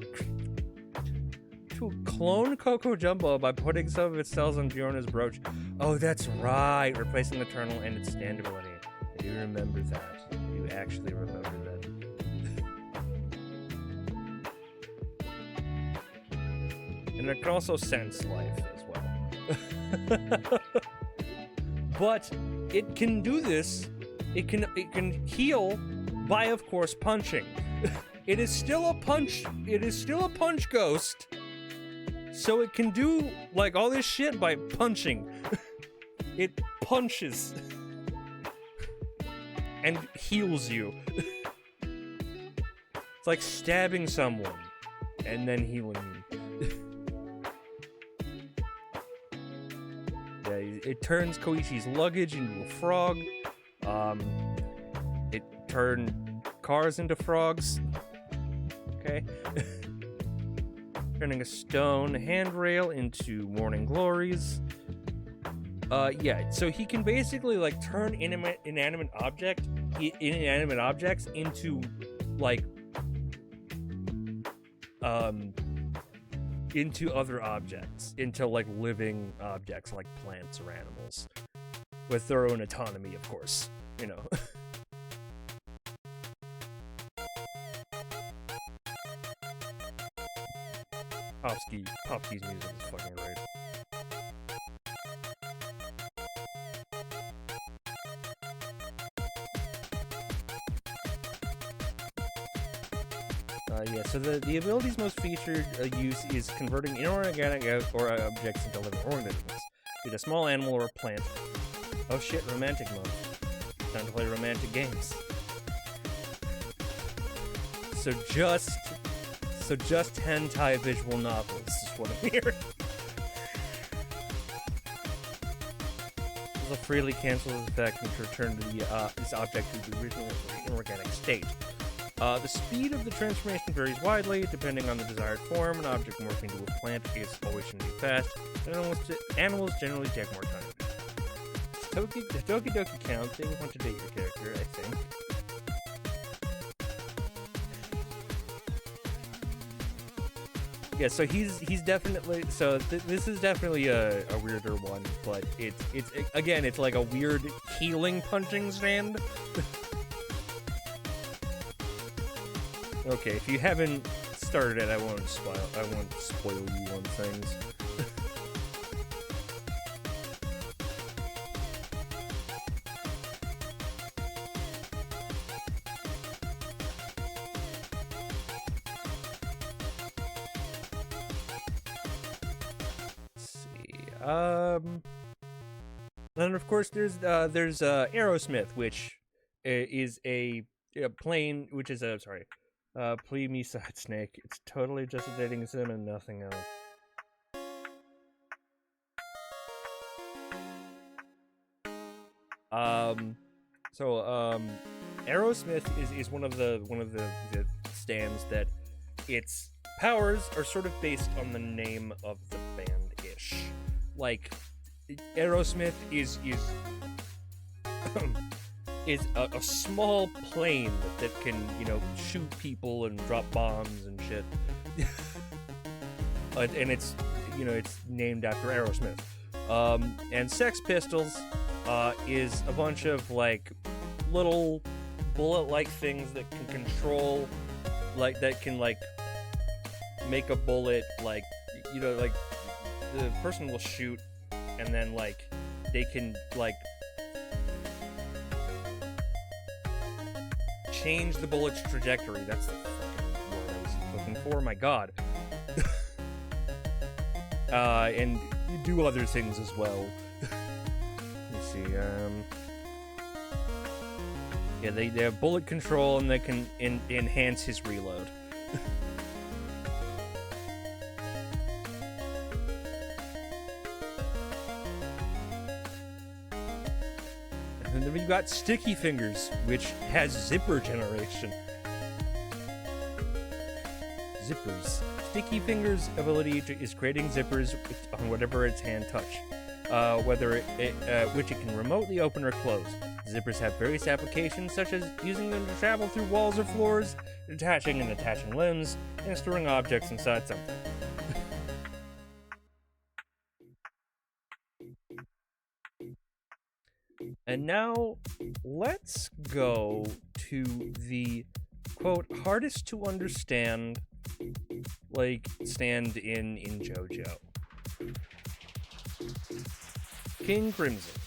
clone Coco Jumbo by putting some of its cells on Giorno's brooch. Oh, that's right, replacing the Eternal and its stand ability. I do remember that. You actually remember that. And it can also sense life as well. But it can do this. It can heal by, of course, punching. It is still a punch ghost. So it can do like all this shit by punching. It punches and heals you. It's like stabbing someone and then healing you. Yeah, it turns Koishi's luggage into a frog. It turned cars into frogs. Okay. Turning a stone handrail into morning glories. Yeah, so he can basically like turn inanimate objects into like into other objects, into like living objects like plants or animals with their own autonomy, of course, you know. Popsky's music is fucking great. Yeah, so the ability's most featured use is converting inorganic objects into living organisms. Be it a small animal or a plant. Oh shit, romantic mode. Time to play romantic games. So just hentai visual novels is what I'm hearing. This will freely cancel the effect and return to this object to the original inorganic state. The speed of the transformation varies widely, depending on the desired form. An object morphing into a plant is always going to be fast, and animals generally take more time. Doki Doki counts. They want to date your character, I think. Yeah, so he's definitely this is definitely a weirder one, but it's again it's like a weird healing punching stand. Okay, if you haven't started it, I won't spoil you on things. And of course there's Aerosmith, which is a plane, which is a plea me side snake. It's totally just a dating sim and nothing else. Aerosmith is one of the stands that its powers are sort of based on the name of the band-ish. Like, Aerosmith is a small plane that can, shoot people and drop bombs and shit. And it's named after Aerosmith. And Sex Pistols is a bunch of like little bullet-like things that can control, that can make a bullet like the person will shoot and then they can change the bullet's trajectory. That's the fucking word I was looking for. My God. And you do other things as well. Let's see. Yeah, they have bullet control and they can enhance his reload. And then we've got Sticky Fingers, which has zipper generation. Zippers. Sticky Fingers' ability is creating zippers on whatever its hand touch, which it can remotely open or close. Zippers have various applications, such as using them to travel through walls or floors, detaching and attaching limbs, and storing objects inside something. And now, let's go to the, quote, hardest to understand, stand in JoJo. King Crimson.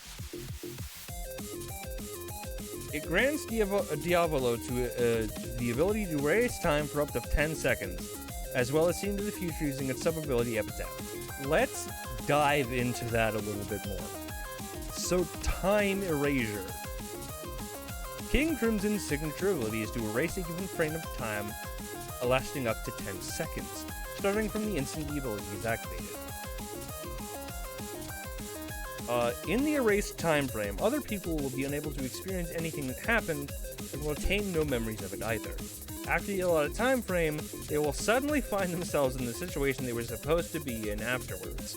It grants Diavolo the ability to erase time for up to 10 seconds, as well as see into the future using its sub-ability Epitaph. Let's dive into that a little bit more. So, Time Erasure. King Crimson's signature ability is to erase a given frame of time, lasting up to 10 seconds, starting from the instant the ability is activated. In the erased time frame, other people will be unable to experience anything that happened and will attain no memories of it either. After the allotted time frame, they will suddenly find themselves in the situation they were supposed to be in afterwards.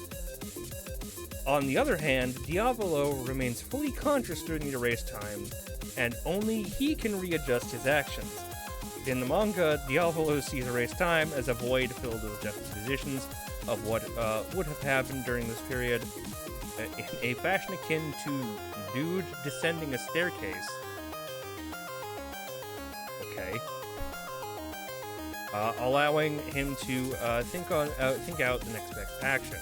On the other hand, Diavolo remains fully conscious during the erased time, and only he can readjust his actions. In the manga, Diavolo sees erased time as a void filled with juxtapositions of what would have happened during this period, in a fashion akin to dude descending a staircase. Okay. Allowing him to think out the next best action.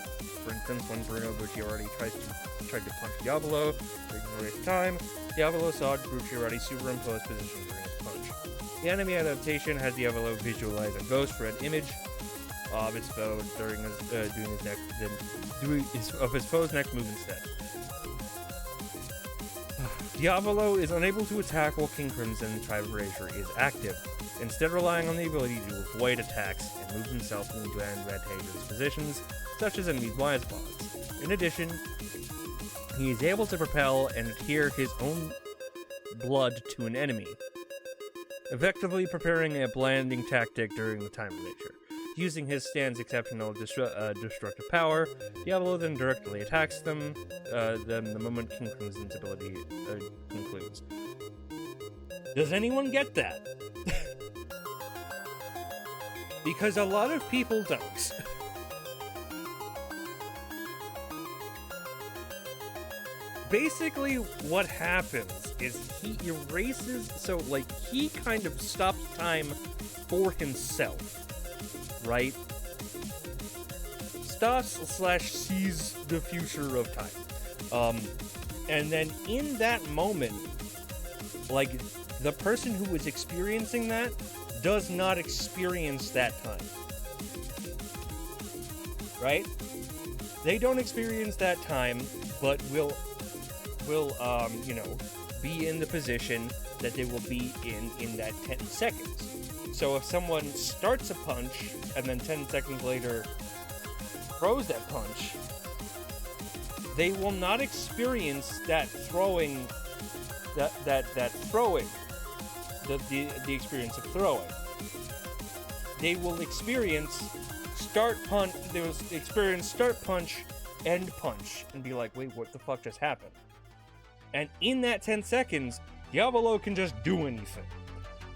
For instance, when Bruno Bucciarati tried to punch Diavolo during the erased time, Diavolo saw Bucciarati's superimposed position during his punch. The anime adaptation has Diavolo visualize a ghost red image of his foe during his foe's next move instead. Diavolo is unable to attack while King Crimson Time Erasure is active, instead relying on the ability to avoid attacks and move himself into advantageous positions, such as enemy blind spots. In addition, he is able to propel and adhere his own blood to an enemy, effectively preparing a blinding tactic during the time erasure. Using his stand's exceptional destructive power, Diavolo then directly attacks them the moment King Crimson's ability concludes. Does anyone get that? Because a lot of people don't. Basically, what happens is he erases, so, like, he kind of stops time for himself, right? Stops/sees the future of time. And then in that moment, like, the person who is experiencing that does not experience that time. Right? They don't experience that time, but will you know, be in the position that they will be in that 10 seconds. So if someone starts a punch and then 10 seconds later throws that punch, they will not experience that throwing, the experience of throwing. They will experience start punch, end punch, and be like, wait, what the fuck just happened? And in that 10 seconds, Diavolo can just do anything.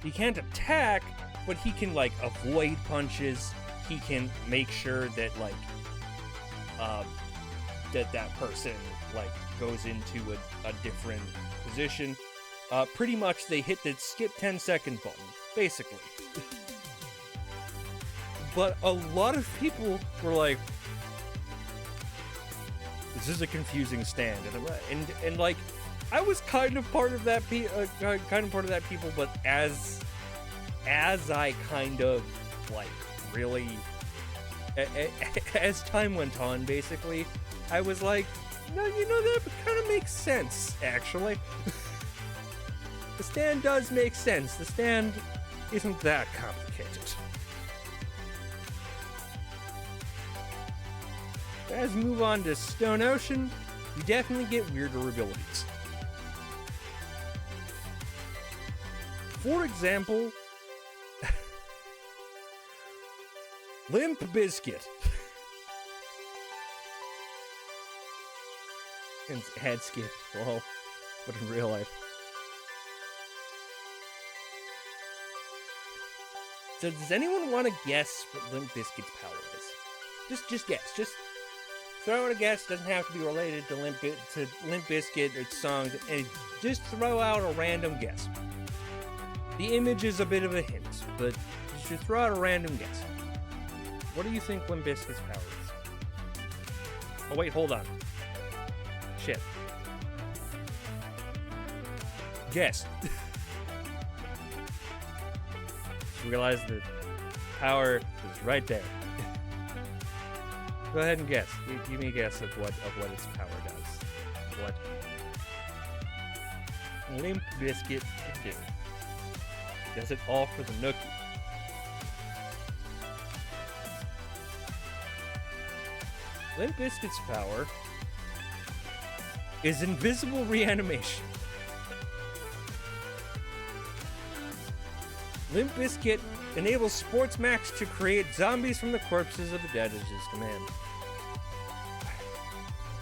He can't attack, but he can, like, avoid punches. He can make sure that, like, that person, like, goes into a different position. Pretty much they hit the skip 10 second button, basically. But a lot of people were like, this is a confusing stand, and like, I was kind of part of that people, but as I kind of, like, really, as time went on, basically, I was like, no, you know, that kind of makes sense, actually. The stand does make sense. The stand isn't that complicated. As we move on to Stone Ocean, you definitely get weirder abilities. For example, Limp Bizkit. And head skip, whoa, but in real life. So does anyone want to guess what Limp Bizkit's power is? Just guess, just throw out a guess. Doesn't have to be related to Limp Bizkit or its songs, and just throw out a random guess. The image is a bit of a hint, but you should throw out a random guess. What do you think Limp Bizkit's power is? Oh wait, hold on. Shit. Guess. Just realized that power is right there. Go ahead and guess. Give me a guess of what its power does. What Limp Bizkit can do. Does it all for the Nookie. Limp Bizkit's power is invisible reanimation. Limp Bizkit enables Sports Max to create zombies from the corpses of the dead at his command.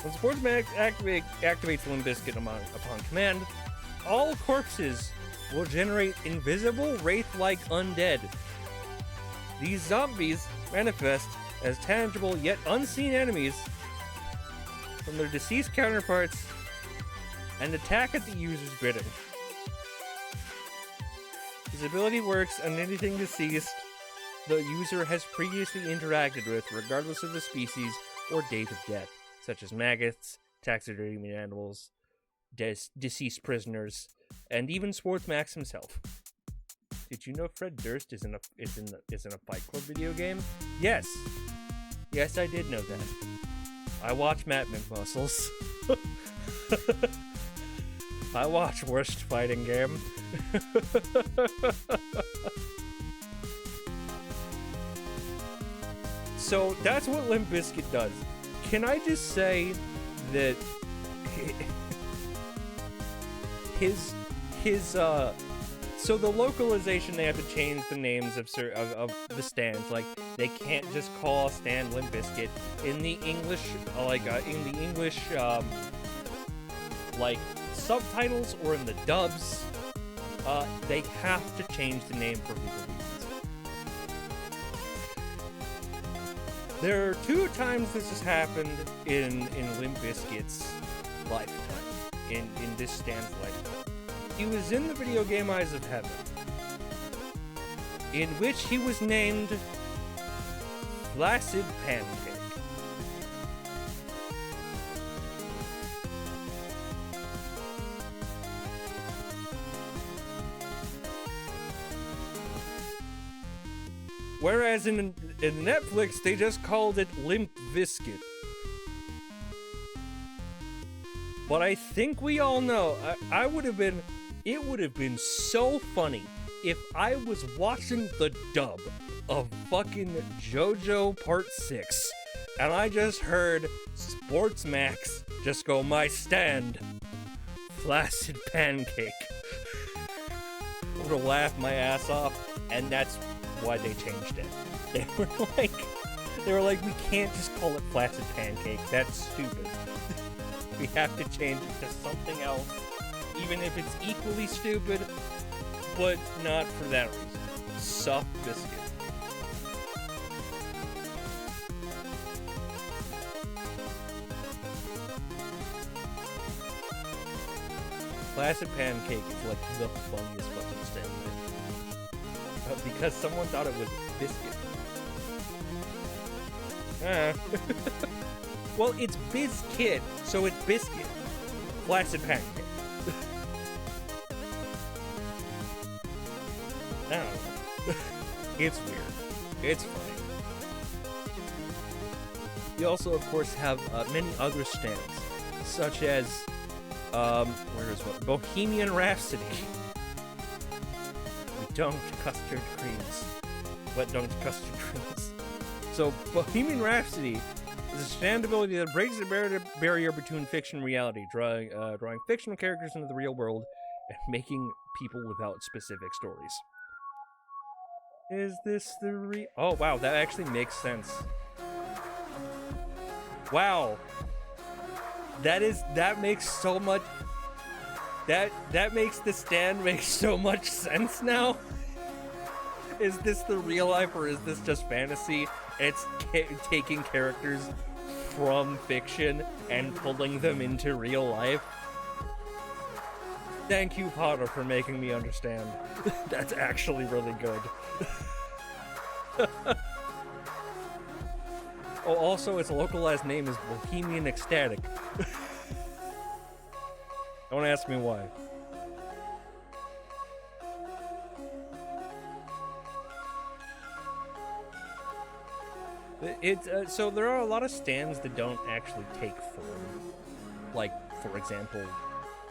When Sports Max activates Limp Bizkit upon command, all corpses will generate invisible, wraith-like undead. These zombies manifest as tangible yet unseen enemies from their deceased counterparts and attack at the user's bidding. His ability works on anything deceased the user has previously interacted with, regardless of the species or date of death, such as maggots, taxidermy animals, deceased prisoners, and even Sports Max himself. Did you know Fred Durst is in a Fight Club video game? Yes, I did know that. I watch Matt McMuscles. I watch Worst Fighting Game. So that's what Limp Bizkit does. Can I just say that so the localization, they have to change the names of the stands. Like, they can't just call a stand Limp Bizkit. In the English, like subtitles or in the dubs, they have to change the name for legal reasons. There are 2 times this has happened in Limp Bizkit's lifetime, in this Stan's lifetime. He was in the video game Eyes of Heaven, in which he was named Flaccid Pancake. Whereas in Netflix, they just called it Limp Bizkit. But I think we all know, it would have been so funny if I was watching the dub of fucking JoJo Part 6, and I just heard Sports Max just go, "My stand, Flaccid Pancake." I would have laughed my ass off, and that's why they changed it. They were like, we can't just call it Flaccid Pancake. That's stupid. We have to change it to something else, even if it's equally stupid, but not for that reason. Soft Biscuit. Flaccid Pancake is like the funniest fucking stand thing. Because someone thought it was biscuit. Well, it's Bizkit, so it's biscuit. Flaccid Pancake. I don't know. It's weird. It's funny. We also, of course, have many other stands, such as, where is what? Bohemian Rhapsody. We don't custard creams. But don't custard creams. So, Bohemian Rhapsody is a stand ability that breaks the barrier between fiction and reality, drawing fictional characters into the real world and making people without specific stories. Is this the Oh, wow, that actually makes sense. Wow. That makes so much... That makes the stand make so much sense now. Is this the real life or is this just fantasy? It's taking characters from fiction and pulling them into real life. Thank you, Potter, for making me understand. That's actually really good. Oh, also, its localized name is Bohemian Ecstatic. Don't ask me why. So there are a lot of stands that don't actually take form. Like, for example,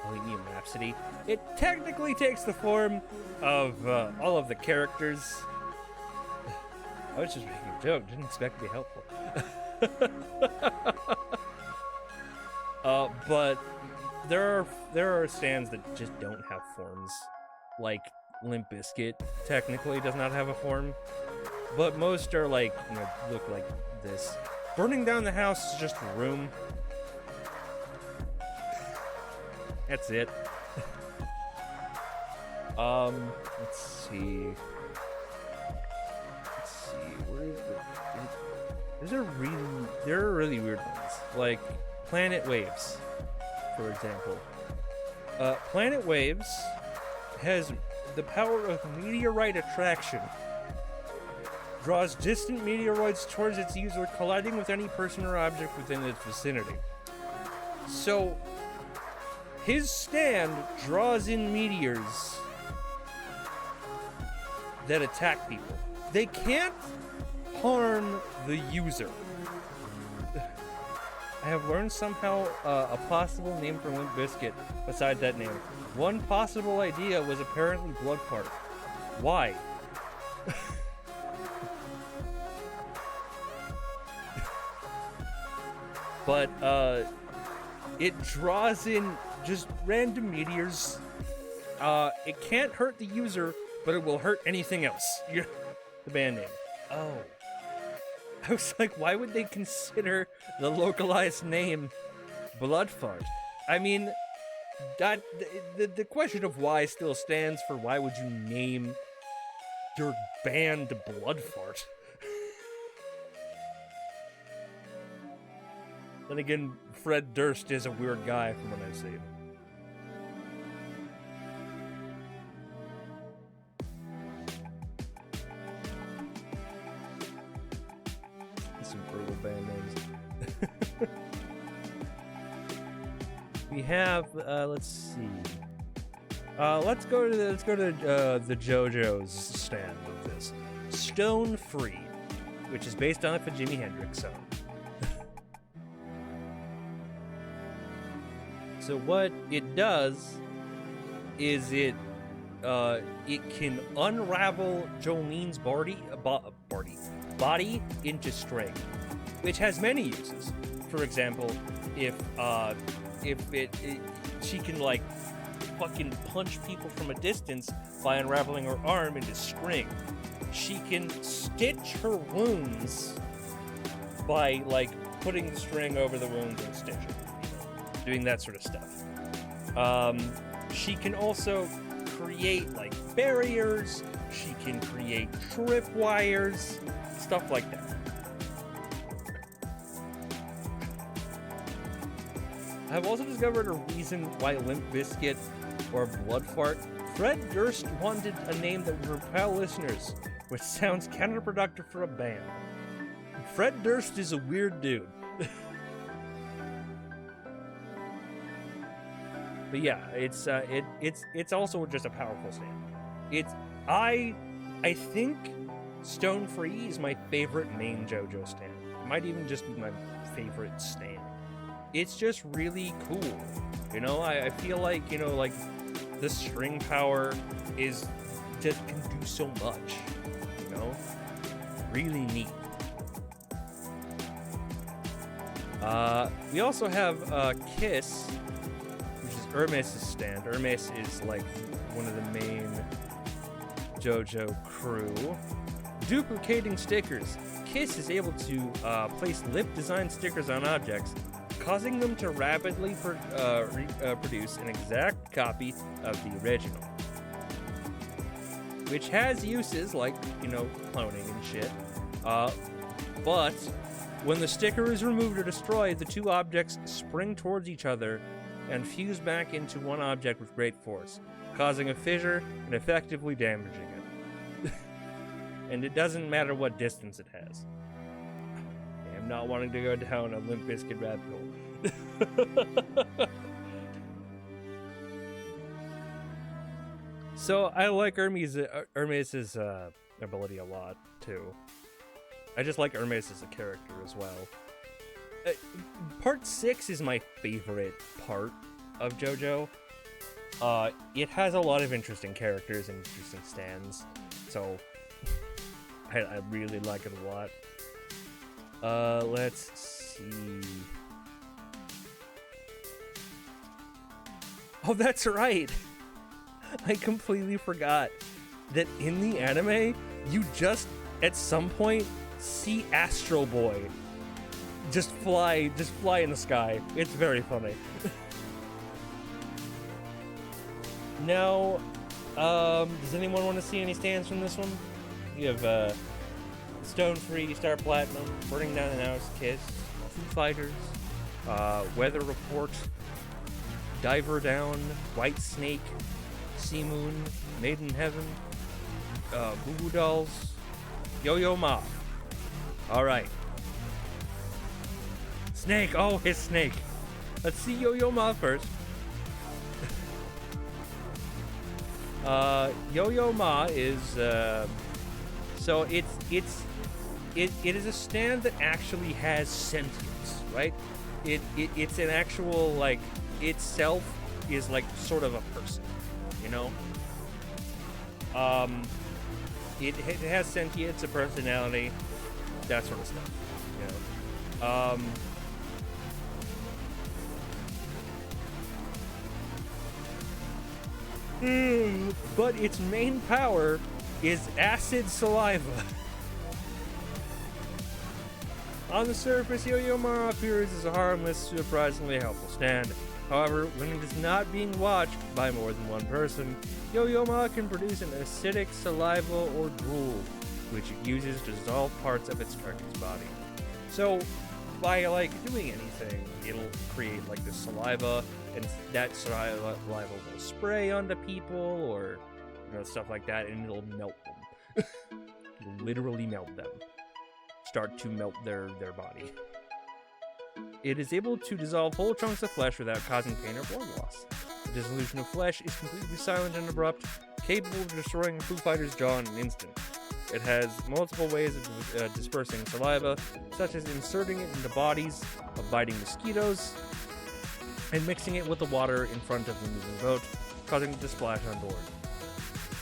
Bohemian Rhapsody. It technically takes the form of all of the characters. I was just making a joke, didn't expect to be helpful. But there are stands that just don't have forms. Like Limp Bizkit technically does not have a form. But most are like, look like this. Burning down the house is just a room. That's it. Let's see. Where is it? There are really weird ones. Like Planet Waves, for example. Planet Waves has the power of meteorite attraction. Draws distant meteoroids towards its user, colliding with any person or object within its vicinity. So, his stand draws in meteors that attack people. They can't harm the user. I have learned somehow a possible name for Limp Bizkit besides that name. One possible idea was apparently Blood Fart. Why? But, it draws in just random meteors. It can't hurt the user, but it will hurt anything else. The band name. Oh. I was like, why would they consider the localized name Blood Fart? I mean, that the question of why still stands for why would you name your band Blood Fart? Then again, Fred Durst is a weird guy from what I've seen. Some brutal band names. We have, let's see. Let's go to the JoJo's stand of this. Stone Free, which is based on a Jimi Hendrix song. So what it does is it can unravel Jolene's body into string, which has many uses. For example, if she can like fucking punch people from a distance by unraveling her arm into string. She can stitch her wounds by like putting the string over the wounds and stitching, doing that sort of stuff. She can also create like barriers. She can create tripwires, stuff like that. I've also discovered a reason why Limp Bizkit or Bloodfart. Fred Durst wanted a name that would repel listeners, which sounds counterproductive for a band. Fred Durst is a weird dude. But yeah, it's also just a powerful stand. I think Stone Free is my favorite main JoJo stand. It might even just be my favorite stand. It's just really cool. You know, I feel like, you know, like the string power is just can do so much. You know? Really neat. We also have Kiss, which is Hermes' stand. Hermes is like one of the main JoJo crew. Duplicating stickers. Kiss is able to place lip design stickers on objects, causing them to rapidly produce an exact copy of the original. Which has uses like, you know, cloning and shit. But when the sticker is removed or destroyed, the two objects spring towards each other and fuse back into one object with great force, causing a fissure and effectively damaging it. And it doesn't matter what distance it has. I'm not wanting to go down a Limp Bizkit rabbit hole. So I like Hermes' ability a lot too. I just like Hermes as a character as well. Part 6 is my favorite part of JoJo. It has a lot of interesting characters and interesting stands, so I really like it a lot. Let's see. Oh, that's right! I completely forgot that in the anime, you just, at some point, see Astro Boy just fly in the sky. It's very funny. Now, does anyone want to see any stands from this one? You have Stone Free, Star Platinum, Burning Down the House, Kiss, Foo Fighters, Weather Report, Diver Down, White Snake, Sea Moon, Made in Heaven, Goo Goo Dolls, Yo-Yo Ma. Alright. Snake, oh, it's Snake. Let's see Yo-Yo Ma first. Yo-Yo Ma is, so it is a stand that actually has sentience, right? It's an actual, like, itself is like sort of a person, you know? It has sentience, a personality, that sort of stuff, you know? But its main power is acid saliva. On the surface, Yo-Yo Ma appears as a harmless, surprisingly helpful stand. However, when it is not being watched by more than one person, Yo-Yo Ma can produce an acidic saliva or drool, which it uses to dissolve parts of its target's body. So, by like doing anything. It'll create like this saliva, and that saliva will spray onto people, or stuff like that, and it'll melt them. It'll literally melt them. Start to melt their body. It is able to dissolve whole chunks of flesh without causing pain or blood loss. The dissolution of flesh is completely silent and abrupt, capable of destroying a Foo Fighter's jaw in an instant. It has multiple ways of dispersing saliva, such as inserting it into bodies of biting mosquitoes, and mixing it with the water in front of the moving boat, causing it to splash on board.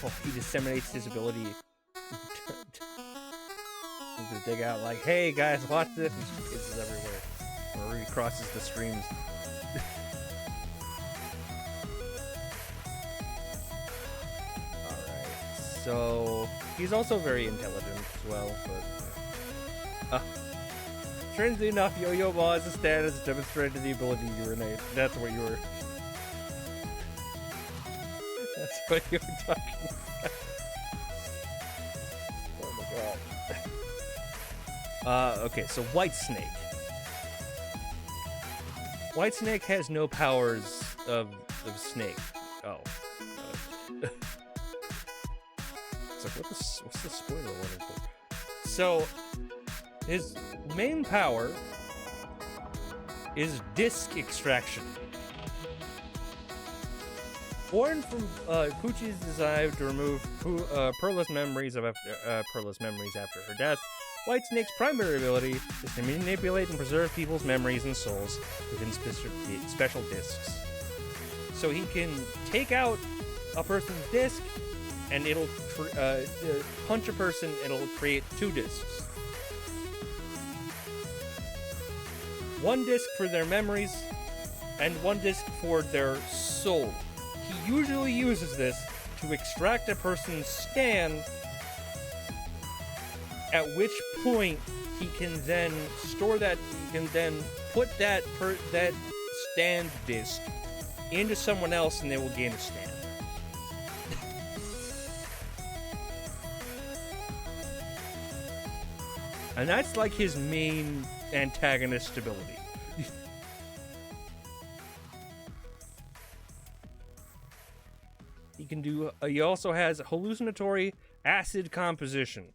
Oh, he disseminates his ability to dig out like, hey guys, watch this, and she pisses everywhere. Or he crosses the streams. Alright, so he's also very intelligent as well, but strangely enough, Yo-Yo Ma as a stand has demonstrated the ability to urinate. That's what you were That's what you were talking about. Oh my god. Okay, so Whitesnake. Whitesnake has no powers of snake. Oh. It's like, what's the spoiler warning for? So, his main power is disc extraction. Born from Pucci's desire to remove Perla's memories after her death, Whitesnake's primary ability is to manipulate and preserve people's memories and souls within special discs. So he can take out a person's disc, and it'll punch a person, and it'll create 2 discs. One disc for their memories, and 1 disc for their soul. He usually uses this to extract a person's stand, at which point he can then store that, he can then put that stand disc into someone else, and they will gain a stand. And that's like his main antagonist ability. He can do. He also has hallucinatory acid composition.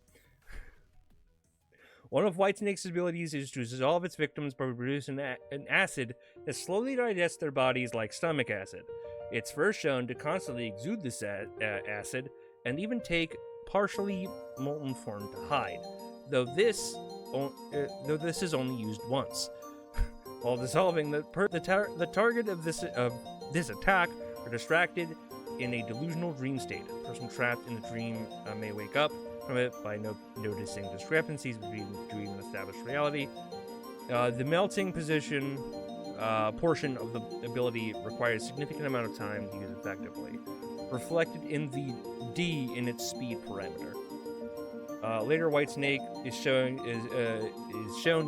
One of Whitesnake's abilities is to dissolve its victims by producing an acid that slowly digests their bodies like stomach acid. It's first shown to constantly exude this acid and even take partially molten form to hide, though this is only used once. While dissolving, the target of this attack are distracted in a delusional dream state. A person trapped in the dream may wake up from it by noticing discrepancies between dream and established reality. The melting portion of the ability requires a significant amount of time to use effectively, reflected in the D in its speed parameter. Later, Whitesnake is shown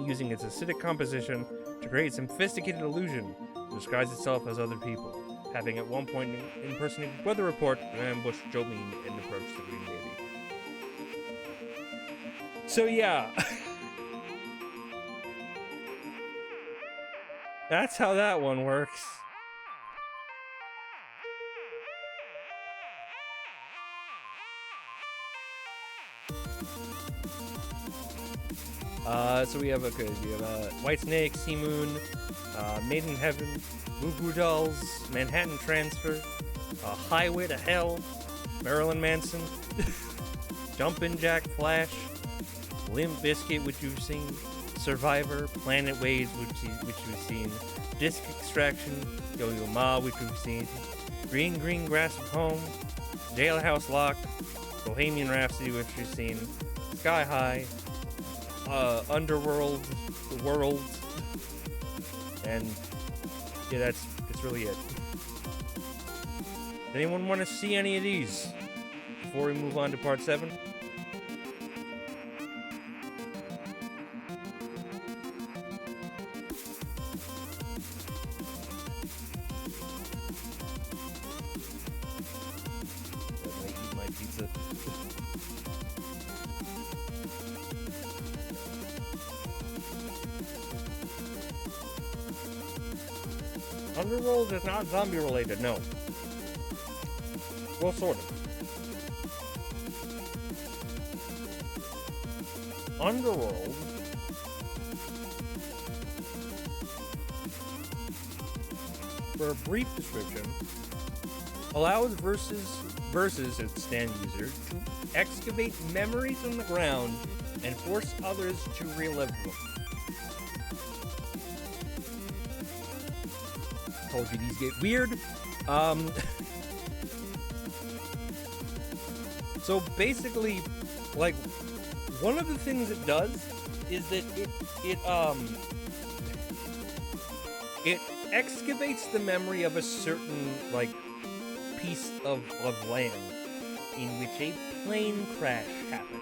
using its acidic composition to create sophisticated illusion to disguise itself as other people, having at one point impersonated Weather Report and ambushed Jolene and approached the Green Navy. So yeah, that's how that one works. So we have Whitesnake, Sea Moon, Made in Heaven, Goo Goo Dolls, Manhattan Transfer, Highway to Hell, Marilyn Manson, Jumpin' Jack Flash, Limp Bizkit, which you've seen, Survivor, Planet Waves, which you've seen, Disc Extraction, Yo-Yo Ma, which we've seen, Green Grass of Home, Jailhouse Lock, Bohemian Rhapsody, which you've seen, Sky High, Underworld, The World, and yeah, that's really it. Anyone want to see any of these before we move on to part 7? I eat my pizza. Underworld is not zombie related, no. Well, sort of. Underworld for a brief description allows versus its stand user to excavate memories on the ground and force others to relive them. Told you these get weird. So basically, like, one of the things it does is that it excavates the memory of a certain, like, piece of land in which a plane crash happened.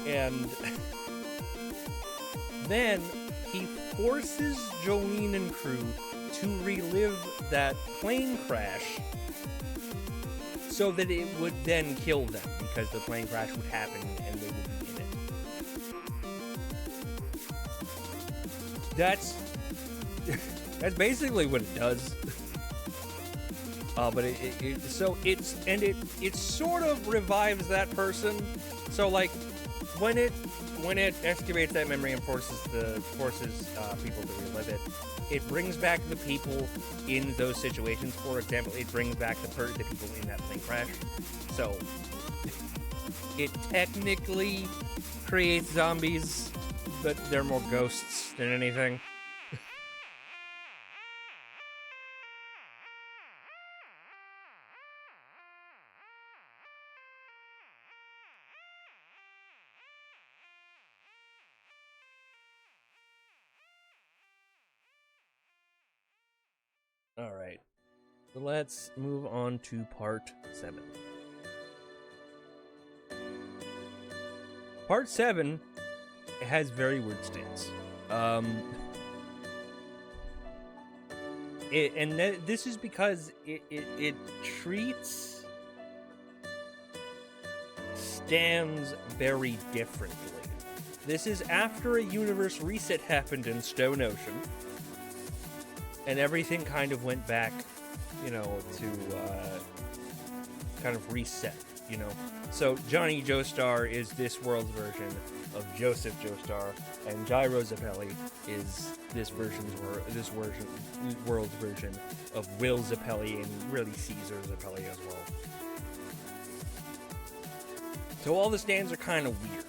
And then he forces Jolene and crew to relive that plane crash so that it would then kill them, because the plane crash would happen and they would be in it. That's basically what it does. But it sort of revives that person. So like when it excavates that memory and forces people to relive it, it brings back the people in those situations. For example, it brings back the people in that plane crash. So it technically creates zombies, but they're more ghosts than anything. Alright, so let's move on to part 7. Part 7 has very weird stance. This is because it treats stands very differently. This is after a universe reset happened in Stone Ocean. And everything kind of went back, to kind of reset, So Johnny Joestar is this world's version of Joseph Joestar, and Gyro Zappelli is this world's version of Will Zappelli, and really Caesar Zappelli as well. So all the stands are kind of weird.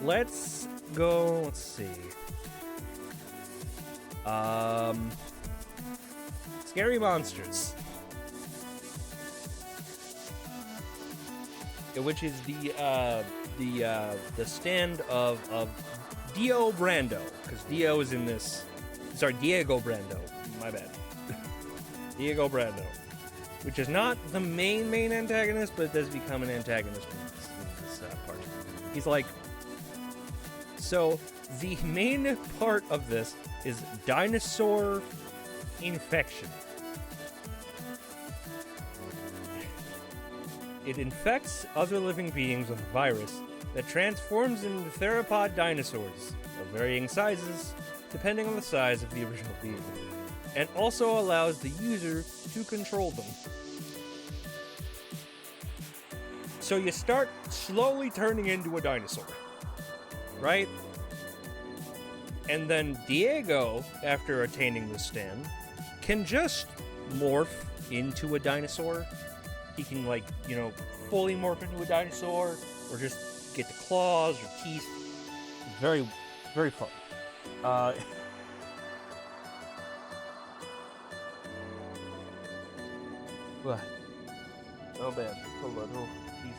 Let's go. Let's see. Scary Monsters, which is the stand of Dio Brando, because Dio is in this. Sorry, Diego Brando. My bad. Diego Brando, which is not the main antagonist, but does become an antagonist in this part. He's like. So the main part of this is dinosaur infection. It infects other living beings with a virus that transforms into theropod dinosaurs of varying sizes, depending on the size of the original being, and also allows the user to control them. So you start slowly turning into a dinosaur, right? And then Diego, after attaining the stand, can just morph into a dinosaur. He can, fully morph into a dinosaur, or just get the claws or teeth. Very, very fun. What? Oh, bad. Hold on. Oh, geez.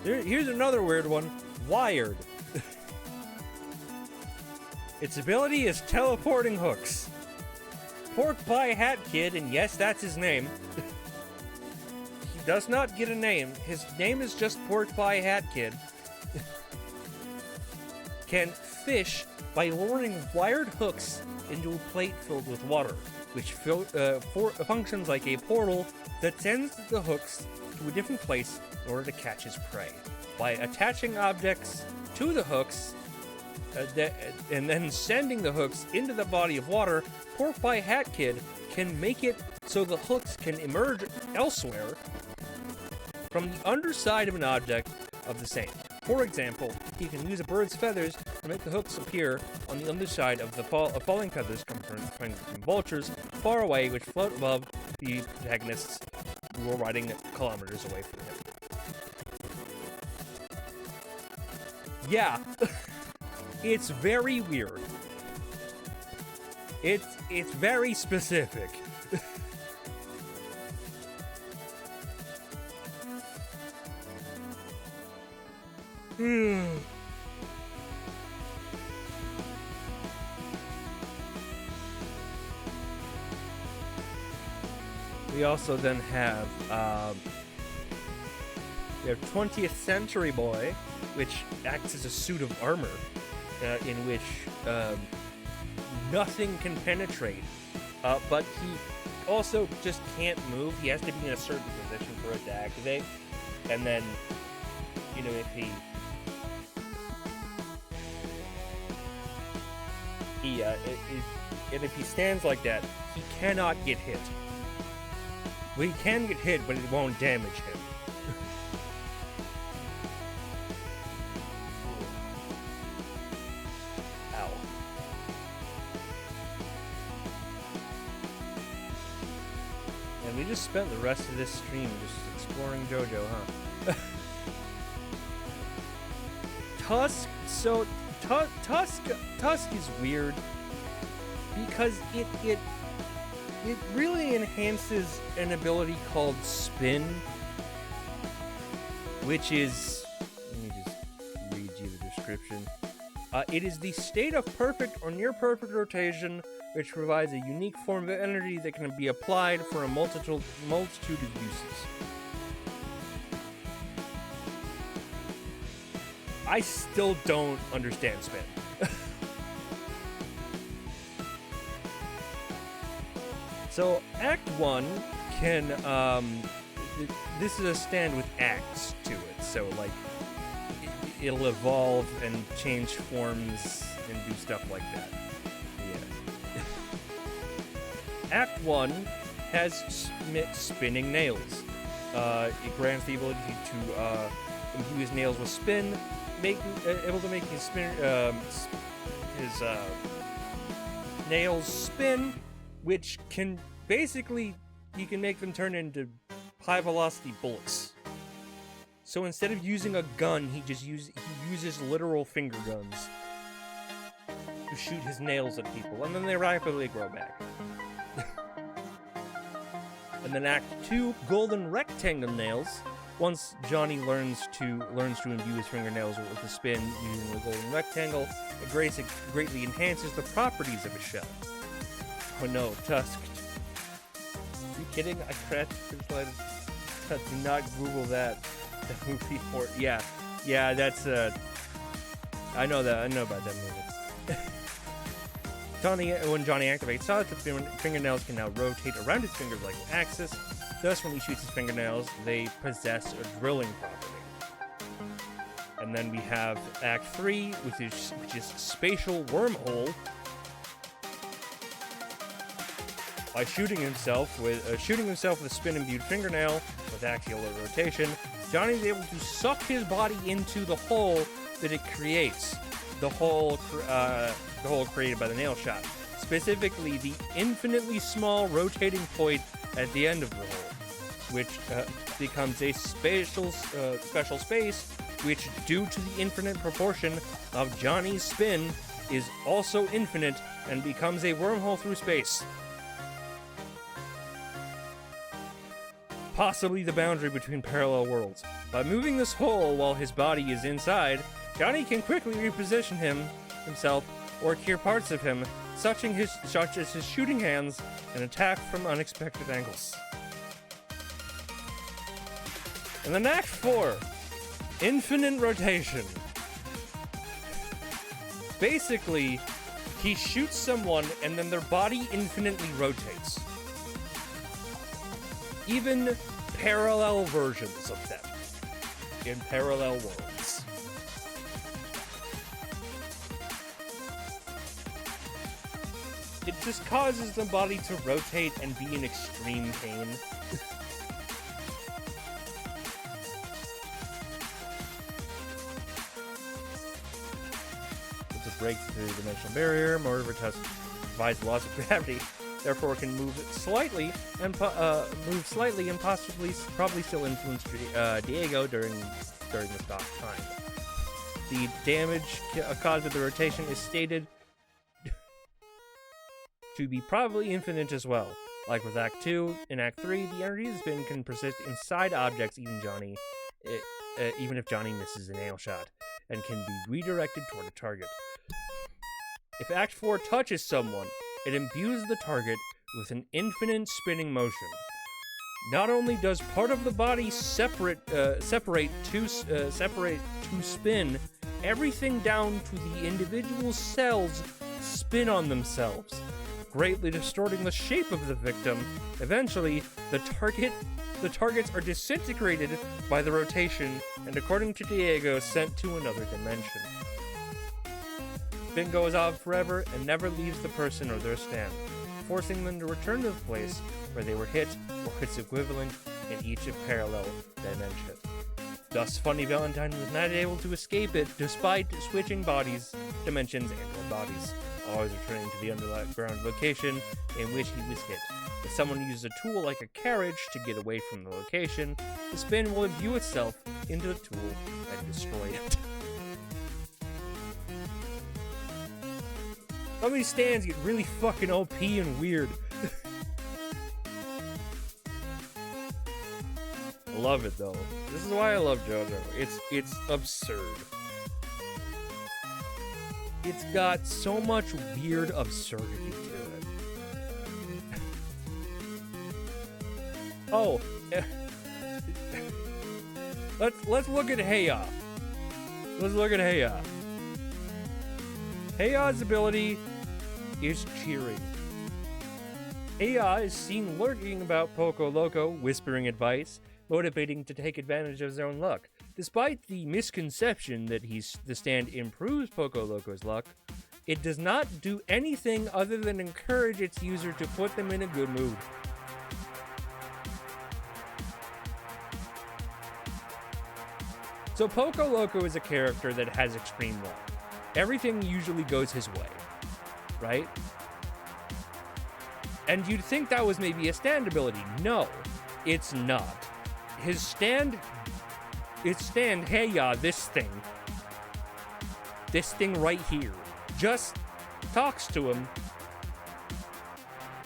Here's another weird one. Wired. Its ability is teleporting hooks. Pork Pie Hat Kid, and yes, that's his name. He does not get a name. His name is just Pork Pie Hat Kid. can fish by lowering wired hooks into a plate filled with water, which functions like a portal that sends the hooks to a different place in order to catch his prey. By attaching objects to the hooks and then sending the hooks into the body of water, Pork Pie Hat Kid can make it so the hooks can emerge elsewhere from the underside of an object of the same. For example, he can use a bird's feathers to make the hooks appear on the underside of the falling feathers coming from vultures far away, which float above the protagonists who are riding kilometers away from him. Yeah, it's very weird. It's very specific. We also then have 20th Century Boy, which acts as a suit of armor in which nothing can penetrate, but he also just can't move. He has to be in a certain position for it to activate, and then, you know, if he stands like that, he cannot get hit. Well, he can get hit, but it won't damage him. Ow. And we just spent the rest of this stream just exploring JoJo, huh? Tusk, so Tusk is weird because it really enhances an ability called Spin, which is, let me just read you the description. It is the state of perfect or near perfect rotation, which provides a unique form of energy that can be applied for a multitude of uses. I still don't understand Spin. So, Act 1 can, this is a stand with acts to it, so, like, it'll evolve and change forms and do stuff like that. Yeah. Act 1 has spinning nails. It grants the ability to, imbue his nails with spin, able to make his nails spin, which can basically, he can make them turn into high velocity bullets. So instead of using a gun, he uses literal finger guns to shoot his nails at people, and then they rapidly grow back. And then Act 2, golden rectangle nails. Once Johnny learns to imbue his fingernails with a spin using the golden rectangle, it greatly enhances the properties of his shell. Oh no, Tusk. Are you kidding? I crashed. Do not Google that. The movie for yeah, that's I know about that movie. When Johnny activates Sonic, the fingernails can now rotate around his fingers like an axis. Thus, when he shoots his fingernails, they possess a drilling property. And then we have Act 3, which is Spatial Wormhole. By shooting himself with a spin-imbued fingernail with axial rotation, Johnny is able to suck his body into the hole that it creates. The hole created by the nail shot. Specifically, the infinitely small rotating point at the end of the hole, which becomes a special space, which, due to the infinite proportion of Johnny's spin, is also infinite and becomes a wormhole through space. Possibly the boundary between parallel worlds. By moving this hole while his body is inside, Johnny can quickly reposition himself or cure parts of him, such as his shooting hands, and attack from unexpected angles. And then Act 4, Infinite Rotation. Basically, he shoots someone and then their body infinitely rotates. Even parallel versions of them in parallel worlds. It just causes the body to rotate and be in extreme pain. It just breaks the dimensional barrier. Moreover, provides loss of gravity. Therefore, can move slightly and possibly, probably still influence Diego during this dark time. The damage caused by the rotation is stated to be probably infinite as well. Like with Act 2, in Act 3, the energy spin can persist inside objects, even if Johnny misses a nail shot, and can be redirected toward a target. If Act 4 touches someone, it imbues the target with an infinite spinning motion. Not only does part of the body separate to spin, everything down to the individual cells spin on themselves, greatly distorting the shape of the victim. Eventually, the targets are disintegrated by the rotation, and according to Diego, sent to another dimension. Spin goes on forever and never leaves the person or their stand, forcing them to return to the place where they were hit or its equivalent in each parallel dimension. Thus, Funny Valentine was not able to escape it despite switching dimensions, and/or bodies, always returning to the underground location in which he was hit. If someone uses a tool like a carriage to get away from the location, the spin will imbue itself into the tool and destroy it. Some of these stands get really fucking OP and weird. I love it though. This is why I love JoJo. It's absurd. It's got so much weird absurdity to it. Oh, let's look at Heiya. Let's look at Heiya. Heiya's ability is cheering. Heiya is seen lurking about Poco Loco, whispering advice, motivating to take advantage of his own luck. Despite the misconception that the stand improves Poco Loco's luck, it does not do anything other than encourage its user to put them in a good mood. So Poco Loco is a character that has extreme luck. Everything usually goes his way, right? And you'd think that was maybe a stand ability. No, it's not. His stand, Heiya, this thing right here, just talks to him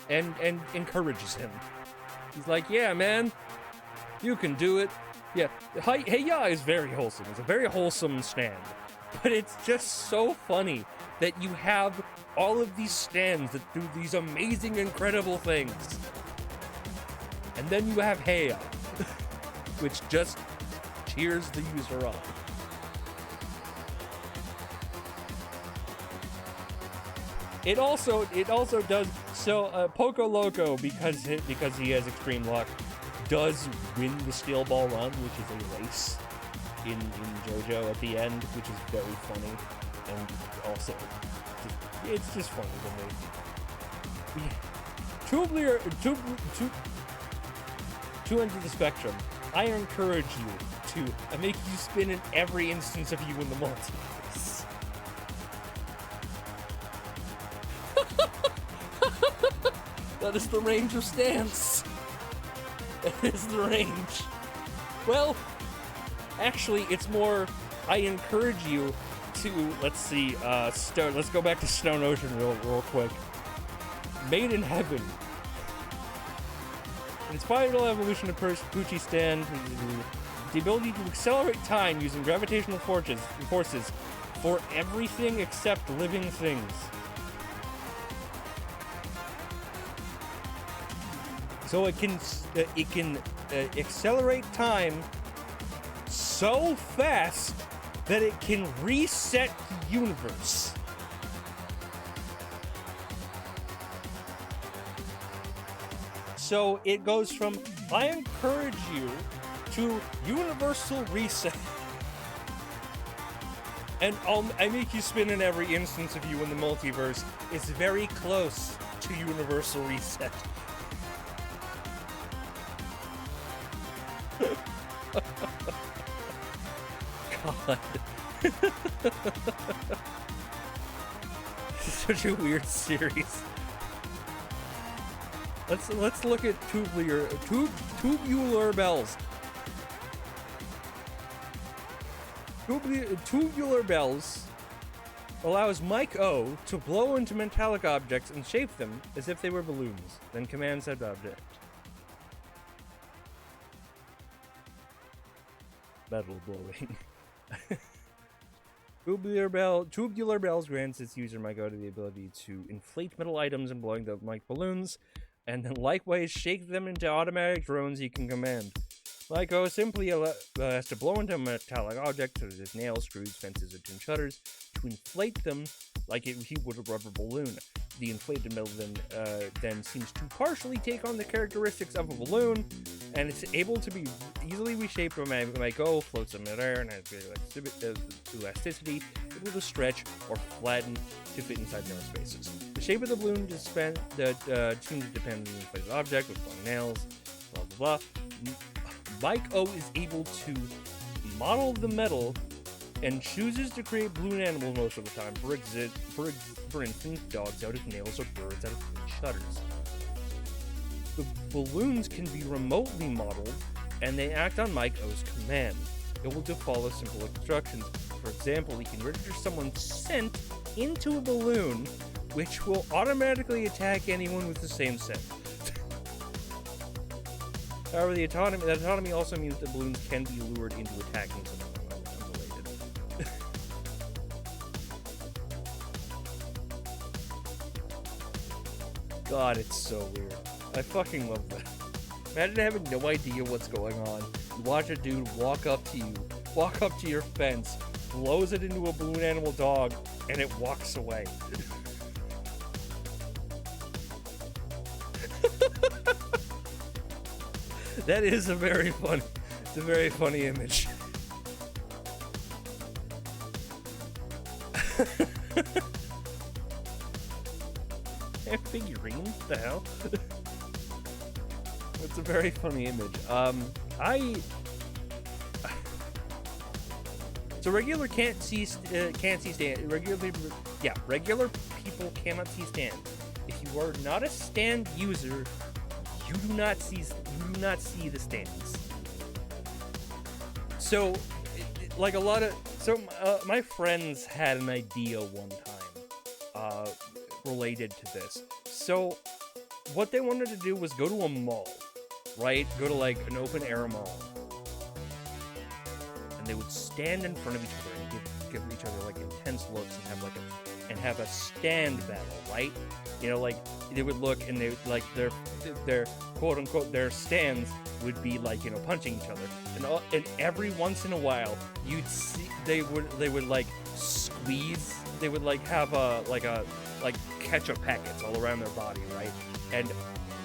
and encourages him. He's like, yeah, man, you can do it. Yeah, Heiya is very wholesome. It's a very wholesome stand. But it's just so funny that you have all of these stands that do these amazing, incredible things. And then you have Heiya, which just cheers the user on. It also does so. Poco Loco, because he has extreme luck, does win the Steel Ball Run, which is a race in JoJo at the end, which is very funny, and also it's just funny to me. Two ends of the spectrum. I encourage you to make you spin in every instance of you in the multiverse. That is the range of stance. That is the range. Well, actually, it's more, I encourage you to, let's see, let's go back to Stone Ocean real quick. Made in Heaven. Inspired evolution of Pucci stand, the ability to accelerate time using gravitational forces for everything except living things. So it can accelerate time so fast that it can reset the universe. So it goes from, I encourage you to universal reset. And I make you spin in every instance of you in the multiverse. It's very close to universal reset. God. Such a weird series. Let's look at tubular bells. Tubular bells allows Mike O to blow into metallic objects and shape them as if they were balloons, then command said object. Metal blowing. Tubular bells grants its user Mike O the ability to inflate metal items and blowing them like balloons, and then likewise shake them into automatic drones he can command. Mike O simply has to blow into a metallic object such as nails, screws, fences, or tin shutters to inflate them like he would a rubber balloon. The inflated metal then seems to partially take on the characteristics of a balloon, and it's able to be easily reshaped when Mike O floats in midair and has elasticity, able to stretch or flatten to fit inside narrow spaces. The shape of the balloon seems to depend on the inflated object with long nails, blah blah blah. Mike O is able to model the metal and chooses to create balloon animals most of the time. For instance, dogs out of nails or birds out of shutters. The balloons can be remotely modeled, and they act on Mike O's command. It will follow simple instructions. For example, he can register someone's scent into a balloon, which will automatically attack anyone with the same scent. However, the autonomy also means that balloons can be lured into attacking someone unrelated. God, it's so weird. I fucking love that. Imagine having no idea what's going on. You watch a dude walk up to your fence, blows it into a balloon animal dog, and it walks away. That is a very funny image. Figurine? The hell? It's a very funny image. So regular can't see stand. Regular people cannot see stand. If you are not a stand user, you do not see the stands. So, like my friends had an idea one time related to this. So, what they wanted to do was go to a mall, right? Go to like an open air mall, and they would stand in front of each other and give each other like intense looks and have a stand battle, right? You know, like they would look and they like their quote unquote their stands would be like, you know, punching each other, and every once in a while you'd see they would like squeeze, they would like have like ketchup packets all around their body, right? And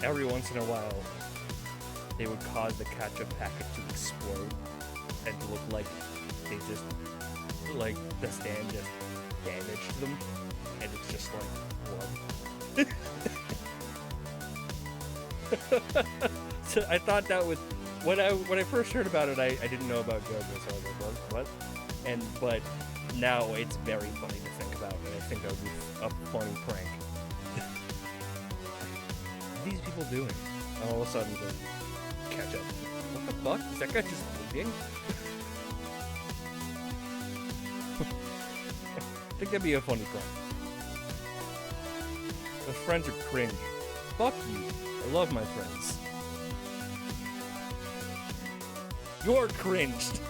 every once in a while they would cause the ketchup packet to explode and to look like they just like the stand just damaged them, and it's just like blood. So I thought that was when I first heard about it. I didn't know about JoJo, so I was like, what? But now it's very funny to think about, and I think that would be a funny prank. What are these people doing? And all of a sudden, they catch up. What the fuck? Is that guy just moving? I think that'd be a funny prank. The friends are cringe. Fuck you. I love my friends. You're cringed.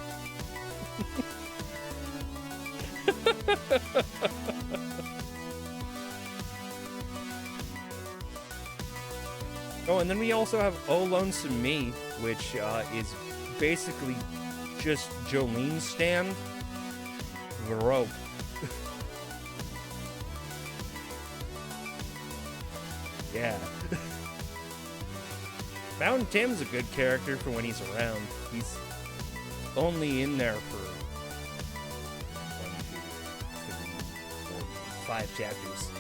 Oh, and then we also have Oh Lonesome Me, which is basically just Jolene's stand with a rope. Yeah. Mountain Tim's a good character for when he's around. He's only in there for 5 chapters.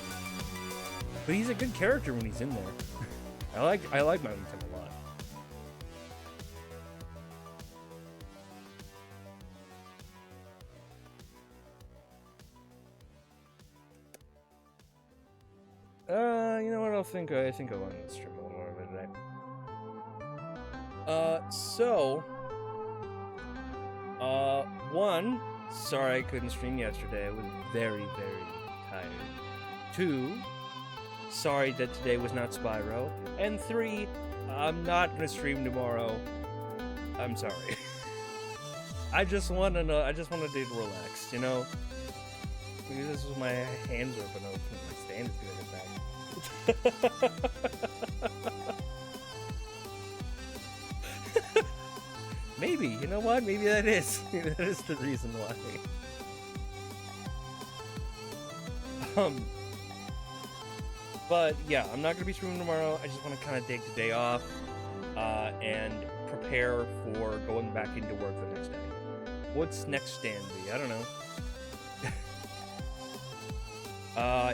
But he's a good character when he's in there. I like Mountain Tim a lot. You know what? I think I want to stream a little more of it today. One, sorry I couldn't stream yesterday. I was very, very tired. 2, sorry that today was not Spyro. And 3, I'm not gonna stream tomorrow. I'm sorry. I just wanted to relax, you know? Because this was my hands are open, my stand is gonna get back. Maybe, you know what? Maybe that is. That is the reason why. But yeah, I'm not gonna be streaming tomorrow. I just want to kind of take the day off and prepare for going back into work the next day. What's next stand be? I don't know.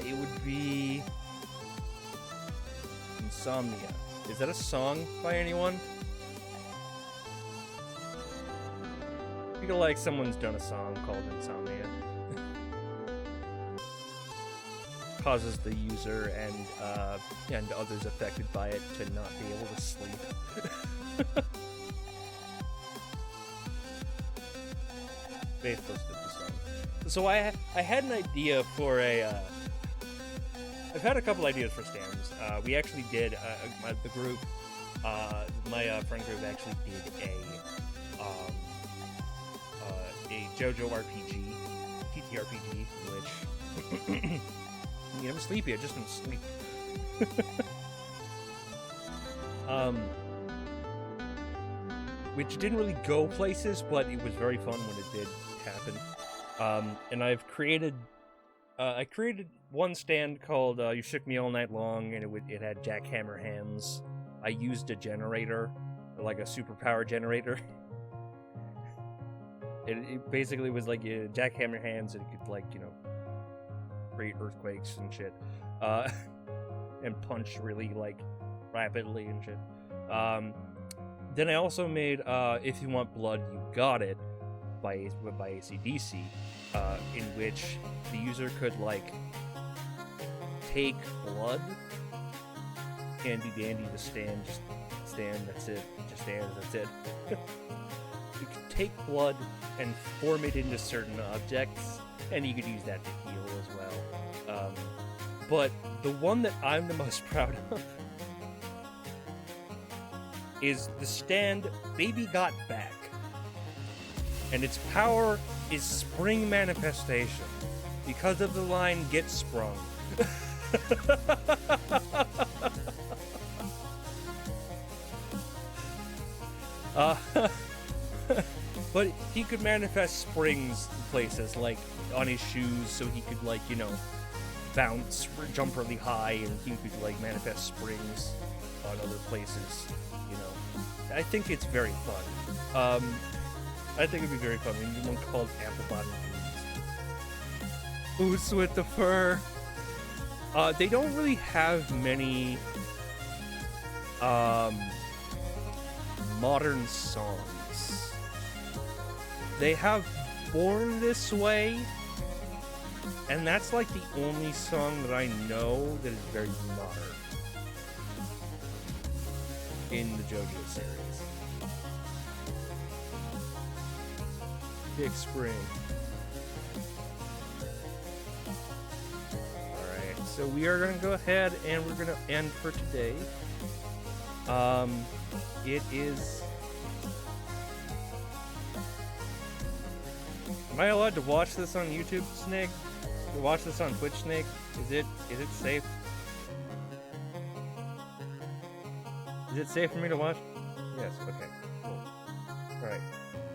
It would be Insomnia. Is that a song by anyone? I feel like someone's done a song called Insomnia. Causes the user and others affected by it to not be able to sleep. Faith listed the song. So I had an idea for a. I've had a couple ideas for stands. We actually did the group. My friend group actually did a JoJo RPG, TTRPG, which I'm sleepy. I just don't sleep. Which didn't really go places, but it was very fun when it did happen. And I've created. I created one stand called "You Shook Me All Night Long," and it had jackhammer hands. I used a generator, like a superpower generator. It basically was like jackhammer hands, and it could create earthquakes and shit, and punch really rapidly and shit. Then I also made "If You Want Blood, You Got It" by AC/DC, in which the user could take blood, handy dandy, just stand, that's it, just stand, that's it. You could take blood and form it into certain objects, and you could use that to heal as well. But the one that I'm the most proud of is the stand Baby Got Back. And its power is spring manifestation because of the line "Get Sprung." But he could manifest springs places, like on his shoes, so he could bounce or jump really high, and he could manifest springs on other places. I think it's very fun. I think it'd be very fun. We need one called Apple Bottom Boots with the fur. They don't really have many modern songs. They have Born This Way, and that's the only song that I know that is very modern in the JoJo series. Big Spring. Alright, so we are going to go ahead and we're going to end for today. It is... Am I allowed to watch this on YouTube, Snake? To watch this on Twitch, Snake? Is it safe? Is it safe for me to watch? Yes, okay, cool. Alright,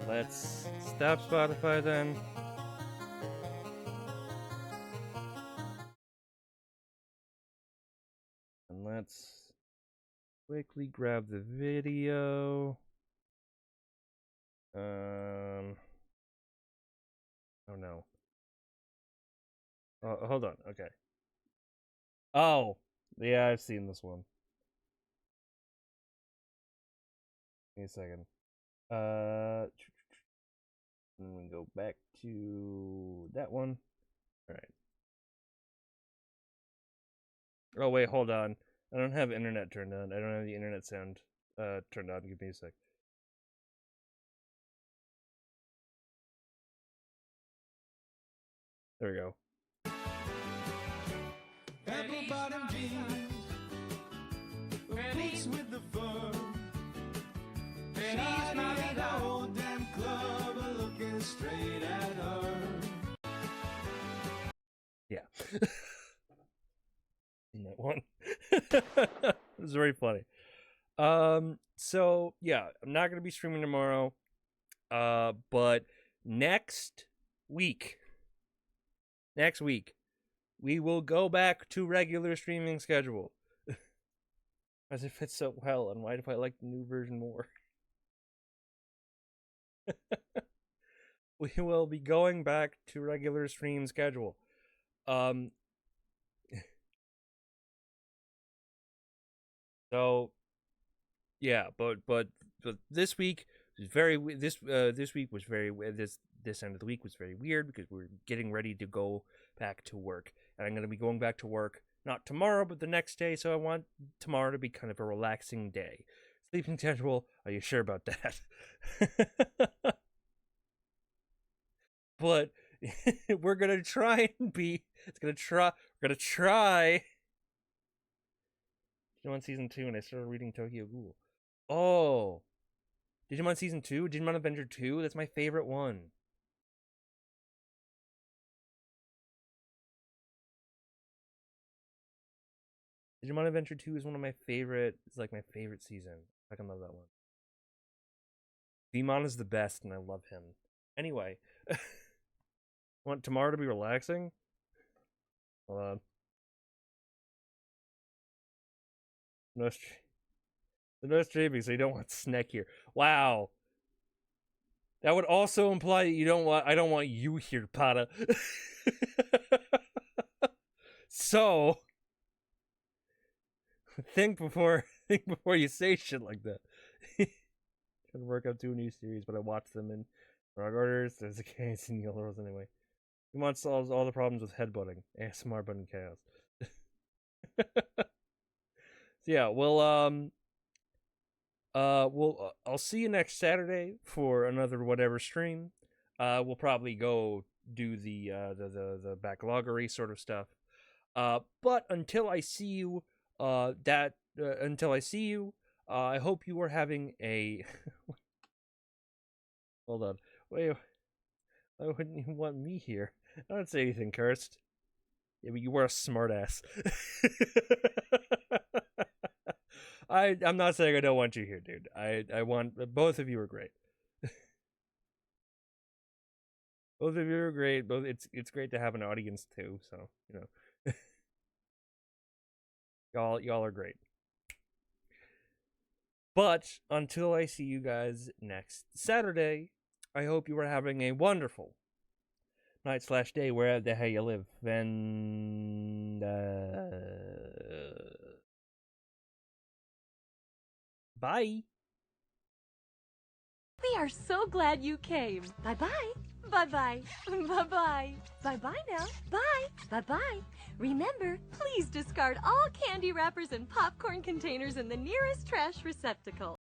let's stop Spotify then. And let's quickly grab the video. Oh no. Oh, hold on. Okay. Oh, yeah, I've seen this one. Give me a second. And we go back to that one. All right. Oh wait, hold on. I don't have internet turned on. I don't have the internet sound turned on. Give me a sec. There we go. Apple bottom jeans, boots with the fur. She's not in the whole damn club, looking straight at her. Yeah. In that one. It was very funny. So yeah, I'm not gonna be streaming tomorrow. But next week, we will go back to regular streaming schedule. As it fits so well, and why do I like the new version more? We will be going back to regular stream schedule. So yeah, but this week was this week was very this end of the week was very weird because we're getting ready to go back to work, and I'm going to be going back to work not tomorrow but the next day, so I want tomorrow to be kind of a relaxing day. Sleeping schedule, are you sure about that? But we're going to try and be we're going to try Digimon Season 2, and I started reading Tokyo Ghoul. Oh, Digimon Season 2? Digimon Adventure 2? That's my favorite one. Digimon Adventure 2 is one of my favorite, it's like my favorite season. I can love that one. Vmon is the best, and I love him. Anyway, want tomorrow to be relaxing? Hold on. No streaming, so you don't want Snack here. Wow. That would also imply that I don't want you here, Pada. So think before you say shit like that. Trying to work out 2 new series, but I watched them in wrong orders. There's a case in Yellow Rose anyway. Vmon solves all the problems with headbutting. ASMR button chaos. So yeah, I'll see you next Saturday for another whatever stream. We'll probably go do the backloggery sort of stuff. But until I see you, I hope you are having a. Hold on, wait. Why wouldn't you want me here? I don't say anything cursed. Yeah, but you were a smartass. I'm not saying I don't want you here, dude. I want both of you are great. Both of you are great. It's great to have an audience too. So y'all are great. But until I see you guys next Saturday, I hope you are having a wonderful night/day wherever the hell you live. And bye. We are so glad you came. Bye-bye. Bye-bye. Bye-bye. Bye-bye now. Bye. Bye-bye. Remember, please discard all candy wrappers and popcorn containers in the nearest trash receptacle.